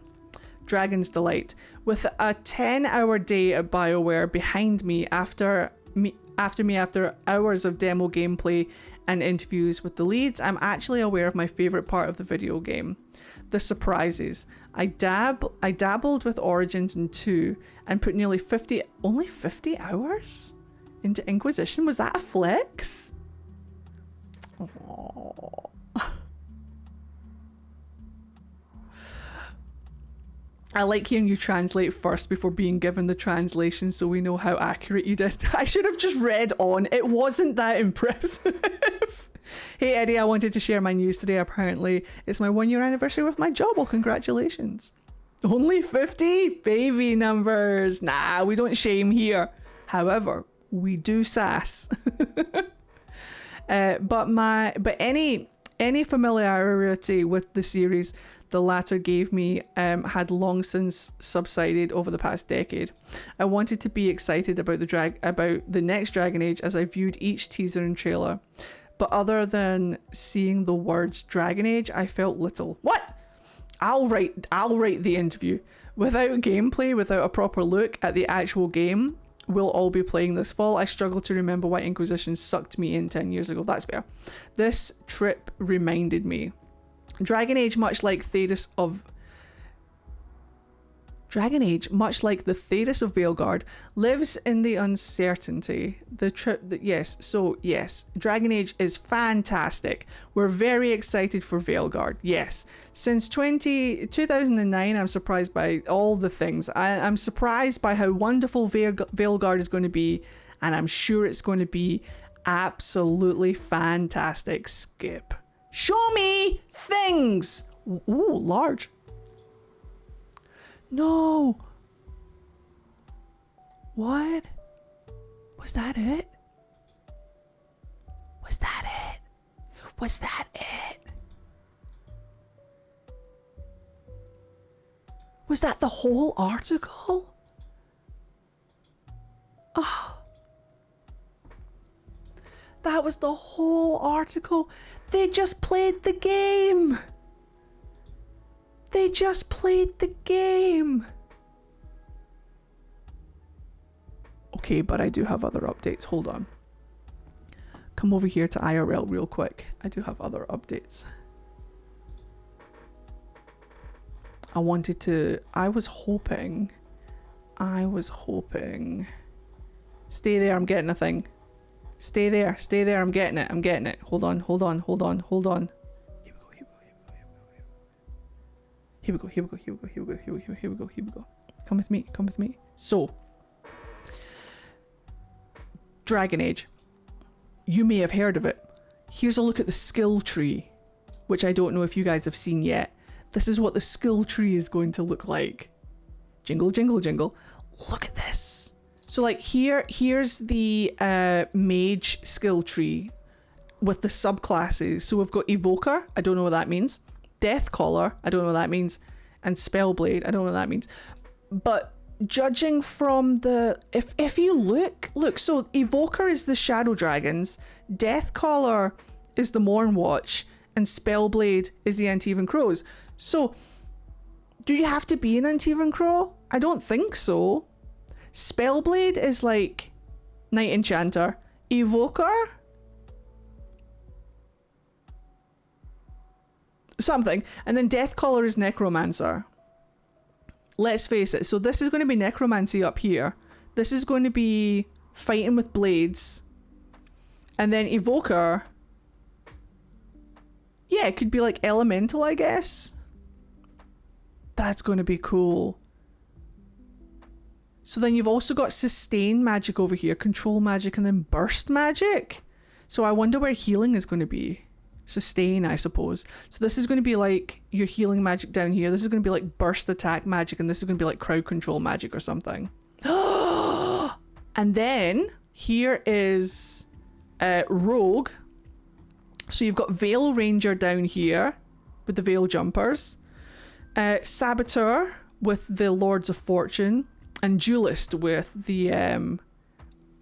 Dragon's Delight. With a 10-hour day at BioWare behind me after hours of demo gameplay and interviews with the leads, I'm actually aware of my favourite part of the video game. The surprises. I dabbled with Origins in 2 and put nearly 50 hours into Inquisition. Was that a flex? Aww. I like hearing you translate first before being given the translation so we know how accurate you did. I should have just read on. It wasn't that impressive. Hey Eddie, I wanted to share my news today. Apparently it's my 1 year anniversary with my job. Well, congratulations. Only 50? Baby numbers. Nah, we don't shame here. However, we do sass. But any familiarity with the series the latter gave me had long since subsided over the past decade. I wanted to be excited about the next Dragon Age as I viewed each teaser and trailer, but other than seeing the words Dragon Age, I felt little. What? I'll write the interview. Without gameplay, without a proper look at the actual game we'll all be playing this fall, I struggle to remember why Inquisition sucked me in 10 years ago. That's fair. This trip reminded me. Dragon Age, much like the Thedas of Veilguard, lives in the uncertainty. Yes, Dragon Age is fantastic. We're very excited for Veilguard. Yes, since 2009, I'm surprised by all the things. I'm surprised by how wonderful Veilguard is going to be, and I'm sure it's going to be absolutely fantastic. Skip. Show me things! Ooh, large. No. What? Was that it? Was that it? Was that it? Was that the whole article? Oh. That was the whole article. They just played the game. They just played the game. Okay, but I do have other updates. Hold on. Come over here to IRL real quick. I do have other updates. I was hoping. Stay there, I'm getting a thing. Stay there, I'm getting it. Hold on. Here we go. Come with me. So, Dragon Age. You may have heard of it. Here's a look at the skill tree, which I don't know if you guys have seen yet. This is what the skill tree is going to look like. Jingle, jingle, jingle. Look at this. So like here's the mage skill tree with the subclasses. So we've got Evoker, I don't know what that means. Deathcaller, I don't know what that means. And Spellblade, I don't know what that means. But judging from the... If you look, so Evoker is the Shadow Dragons, Deathcaller is the Mornwatch, and Spellblade is the Antivan Crows. So, do you have to be an Antivan Crow? I don't think so. Spellblade is like Knight Enchanter. Evoker? Something. And then Deathcaller is Necromancer. Let's face it. So this is going to be Necromancy up here. This is going to be fighting with blades. And then Evoker... Yeah, it could be like Elemental, I guess. That's going to be cool. So then you've also got Sustain Magic over here, Control Magic, and then Burst Magic. So I wonder where healing is going to be. Sustain, I suppose. So this is going to be like your healing magic down here. This is going to be like Burst Attack Magic, and this is going to be like Crowd Control Magic or something. And then here is Rogue. So you've got Veil Ranger down here with the Veil Jumpers. Saboteur with the Lords of Fortune. And Duelist with the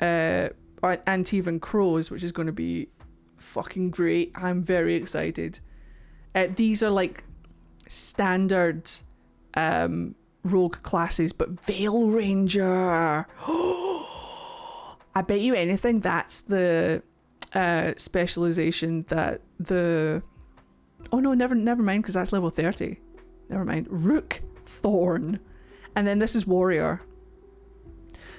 Antivan Crows, which is going to be fucking great. I'm very excited. These are like standard rogue classes, but Veil Ranger. I bet you anything that's the specialization that the... Oh no, never mind, because that's level 30. Never mind. Rook Thorn. And then this is Warrior.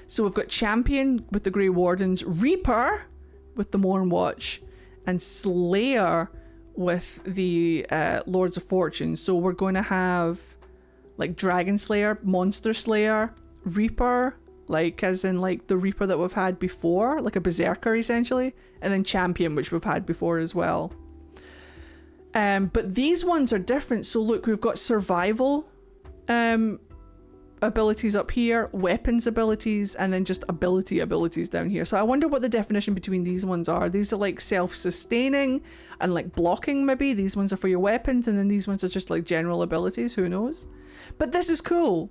So we've got Champion with the Grey Wardens, Reaper with the Mornwatch, and Slayer with the Lords of Fortune. So we're going to have like Dragon Slayer, Monster Slayer, Reaper, like as in like the Reaper that we've had before, like a Berserker essentially, and then Champion, which we've had before as well. But these ones are different. So look, we've got Survival abilities up here, weapons abilities, and then just abilities down here. So I wonder what the definition between these ones are. These are like self-sustaining and like blocking maybe. These ones are for your weapons, and then these ones are just like general abilities. Who knows? But this is cool.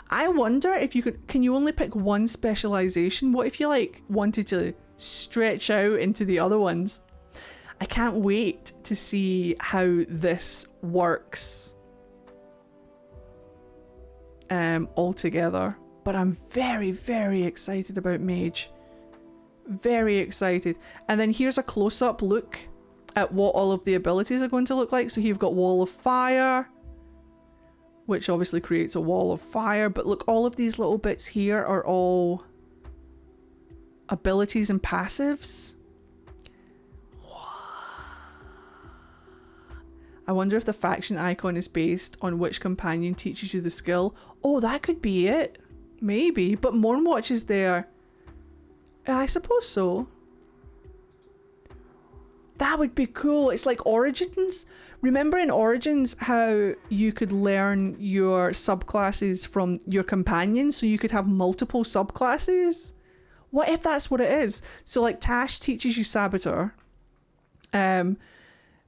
I wonder if you can you only pick one specialization? What if you like wanted to stretch out into the other ones? I can't wait to see how this works all together. But I'm very, very excited about Mage. Very excited. And then here's a close-up look at what all of the abilities are going to look like. So you've got Wall of Fire, which obviously creates a wall of fire. But look, all of these little bits here are all abilities and passives. I wonder if the faction icon is based on which companion teaches you the skill. Oh, that could be it. Maybe. But Mornwatch is there. I suppose so. That would be cool. It's like Origins. Remember in Origins how you could learn your subclasses from your companions, so you could have multiple subclasses? What if that's what it is? So like Tash teaches you Saboteur.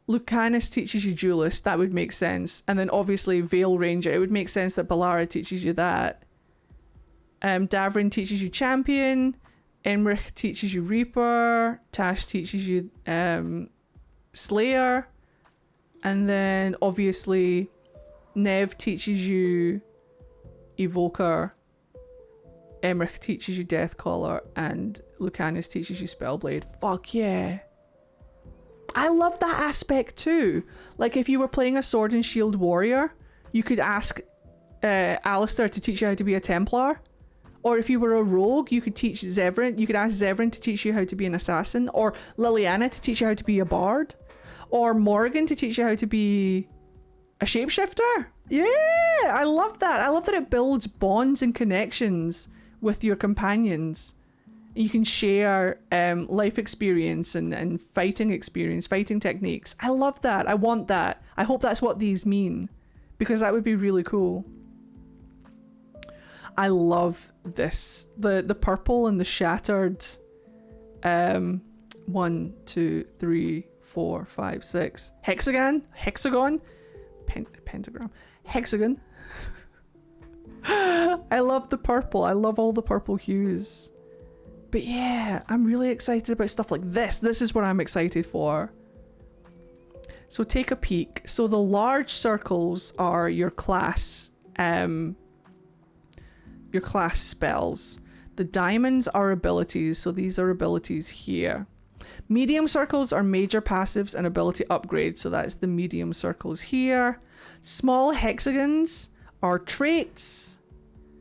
Lucanus teaches you Duelist. That would make sense. And then obviously Veil Ranger. It would make sense that Balara teaches you that. Davrin teaches you Champion. Emmerich teaches you Reaper. Tash teaches you Slayer. And then obviously Nev teaches you Evoker. Emmerich teaches you Deathcaller. And Lucanus teaches you Spellblade. Fuck yeah. I love that aspect too. Like if you were playing a Sword and Shield warrior, you could ask Alistair to teach you how to be a Templar. Or if you were a rogue, you could teach Zevran. You could ask Zevran to teach you how to be an assassin. Or Liliana to teach you how to be a bard. Or Morgan to teach you how to be a shapeshifter. Yeah, I love that. I love that it builds bonds and connections with your companions. You can share life experience and fighting experience, fighting techniques. I love that. I want that. I hope that's what these mean, because that would be really cool. I love this. The purple and the shattered 1, 2, 3, 4, 5, 6 hexagon, pentagram, hexagon. I love the purple. I love all the purple hues. But yeah, I'm really excited about stuff like this. This is what I'm excited for. So take a peek. So the large circles are your class spells. The diamonds are abilities, so these are abilities here. Medium circles are major passives and ability upgrades, so that's the medium circles here. Small hexagons are traits,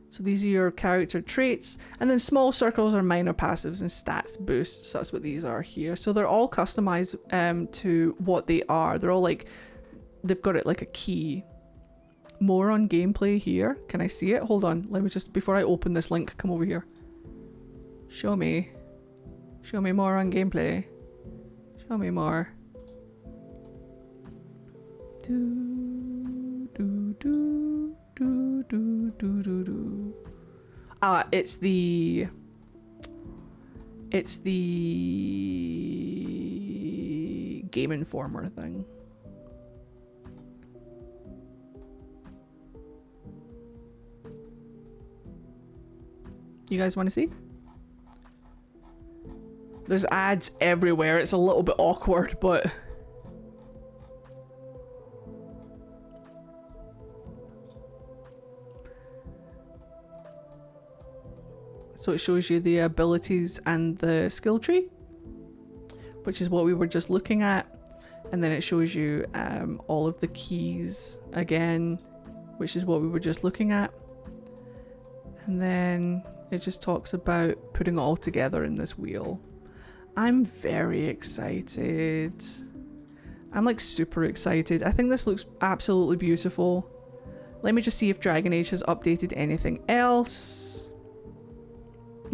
so these are your character traits. And then small circles are minor passives and stats boosts, so that's what these are here. So they're all customized to what they are. They're all like, they've got it like a key. More on gameplay here. Can I see it? Hold on. Let me just, before I open this link, come over here. Show me. Show me more on gameplay. Show me more. It's the Game Informer thing. You guys want to see? There's ads everywhere. It's a little bit awkward, but so it shows you the abilities and the skill tree, which is what we were just looking at, and then it shows you all of the keys again, which is what we were just looking at, and then it just talks about putting it all together in this wheel. I'm very excited. I'm like super excited. I think this looks absolutely beautiful. Let me just see if Dragon Age has updated anything else.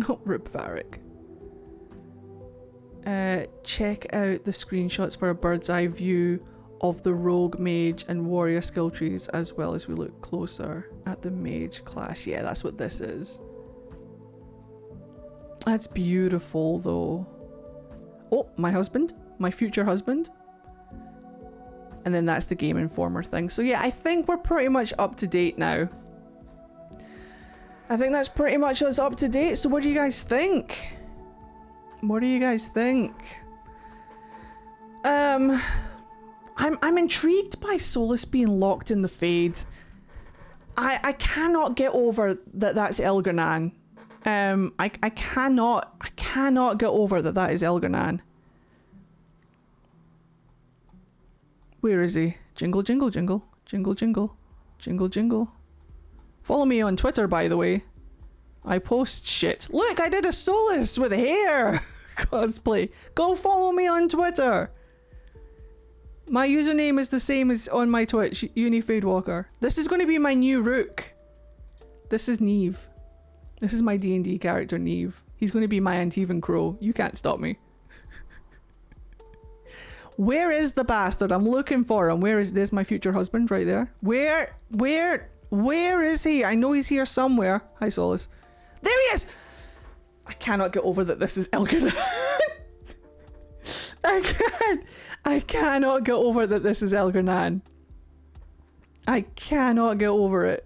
Oh, Rip Varric. Check out the screenshots for a bird's eye view of the rogue, mage and warrior skill trees, as well as we look closer at the mage class. Yeah, that's what this is. That's beautiful though. Oh, my husband, my future husband. And then that's the Game Informer thing. So yeah, I think we're pretty much up to date now. I think that's pretty much us up to date. So what do you guys think? What do you guys think? I'm intrigued by Solus being locked in the Fade. I cannot get over that that's Elgar'nan. I cannot get over that is Elgar'nan. Where is he? Jingle, jingle, jingle. Jingle, jingle. Jingle, jingle. Follow me on Twitter, by the way. I post shit. Look, I did a Solus with hair cosplay. Go follow me on Twitter. My username is the same as on my Twitch, Unifadewalker. This is going to be my new Rook. This is Neve. This is my D&D character, Neve. He's going to be my Antivan Crow. You can't stop me. Where is the bastard? I'm looking for him. Where is... There's my future husband right there. Where is he? I know he's here somewhere. Hi, Solus. There he is! I cannot get over that this is Elgar'nan. I cannot get over that this is Elgar'nan. I cannot get over it.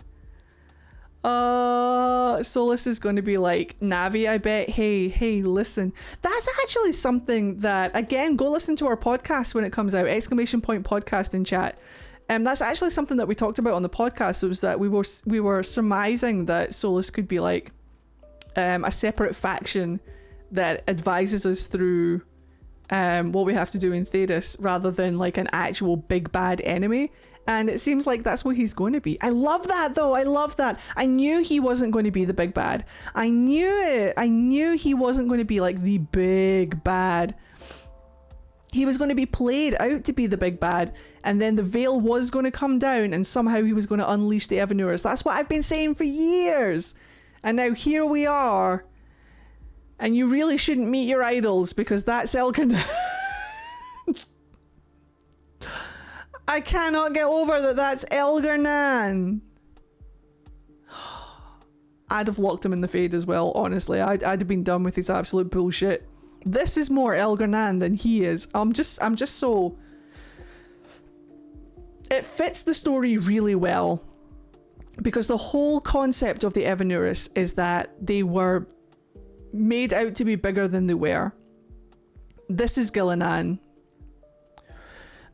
Solus is going to be like, Navi, I bet, hey, listen. That's actually something that, again, go listen to our podcast when it comes out, ! Podcast in chat. That's actually something that we talked about on the podcast. It was that we were surmising that Solus could be like a separate faction that advises us through what we have to do in Thedas, rather than like an actual big bad enemy. And it seems like that's what he's going to be. I love that though. I love that. I knew he wasn't going to be the big bad. I knew it. I knew he wasn't going to be like the big bad. He was going to be played out to be the big bad, and then the veil was going to come down and somehow he was going to unleash the Evanurs. That's what I've been saying for years. And now here we are. And you really shouldn't meet your idols because that's Elgar'nan. I cannot get over that that's Elgar'nan. I'd have locked him in the Fade as well, honestly. I'd have been done with his absolute bullshit. This is more Elgar'nan than he is. I'm just so... It fits the story really well. Because the whole concept of the Evanuris is that they were made out to be bigger than they were. This is Gillinan.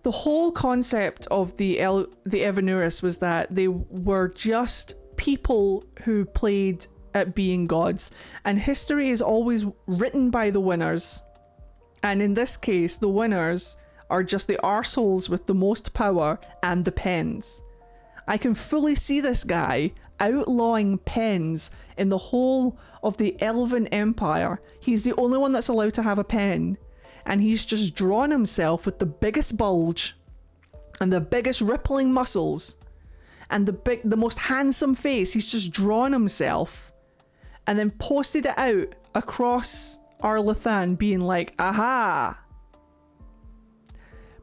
The whole concept of the Evanuris was that they were just people who played at being gods, and history is always written by the winners, and in this case the winners are just the arseholes with the most power and the pens. I can fully see this guy outlawing pens in the whole of the Elven Empire. He's the only one that's allowed to have a pen, and he's just drawn himself with the biggest bulge and the biggest rippling muscles and the most handsome face. He's just drawn himself and then posted it out across Arlathan, being like, aha,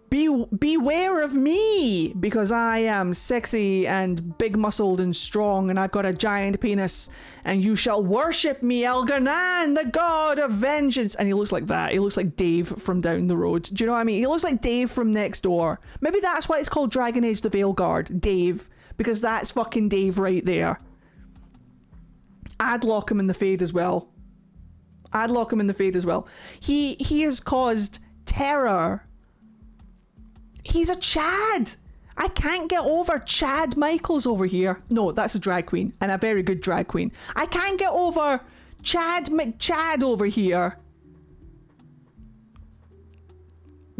beware of me, because I am sexy and big muscled and strong, and I've got a giant penis, and you shall worship me, Elgar'nan, the god of vengeance. And he looks like that. He looks like Dave from down the road. Do you know what I mean? He looks like Dave from next door. Maybe that's why it's called Dragon Age the Veilguard, Dave, because that's fucking Dave right there. I'd lock him in the Fade as well. I'd lock him in the Fade as well. He has caused terror. He's a Chad. I can't get over Chad Michaels over here. No, that's a drag queen, and a very good drag queen. I can't get over Chad McChad over here,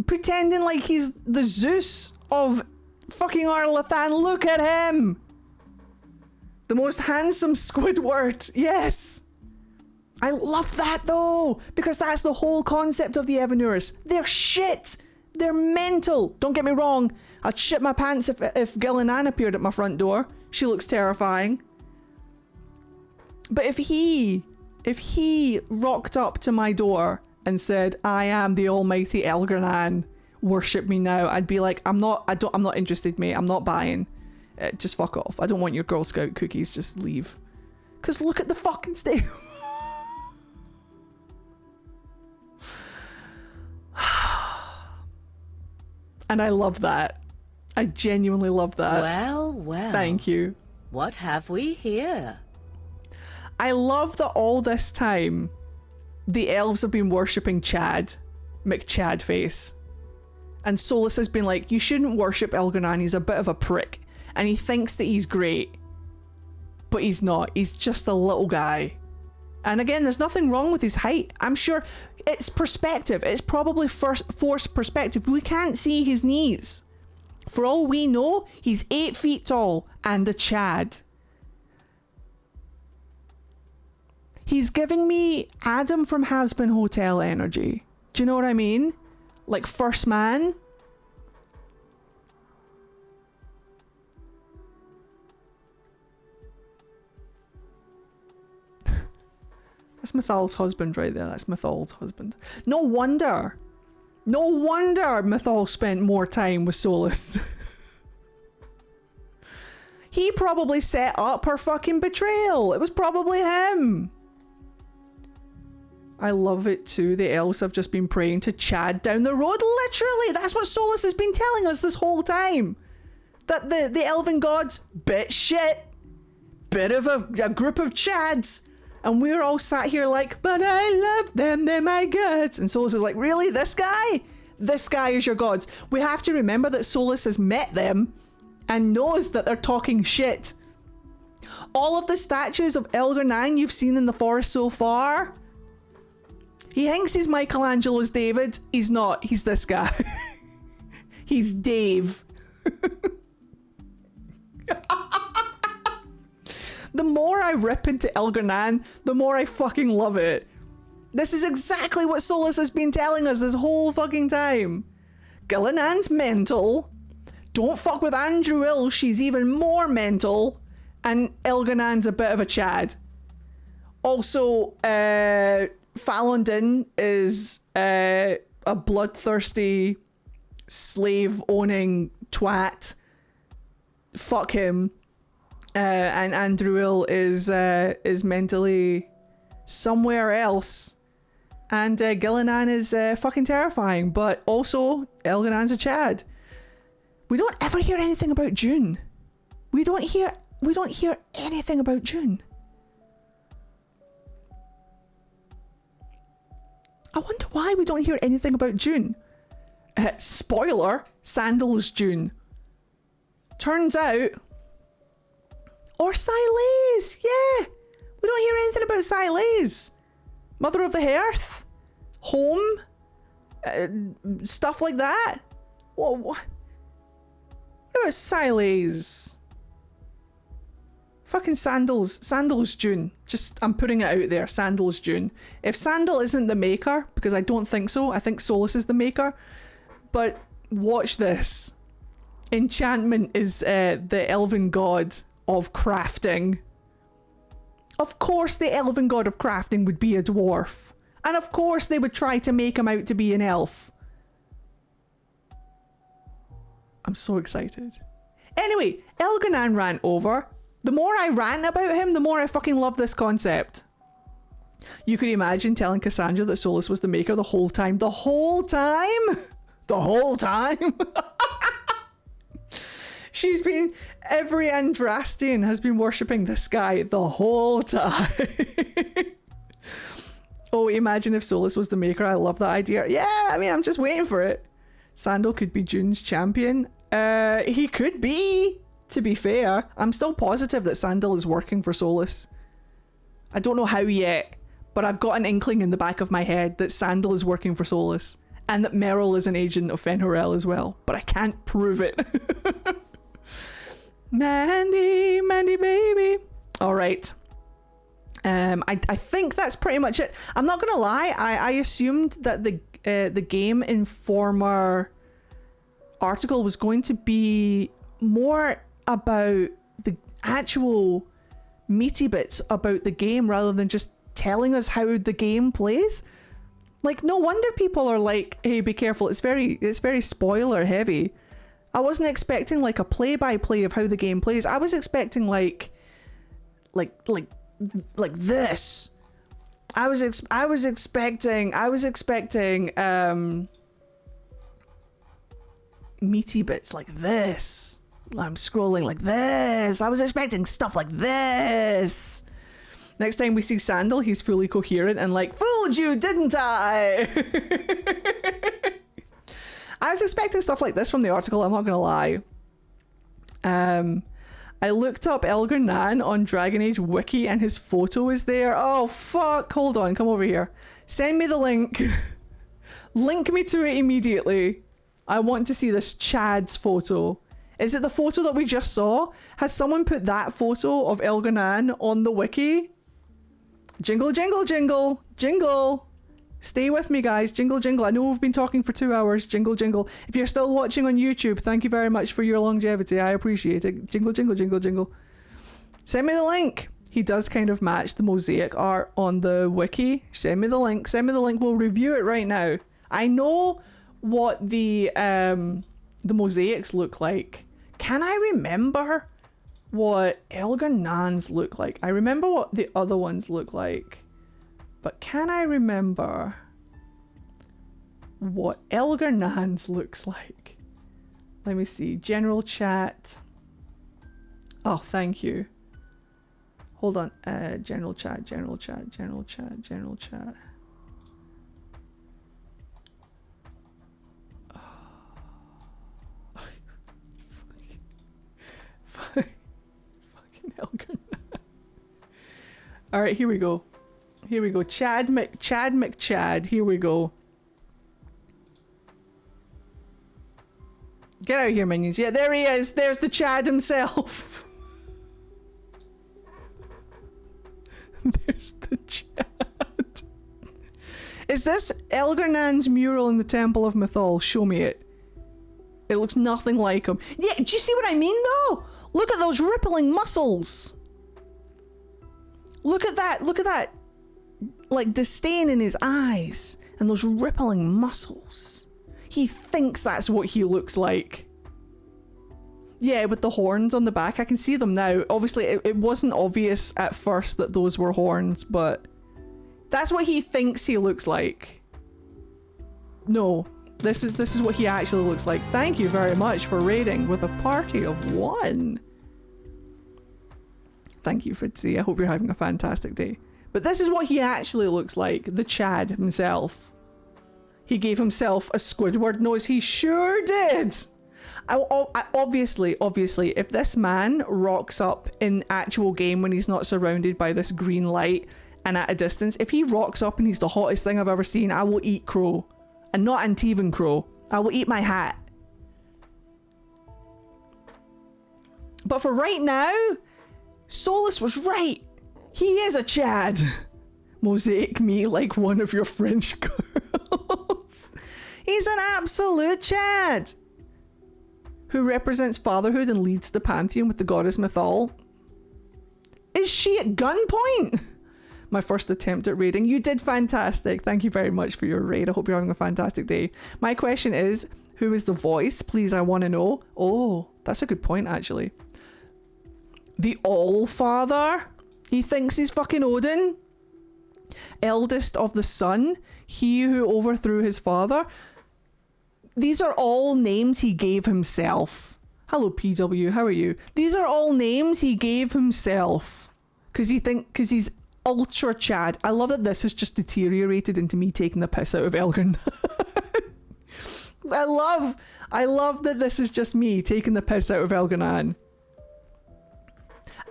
pretending like he's the Zeus of fucking Arlathan. Look at him. The most handsome Squidward. Yes. I love that though, because that's the whole concept of the Evanuris. They're shit. They're mental. Don't get me wrong. I'd shit my pants if Gillinan appeared at my front door. She looks terrifying. But if he rocked up to my door and said, I am the almighty Elgar'nan, worship me now, I'd be like, I'm not interested, mate. I'm not buying. Just fuck off. I don't want your Girl Scout cookies. Just leave. Because look at the fucking state. And I love that. I genuinely love that. Well, well. Thank you. What have we here? I love that all this time the elves have been worshipping Chad, McChadface. And Solus has been like, you shouldn't worship Elgar'nan, he's a bit of a prick. And he thinks that he's great. But he's not. He's just a little guy. And again, there's nothing wrong with his height. I'm sure it's perspective. It's probably forced perspective. We can't see his knees. For all we know, he's 8 feet tall and a Chad. He's giving me Adam from Hazbin Hotel energy. Do you know what I mean? Like First Man. That's Mythal's husband right there. That's Mythal's husband. No wonder Mythal spent more time with Solus. He probably set up her fucking betrayal. It was probably him. I love it too. The elves have just been praying to Chad down the road. Literally, that's what Solus has been telling us this whole time. That the elven gods, bit shit. Bit of a group of Chads. And we're all sat here like, but I love them, they're my gods. And Solus is like, really? This guy? This guy is your gods. We have to remember that Solus has met them and knows that they're talking shit. All of the statues of Elgar'nan you've seen in the forest so far, he thinks he's Michelangelo's David. He's not. He's this guy. He's Dave. The more I rip into Elgar'nan, the more I fucking love it. This is exactly what Solus has been telling us this whole fucking time. Gillinan's mental. Don't fuck with Andruil, she's even more mental. And Elgar'nan's a bit of a Chad. Also, Falon Din is a bloodthirsty, slave-owning twat. Fuck him. And Andruil is mentally somewhere else. And Gillinan is fucking terrifying, but also Elgar'nan's a Chad. We don't ever hear anything about June. We don't hear anything about June. I wonder why we don't hear anything about June. Spoiler, Sandal's June. Turns out, or Silaise, yeah. We don't hear anything about Silaise. Mother of the Hearth, home, stuff like that. What about Silaise? Fucking Sandal's June. Just, I'm putting it out there, Sandal's June. If Sandal isn't the maker, because I don't think so, I think Solus is the maker, but watch this. Enchantment is the elven god of crafting. Of course the elven god of crafting would be a dwarf. And of course they would try to make him out to be an elf. I'm so excited. Anyway, Elgar'nan ran over. The more I rant about him, the more I fucking love this concept. You could imagine telling Cassandra that Solus was the maker the whole time. The whole time? The whole time? She's been... Every Andrastian has been worshipping this guy the whole time. Oh, imagine if Solus was the maker. I love that idea. Yeah, I mean, I'm just waiting for it. Sandal could be June's champion. He could be, to be fair. I'm still positive that Sandal is working for Solus. I don't know how yet, but I've got an inkling in the back of my head that Sandal is working for Solus. And that Merrill is an agent of Fen'Harel as well. But I can't prove it. Mandy baby. All right. I think that's pretty much it. I'm not gonna lie. I assumed that the Game Informer article was going to be more about the actual meaty bits about the game rather than just telling us how the game plays. Like, no wonder people are like, hey, be careful. It's very spoiler heavy. I wasn't expecting like a play-by-play of how the game plays. I was expecting like this. I was expecting meaty bits like this. I'm scrolling like this. I was expecting stuff like this. Next time we see Sandal, he's fully coherent and like, fooled you, didn't I? I was expecting stuff like this from the article, I'm not gonna lie. I looked up Elgar'nan on Dragon Age Wiki and his photo is there. Oh fuck, hold on, come over here. Send me the link. Link me to it immediately. I want to see this Chad's photo. Is it the photo that we just saw? Has someone put that photo of Elgar'nan on the wiki? Jingle, jingle, jingle, jingle. Stay with me, guys. Jingle, jingle. I know we've been talking for 2 hours. Jingle, jingle. If you're still watching on YouTube, thank you very much for your longevity. I appreciate it. Jingle, jingle, jingle, jingle. Send me the link. He does kind of match the mosaic art on the wiki. Send me the link. Send me the link. We'll review it right now. I know what the mosaics look like. Can I remember what Elgar'nan's look like? I remember what the other ones look like. But can I remember what Elgar'nan's looks like? Let me see. General chat. Oh, thank you. Hold on. General chat, general chat, general chat, general chat. Fucking Elgar'nan. Alright, here we go. Here we go. Chad McChad. Here we go. Get out of here, minions. Yeah, there he is. There's the Chad himself. There's the Chad. Is this Elgar'nan's mural in the Temple of Mythal? Show me it. It looks nothing like him. Yeah, do you see what I mean though? Look at those rippling muscles. Look at that. Look at that. like disdain in his eyes and those rippling muscles. He thinks that's what he looks like. Yeah, with the horns on the back. I can see them now. Obviously, it wasn't obvious at first that those were horns, but that's what he thinks he looks like. No, this is what he actually looks like. Thank you very much for raiding with a party of 1. Thank you, Fitzy. I hope you're having a fantastic day. But this is what he actually looks like. The Chad himself. He gave himself a Squidward nose. He sure did. I obviously, if this man rocks up in actual game when he's not surrounded by this green light and at a distance, if he rocks up and he's the hottest thing I've ever seen, I will eat crow. And not Antivan crow. I will eat my hat. But for right now, Solus was right. He is a Chad. Mosaic me like one of your French girls. He's an absolute Chad. Who represents fatherhood and leads the pantheon with the goddess Mythal. Is she at gunpoint? My first attempt at raiding. You did fantastic. Thank you very much for your raid. I hope you're having a fantastic day. My question is, who is the voice? Please, I want to know. Oh, that's a good point, actually. The All-Father? He thinks he's fucking Odin? Eldest of the Sun? He who overthrew his father? These are all names he gave himself. Hello, PW. How are you? These are all names he gave himself. Because he's ultra Chad. I love that this has just deteriorated into me taking the piss out of Elgar'nan. I love that this is just me taking the piss out of Elgar'nan.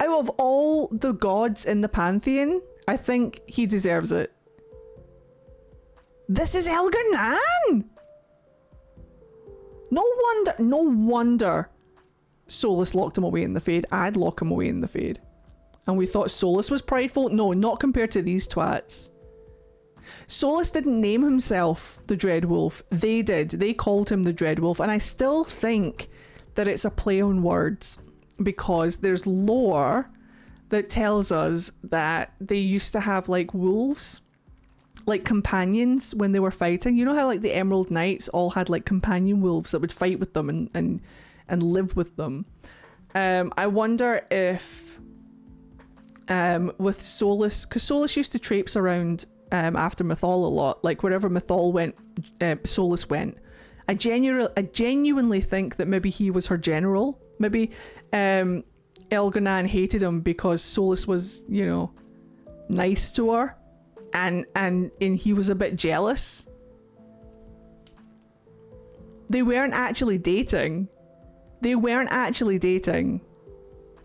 Out of all the gods in the pantheon, I think he deserves it. This is Elgar'nan! No wonder Solus locked him away in the Fade. I'd lock him away in the Fade. And we thought Solus was prideful? No, not compared to these twats. Solus didn't name himself the Dreadwolf. They did. They called him the Dreadwolf. And I still think that it's a play on words. Because there's lore that tells us that they used to have like wolves, like companions when they were fighting. You know how like the Emerald Knights all had like companion wolves that would fight with them and live with them. I wonder if with Solus, because Solus used to traipse around after Mythal a lot, like wherever Mythal went, Solus went. I genuinely think that maybe he was her general. Maybe Elgar'nan hated him because Solus was, you know, nice to her, and he was a bit jealous. They weren't actually dating.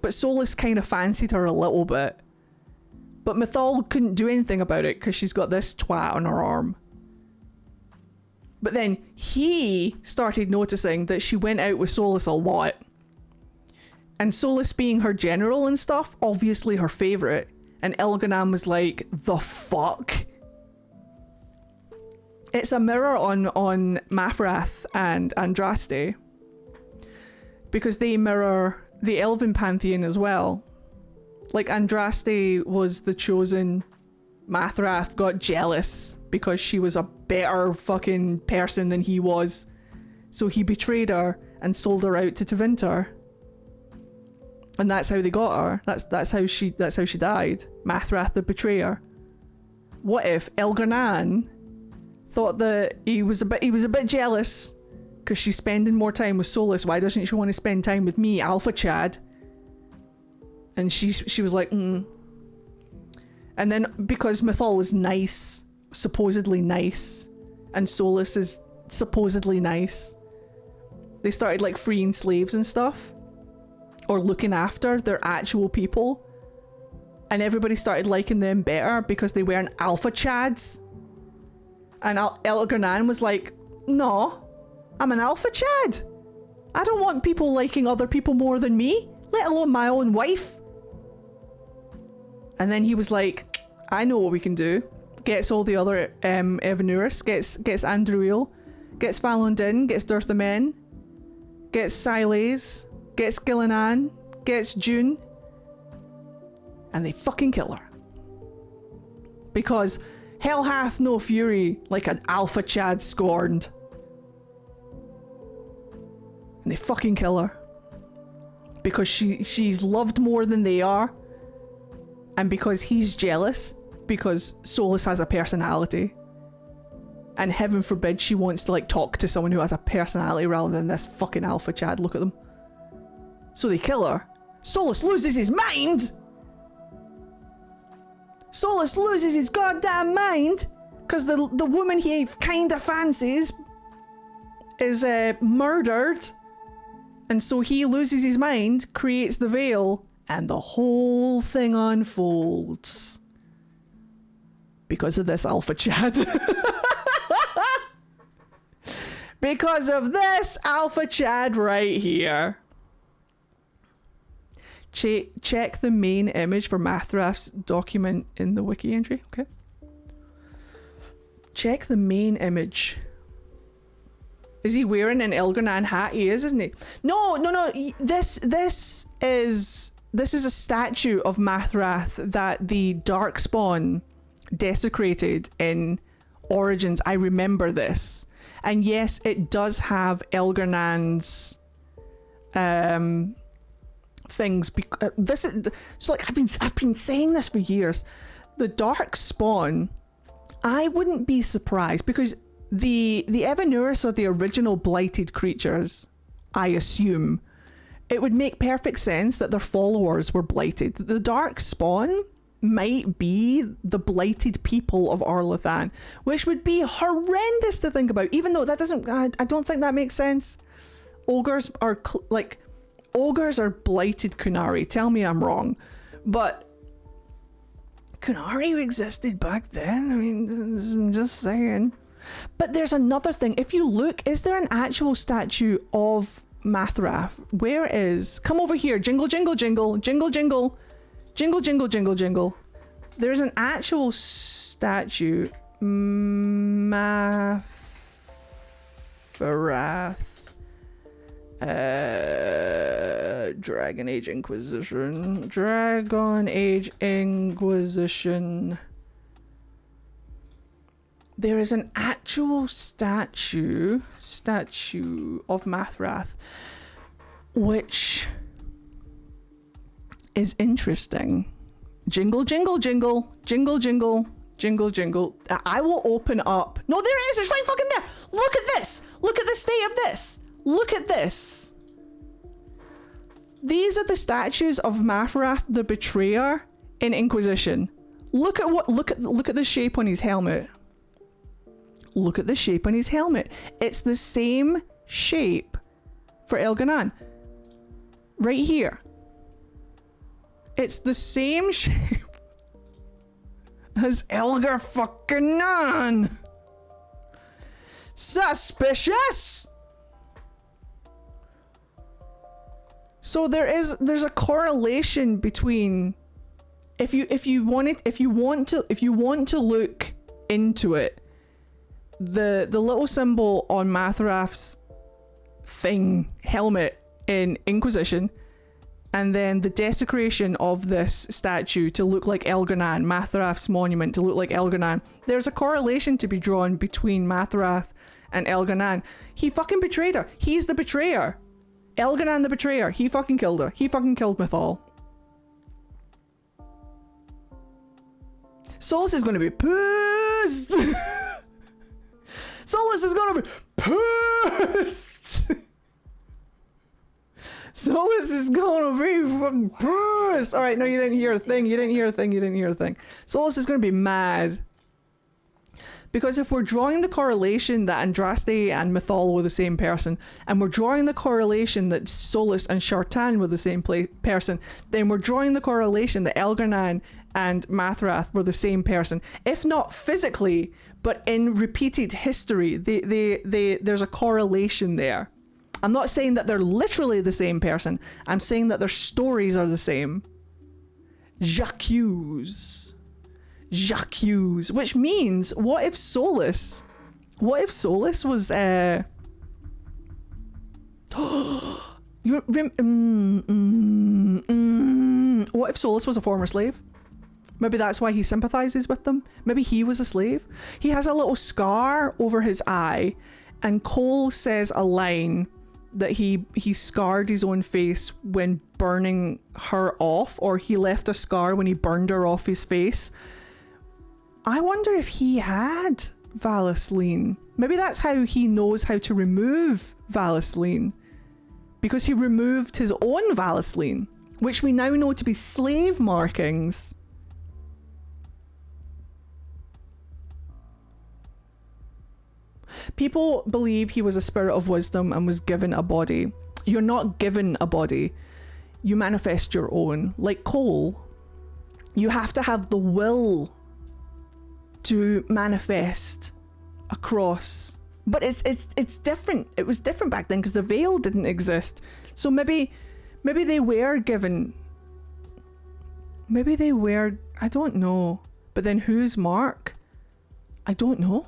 But Solus kind of fancied her a little bit. But Mythal couldn't do anything about it because she's got this twat on her arm. But then he started noticing that she went out with Solus a lot. And Solus being her general and stuff, obviously her favourite. And Elgar'nan was like, the fuck? It's a mirror on Minrathous and Andraste. Because they mirror the Elven pantheon as well. Like Andraste was the chosen. Minrathous got jealous because she was a better fucking person than he was. So he betrayed her and sold her out to Tevinter. And that's how they got her. That's how she died. Minrathous the betrayer. What if Elgar'nan thought that he was a bit jealous because she's spending more time with Solus? Why doesn't she want to spend time with me, Alpha Chad? And she was like, And then because Mythal is nice, supposedly nice, and Solus is supposedly nice, they started like freeing slaves and stuff. Or looking after their actual people. And everybody started liking them better because they weren't Alpha Chads. And Elgar'nan was like, no, I'm an Alpha Chad. I don't want people liking other people more than me, let alone my own wife. And then he was like, I know what we can do. Gets all the other Evanuris, gets Andruil, gets Falondin, gets Durthamen, gets Siles, gets Gillinan, gets June, and they fucking kill her. Because Hell hath no fury like an alpha Chad scorned. And they fucking kill her. Because she's loved more than they are. And because he's jealous. Because Solus has a personality. And heaven forbid she wants to like talk to someone who has a personality rather than this fucking alpha Chad. Look at them. So they kill her. Solus loses his mind! Solus loses his goddamn mind! Because the woman he kinda fancies is murdered. And so he loses his mind, creates the veil, and the whole thing unfolds. Because of this alpha Chad. Because of this alpha Chad right here. Check the main image for Minrathous document in the wiki entry, okay? Check the main image. Is he wearing an Elgar'nan hat? He is, isn't he? No. This is a statue of Minrathous that the Darkspawn desecrated in Origins. I remember this. And yes, it does have Elgar'nan's things. This is so like I've been saying this for years. The Darkspawn, I wouldn't be surprised because the Evanuris are the original blighted creatures. I assume it would make perfect sense that their followers were blighted. The Darkspawn might be the blighted people of Arlathan, which would be horrendous to think about, even though that doesn't, I don't think that makes sense. Ogres are ogres are blighted Kunari. Tell me I'm wrong, but Kunari existed back then. I mean, I'm just saying. But there's another thing. If you look, is there an actual statue of Minrathous? Where is? Come over here. Jingle, jingle, jingle, jingle, jingle. Jingle, jingle, jingle, jingle. There's an actual statue. Minrathous. Dragon Age Inquisition. Dragon Age Inquisition. There is an actual statue of Minrathous, which is interesting. Jingle, jingle, jingle, jingle, jingle, jingle, jingle. I will open up. No, there it is. It's right fucking there. Look at this. Look at the state of this. Look at this. These are the statues of Minrathous the Betrayer in Inquisition. Look at the shape on his helmet. Look at the shape on his helmet. It's the same shape for Elgar'nan. Right here. It's the same shape as Elgar'nan. Suspicious. So there's a correlation between if you want to look into it, the little symbol on Minrathous thing helmet in Inquisition, and then the desecration of this statue to look like Elgar'nan, Minrathous monument to look like Elgar'nan. There's a correlation to be drawn between Minrathous and Elgar'nan. He fucking betrayed her. He's the betrayer. Elgar'nan the Betrayer. He fucking killed her. He fucking killed Mythal. Solus is going to be pissed. Solus is going to be pissed. Solus is going to be fucking pissed. Alright, no, you didn't hear a thing. You didn't hear a thing. You didn't hear a thing. Solus is going to be mad. Because if we're drawing the correlation that Andraste and Mythal were the same person, and we're drawing the correlation that Solus and Shartan were the same person, then we're drawing the correlation that Elgar'nan and Minrathous were the same person. If not physically, but in repeated history, there's a correlation there. I'm not saying that they're literally the same person. I'm saying that their stories are the same. J'accuse, which means what if Solus was what if Solus was a former slave? Maybe that's why he sympathizes with them. Maybe he was a slave. He has a little scar over his eye, and Cole says a line that he scarred his own face when burning her off, or he left a scar when he burned her off his face. I wonder if he had Valisline. Maybe that's how he knows how to remove Valisline, because he removed his own Valisline, which we now know to be slave markings. People believe he was a spirit of wisdom and was given a body. You're not given a body. You manifest your own. Like Cole, you have to have the will to manifest across. But it's different. It was different back then because the veil didn't exist. So maybe they were given. Maybe they were. I don't know. But then whose mark? I don't know.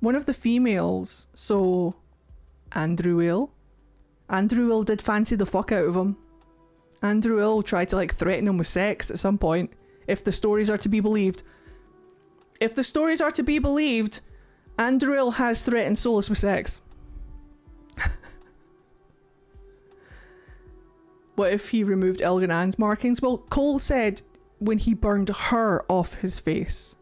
One of the females, so Andruil did fancy the fuck out of him. Andruil tried to like threaten him with sex at some point, if the stories are to be believed. If the stories are to be believed, Andruil has threatened Solus with sex. What if he removed Elgar'nan's markings? Well, Cole said when he burned her off his face.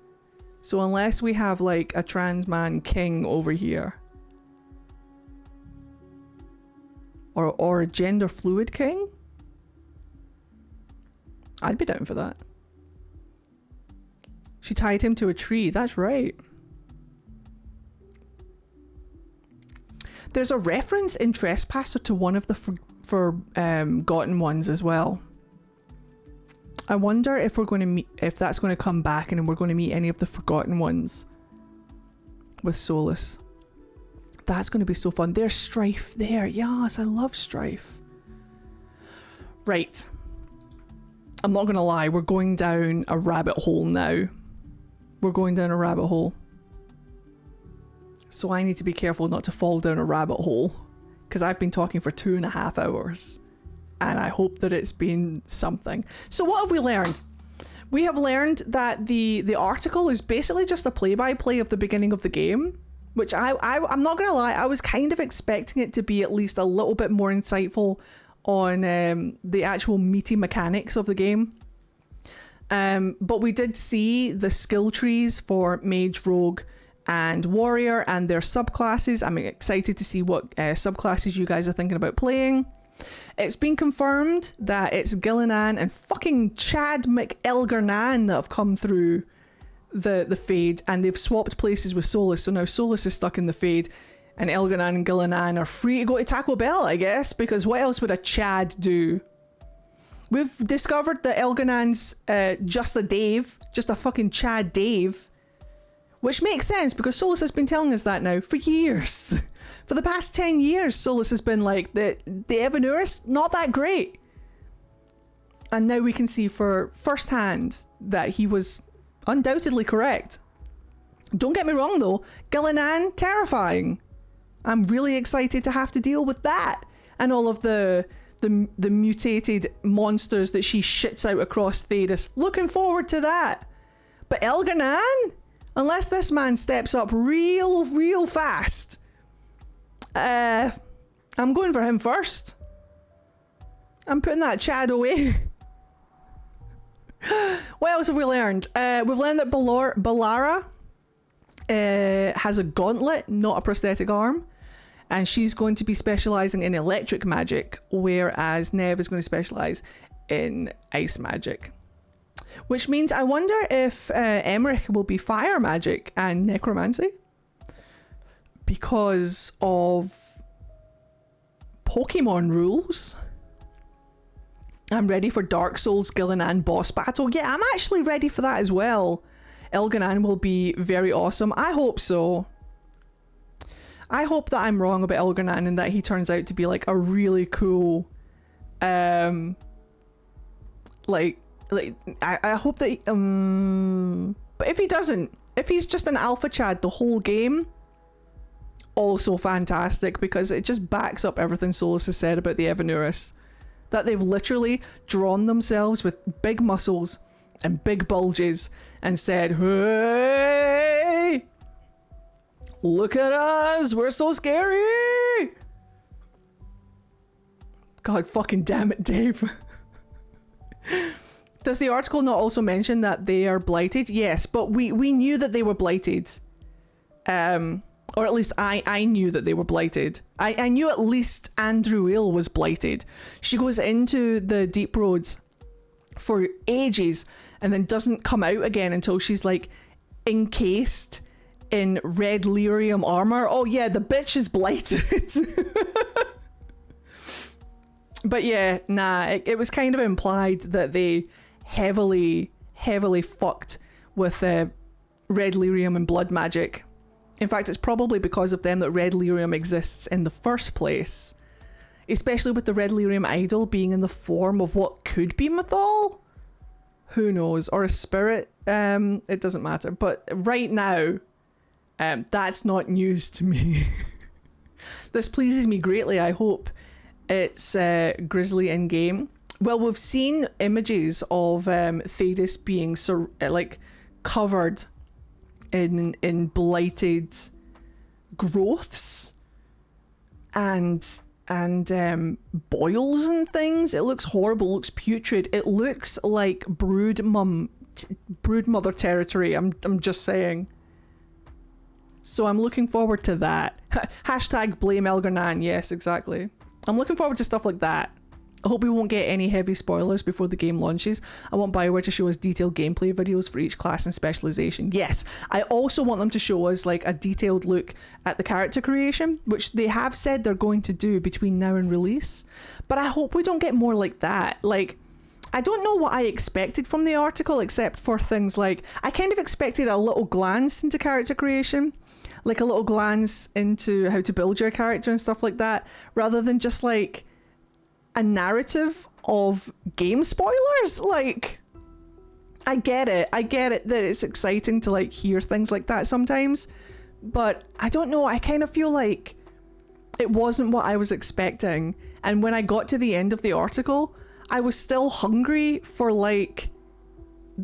So unless we have like a trans man king over here, or a gender fluid king, I'd be down for that. She tied him to a tree. That's right. There's a reference in Trespasser to one of the forgotten ones as well. I wonder if we're going to meet, if that's going to come back and we're going to meet any of the forgotten ones with Solus. That's going to be so fun. There's Strife there. Yes, I love Strife. Right. I'm not going to lie. We're going down a rabbit hole now. We're going down a rabbit hole. So I need to be careful not to fall down a rabbit hole, because I've been talking for 2.5 hours. And I hope that it's been something. So what have we learned? We have learned that the article is basically just a play-by-play of the beginning of the game, which I'm not going to lie, I was kind of expecting it to be at least a little bit more insightful on the actual meaty mechanics of the game. But we did see the skill trees for Mage, Rogue, and Warrior and their subclasses. I'm excited to see what subclasses you guys are thinking about playing. It's been confirmed that it's Elgar'nan and fucking Chad Elgar'nan that have come through the Fade, and they've swapped places with Solus. So now Solus is stuck in the Fade, and Elgar'nan and Elgar'nan are free to go to Taco Bell, I guess, because what else would a Chad do? We've discovered that Elgar'nan's just a Dave, just a fucking Chad Dave, which makes sense because Solus has been telling us that now for years. For the past 10 years, Solus has been like, the Evanurus, not that great. And now we can see for firsthand that he was undoubtedly correct. Don't get me wrong though, Elgar'nan, terrifying. I'm really excited to have to deal with that. And all of the mutated monsters that she shits out across Thedas. Looking forward to that. But Elgar'nan, unless this man steps up real fast, I'm going for him first. I'm putting that Chad away. What else have we learned? We've learned that Balara has a gauntlet, not a prosthetic arm. And she's going to be specialising in electric magic, whereas Nev is going to specialise in ice magic. Which means I wonder if Emmerich will be fire magic and necromancy, because of Pokemon rules. I'm ready for Dark Souls Elgar'nan boss battle. Yeah, I'm actually ready for that as well. Elgar'nan will be very awesome. I hope so. I hope that I'm wrong about Elgar'nan and that he turns out to be like a really cool, I hope that, but if he doesn't, if he's just an alpha Chad the whole game, also fantastic, because it just backs up everything Solus has said about the Evanurus. That they've literally drawn themselves with big muscles and big bulges and said, hey, look at us, we're so scary. God fucking damn it, Dave. Does the article not also mention that they are blighted? Yes, but we knew that they were blighted. Or at least I knew that they were blighted. I knew at least Andruil was blighted. She goes into the Deep Roads for ages and then doesn't come out again until she's like encased in red lyrium armor. Oh yeah, the bitch is blighted. But yeah, nah, it was kind of implied that they heavily fucked with red lyrium and blood magic. In fact, it's probably because of them that red lyrium exists in the first place. Especially with the red lyrium idol being in the form of what could be Mythal? Who knows? Or a spirit? It doesn't matter. But right now, that's not news to me. This pleases me greatly. I hope it's grisly in game. Well, we've seen images of Thedas being covered in blighted growths and boils and things. It looks horrible. It looks putrid. It looks like brood mother territory. I'm just saying. So I'm looking forward to that. Hashtag blame Elgar'nan. Yes, exactly. I'm looking forward to stuff like that. I hope we won't get any heavy spoilers before the game launches. I want BioWare to show us detailed gameplay videos for each class and specialization. Yes, I also want them to show us like a detailed look at the character creation, which they have said they're going to do between now and release. But I hope we don't get more like that. Like, I don't know what I expected from the article, except for things like, I kind of expected a little glance into character creation, like a little glance into how to build your character and stuff like that, rather than just like a narrative of game spoilers. Like, I get it that it's exciting to like hear things like that sometimes, but I don't know, I kind of feel like it wasn't what I was expecting. And when I got to the end of the article, I was still hungry for like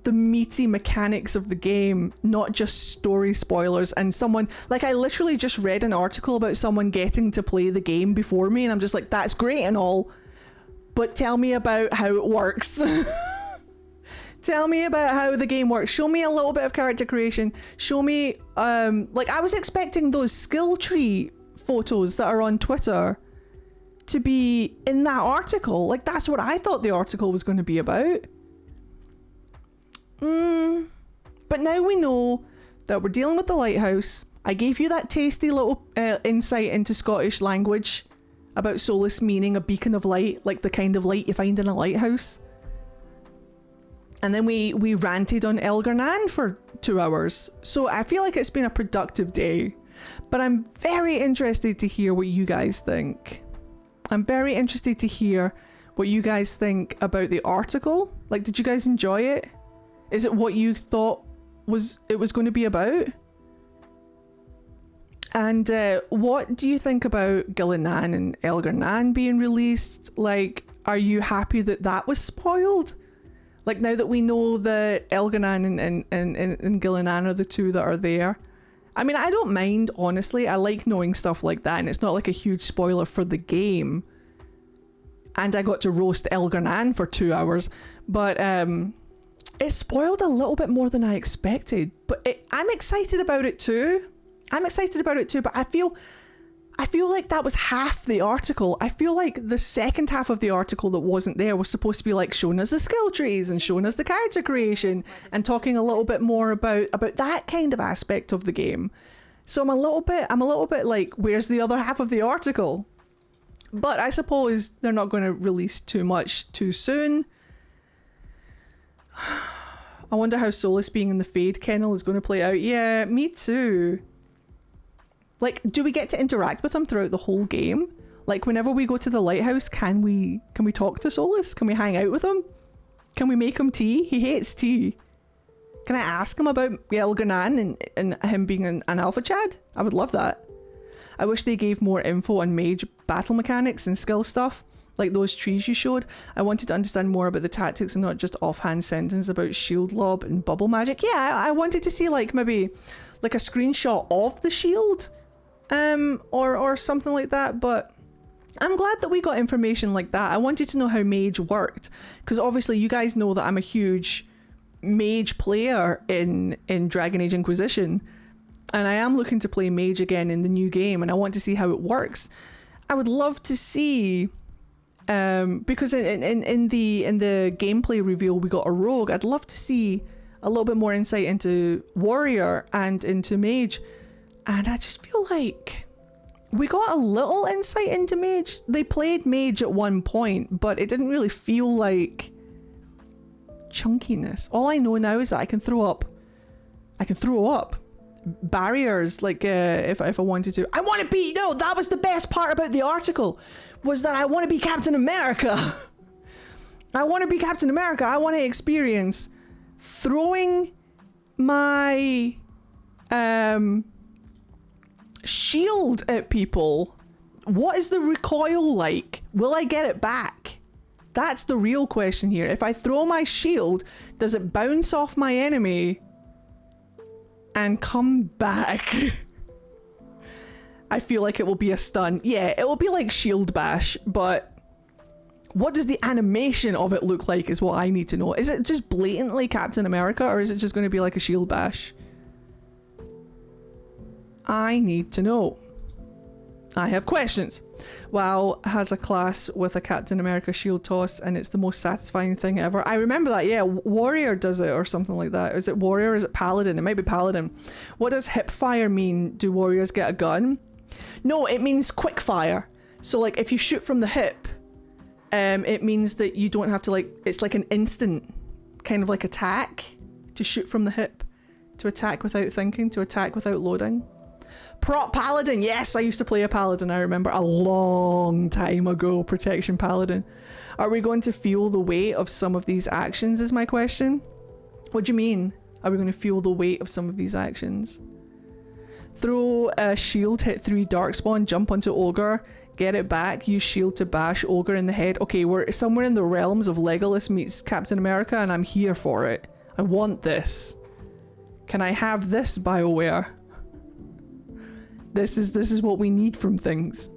the meaty mechanics of the game, not just story spoilers. And someone, like, I literally just read an article about someone getting to play the game before me, and I'm just like, that's great and all, but tell me about how it works. Tell me about how the game works. Show me a little bit of character creation. Show me, like, I was expecting those skill tree photos that are on Twitter to be in that article. Like, that's what I thought the article was going to be about. But now we know that we're dealing with the Lighthouse. I gave you that tasty little insight into Scottish language about Solus meaning a beacon of light, like the kind of light you find in a lighthouse. And then we ranted on Elgar'nan for 2 hours. So I feel like it's been a productive day. But I'm very interested to hear what you guys think. I'm very interested to hear what you guys think about the article. Like, did you guys enjoy it? Is it what you thought it was going to be about? And what do you think about Gillinan and Elgar'nan being released? Like, are you happy that that was spoiled? Like, now that we know that Elgar'nan and Gillinan are the two that are there. I mean, I don't mind, honestly. I like knowing stuff like that, and it's not like a huge spoiler for the game. And I got to roast Elgar'nan for 2 hours. But it spoiled a little bit more than I expected. But I'm excited about it too. But I feel like that was half the article. I feel like the second half of the article that wasn't there was supposed to be like showing us the skill trees and showing us the character creation and talking a little bit more about that kind of aspect of the game. So I'm a little bit like, where's the other half of the article? But I suppose they're not going to release too much too soon. I wonder how Solus being in the Fade Kennel is going to play out. Yeah, me too. Like, do we get to interact with him throughout the whole game? Like, whenever we go to the lighthouse, can we talk to Solus? Can we hang out with him? Can we make him tea? He hates tea. Can I ask him about Elgar'nan and him being an alpha chad? I would love that. I wish they gave more info on mage battle mechanics and skill stuff, like those trees you showed. I wanted to understand more about the tactics and not just offhand sentence about shield lob and bubble magic. Yeah, I wanted to see like maybe like a screenshot of the shield, or something like that, but I'm glad that we got information like that. I wanted to know how mage worked, because obviously you guys know that I'm a huge mage player in Dragon Age Inquisition, and I am looking to play mage again in the new game, and I want to see how it works. I would love to see, because in the gameplay reveal we got a rogue. I'd love to see a little bit more insight into warrior and into mage, and I just feel like we got a little insight into mage. They played mage at one point, but it didn't really feel like chunkiness. All I know now is that I can throw up barriers, like if I wanted to. I want to be, no, that was the best part about the article, was that I want to be Captain America. I want to be Captain America. I want to experience throwing my shield at people. What is the recoil like? Will I get it back? That's the real question here. If I throw my shield, does it bounce off my enemy and come back? I feel like it will be a stun. Yeah, it will be like shield bash, but what does the animation of it look like is what I need to know. Is it just blatantly Captain America, or is it just going to be like a shield bash? I need to know. I have questions. WoW has a class with a Captain America shield toss, and it's the most satisfying thing ever. I remember that, yeah. Warrior does it or something like that. Is it Warrior or is it Paladin? It might be Paladin. What does hip fire mean? Do warriors get a gun? No, it means quick fire. So like if you shoot from the hip, it means that you don't have to like, it's like an instant kind of like attack to shoot from the hip, to attack without thinking, to attack without loading. Prop Paladin, yes, I used to play a Paladin, I remember, a long time ago. Protection Paladin. Are we going to feel the weight of some of these actions is my question. What do you mean? Are we going to feel the weight of some of these actions? Throw a shield, hit 3 Darkspawn, jump onto Ogre, get it back, use shield to bash Ogre in the head. Okay, we're somewhere in the realms of Legolas meets Captain America, and I'm here for it. I want this. Can I have this, BioWare? This is what we need from things.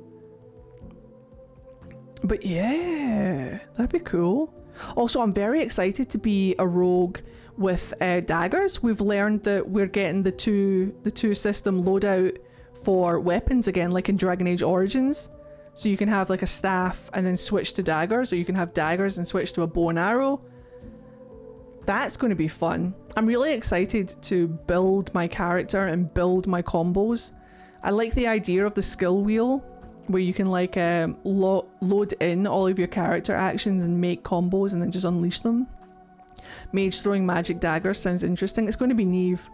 But yeah, that'd be cool. Also, I'm very excited to be a rogue with daggers. We've learned that we're getting the two system loadout for weapons again, like in Dragon Age Origins. So you can have like a staff and then switch to daggers, or you can have daggers and switch to a bow and arrow. That's going to be fun. I'm really excited to build my character and build my combos. I like the idea of the skill wheel, where you can like load in all of your character actions and make combos and then just unleash them. Mage throwing magic daggers sounds interesting. It's going to be Neve.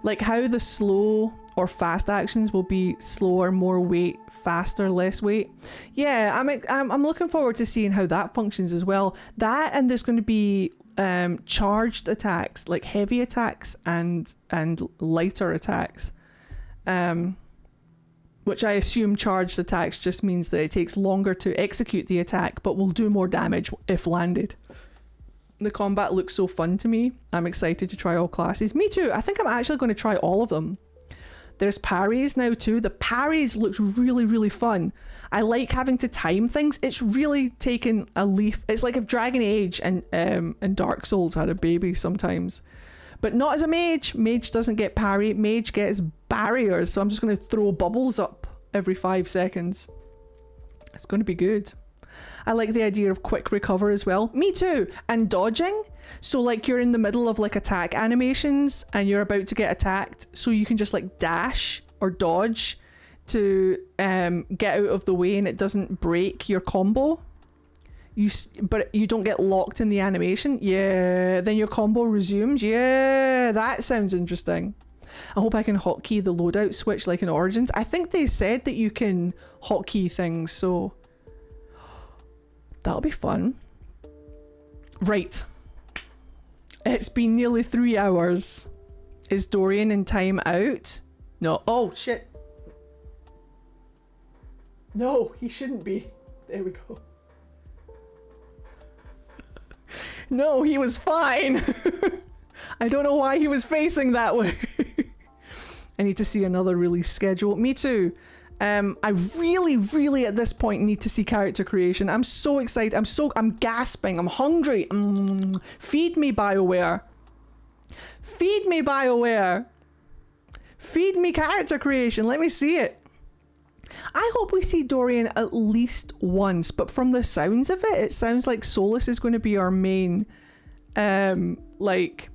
Like how the slow or fast actions will be slower, more weight, faster, less weight. Yeah, I'm looking forward to seeing how that functions as well. That, and there's going to be charged attacks, like heavy attacks and lighter attacks. Which I assume charged attacks just means that it takes longer to execute the attack, but will do more damage if landed. The combat looks so fun to me. I'm excited to try all classes. Me too. I think I'm actually going to try all of them. There's parries now too. The parries looks really, really fun. I like having to time things. It's really taken a leaf. It's like if Dragon Age and Dark Souls had a baby sometimes. But not as a mage. Mage doesn't get parry. Mage gets barriers. So I'm just going to throw bubbles up every 5 seconds. It's going to be good. I like the idea of quick recover as well. Me too. And dodging. So like you're in the middle of like attack animations and you're about to get attacked. So you can just like dash or dodge to get out of the way and it doesn't break your combo. But you don't get locked in the animation. Yeah, then your combo resumes. Yeah, that sounds interesting. I hope I can hotkey the loadout switch like in Origins. I think they said that you can hotkey things, so that'll be fun. Right. It's been nearly 3 hours. Is Dorian in time out? No. Oh, shit. No, he shouldn't be. There we go. No, he was fine. I don't know why he was facing that way. I need to see another release schedule. Me too. I really at this point need to see character creation. I'm so excited. I'm gasping. I'm hungry. Feed me, BioWare. Feed me, BioWare. Feed me character creation. Let me see it. I hope we see Dorian at least once, but from the sounds of it, it sounds like Solus is going to be our main, like,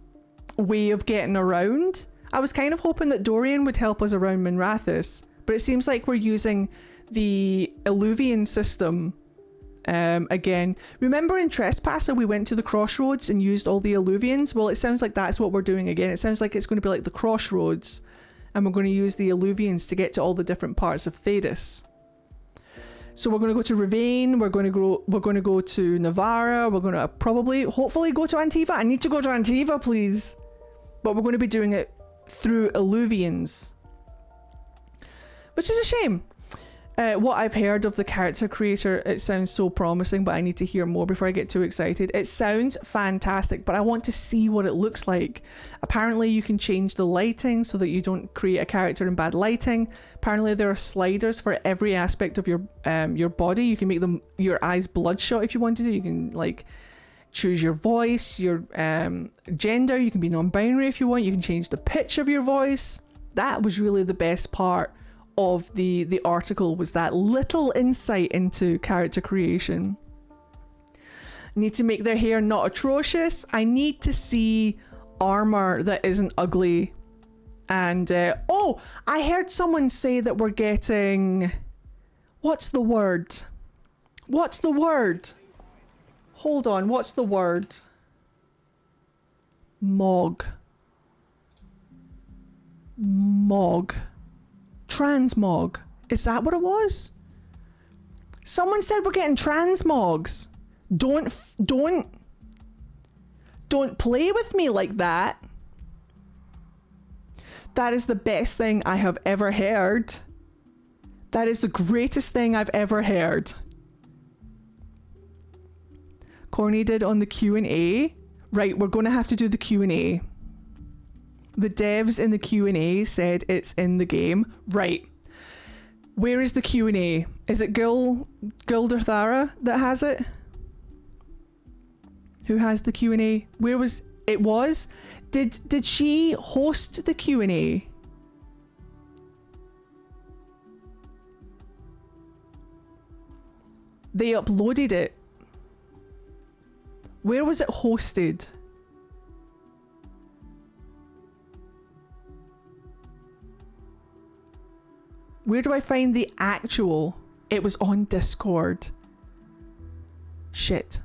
way of getting around. I was kind of hoping that Dorian would help us around Minrathous, but it seems like we're using the Illuvian system again. Remember in Trespasser we went to the Crossroads and used all the Illuvians? Well, it sounds like that's what we're doing again. It sounds like it's going to be like the Crossroads, and we're going to use the Illuvians to get to all the different parts of Thedas. So we're going to go to Ravane, we're going to go to Navarra, we're going to hopefully go to Antiva. I need to go to Antiva, please. But we're going to be doing it through Illuvians, which is a shame. What I've heard of the character creator, it sounds so promising, but I need to hear more before I get too excited. It sounds fantastic, but I want to see what it looks like. Apparently you can change the lighting so that you don't create a character in bad lighting. Apparently there are sliders for every aspect of your body. You can make them your eyes bloodshot if you wanted to. You can like choose your voice, your gender. You can be non-binary if you want. You can change the pitch of your voice. That was really the best part of the article, was that little insight into character creation. Need to make their hair not atrocious. I need to see armor that isn't ugly. And oh, I heard someone say that we're getting, what's the word? Hold on, what's the word? Mog. Transmog. Is that what it was? Someone said we're getting transmogs. Don't play with me like that. That is the best thing I have ever heard. That is the greatest thing I've ever heard. Corny did on the Q&A. Right, we're going to have to do the Q&A. The devs in the Q&A said it's in the game. Right. Where is the Q&A? Is it Gilderthara that has it? Who has the Q&A? Where was it? Did she host the Q&A? They uploaded it. Where was it hosted? Where do I find the actual? It was on Discord. Shit.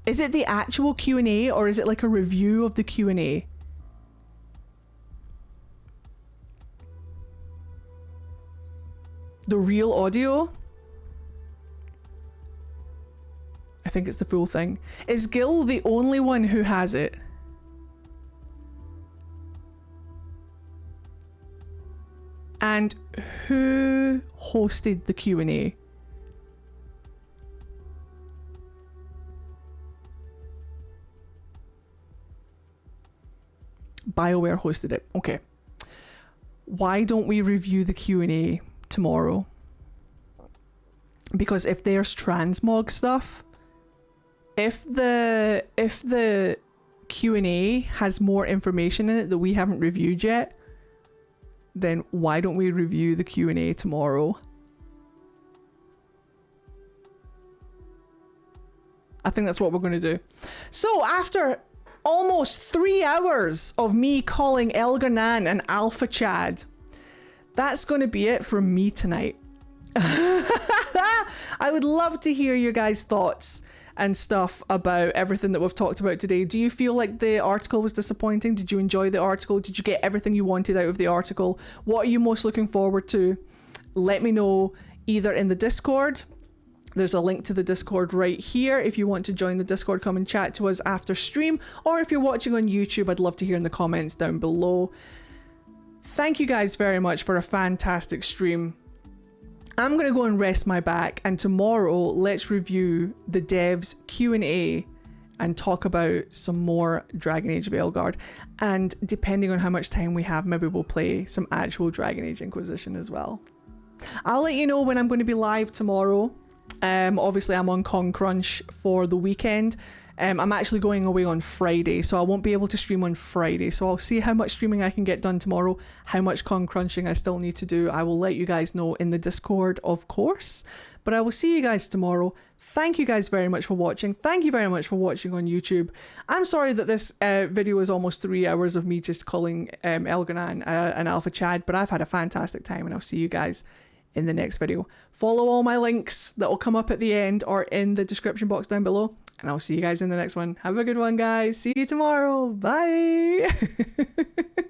Is it the actual Q&A or is it like a review of the Q&A? The real audio? I think it's the full thing. Is Gil the only one who has it? And who hosted the Q&A? BioWare hosted it. Okay. Why don't we review the Q&A tomorrow? Because if there's transmog stuff, if the Q&A has more information in it that we haven't reviewed yet, then why don't we review the Q&A tomorrow? I think that's what we're going to do. So after almost 3 hours of me calling Elgar'nan an alpha Chad, that's going to be it from me tonight. I would love to hear your guys' thoughts and stuff about everything that we've talked about today. Do you feel like the article was disappointing? Did you enjoy the article? Did you get everything you wanted out of the article? What are you most looking forward to? Let me know either in the Discord. There's a link to the Discord right here. If you want to join the Discord, come and chat to us after stream. Or if you're watching on YouTube, I'd love to hear in the comments down below. Thank you guys very much for a fantastic stream. I'm going to go and rest my back, and tomorrow let's review the devs Q&A and talk about some more Dragon Age Veilguard. And depending on how much time we have, maybe we'll play some actual Dragon Age Inquisition as well. I'll let you know when I'm going to be live tomorrow. Obviously I'm on Con Crunch for the weekend. I'm actually going away on Friday, so I won't be able to stream on Friday. So I'll see how much streaming I can get done tomorrow, how much con crunching I still need to do. I will let you guys know in the Discord, of course. But I will see you guys tomorrow. Thank you guys very much for watching. Thank you very much for watching on YouTube. I'm sorry that this video is almost 3 hours of me just calling Elgar'nan an alpha chad, but I've had a fantastic time, and I'll see you guys in the next video. Follow all my links that will come up at the end or in the description box down below. And I'll see you guys in the next one. Have a good one, guys. See you tomorrow. Bye.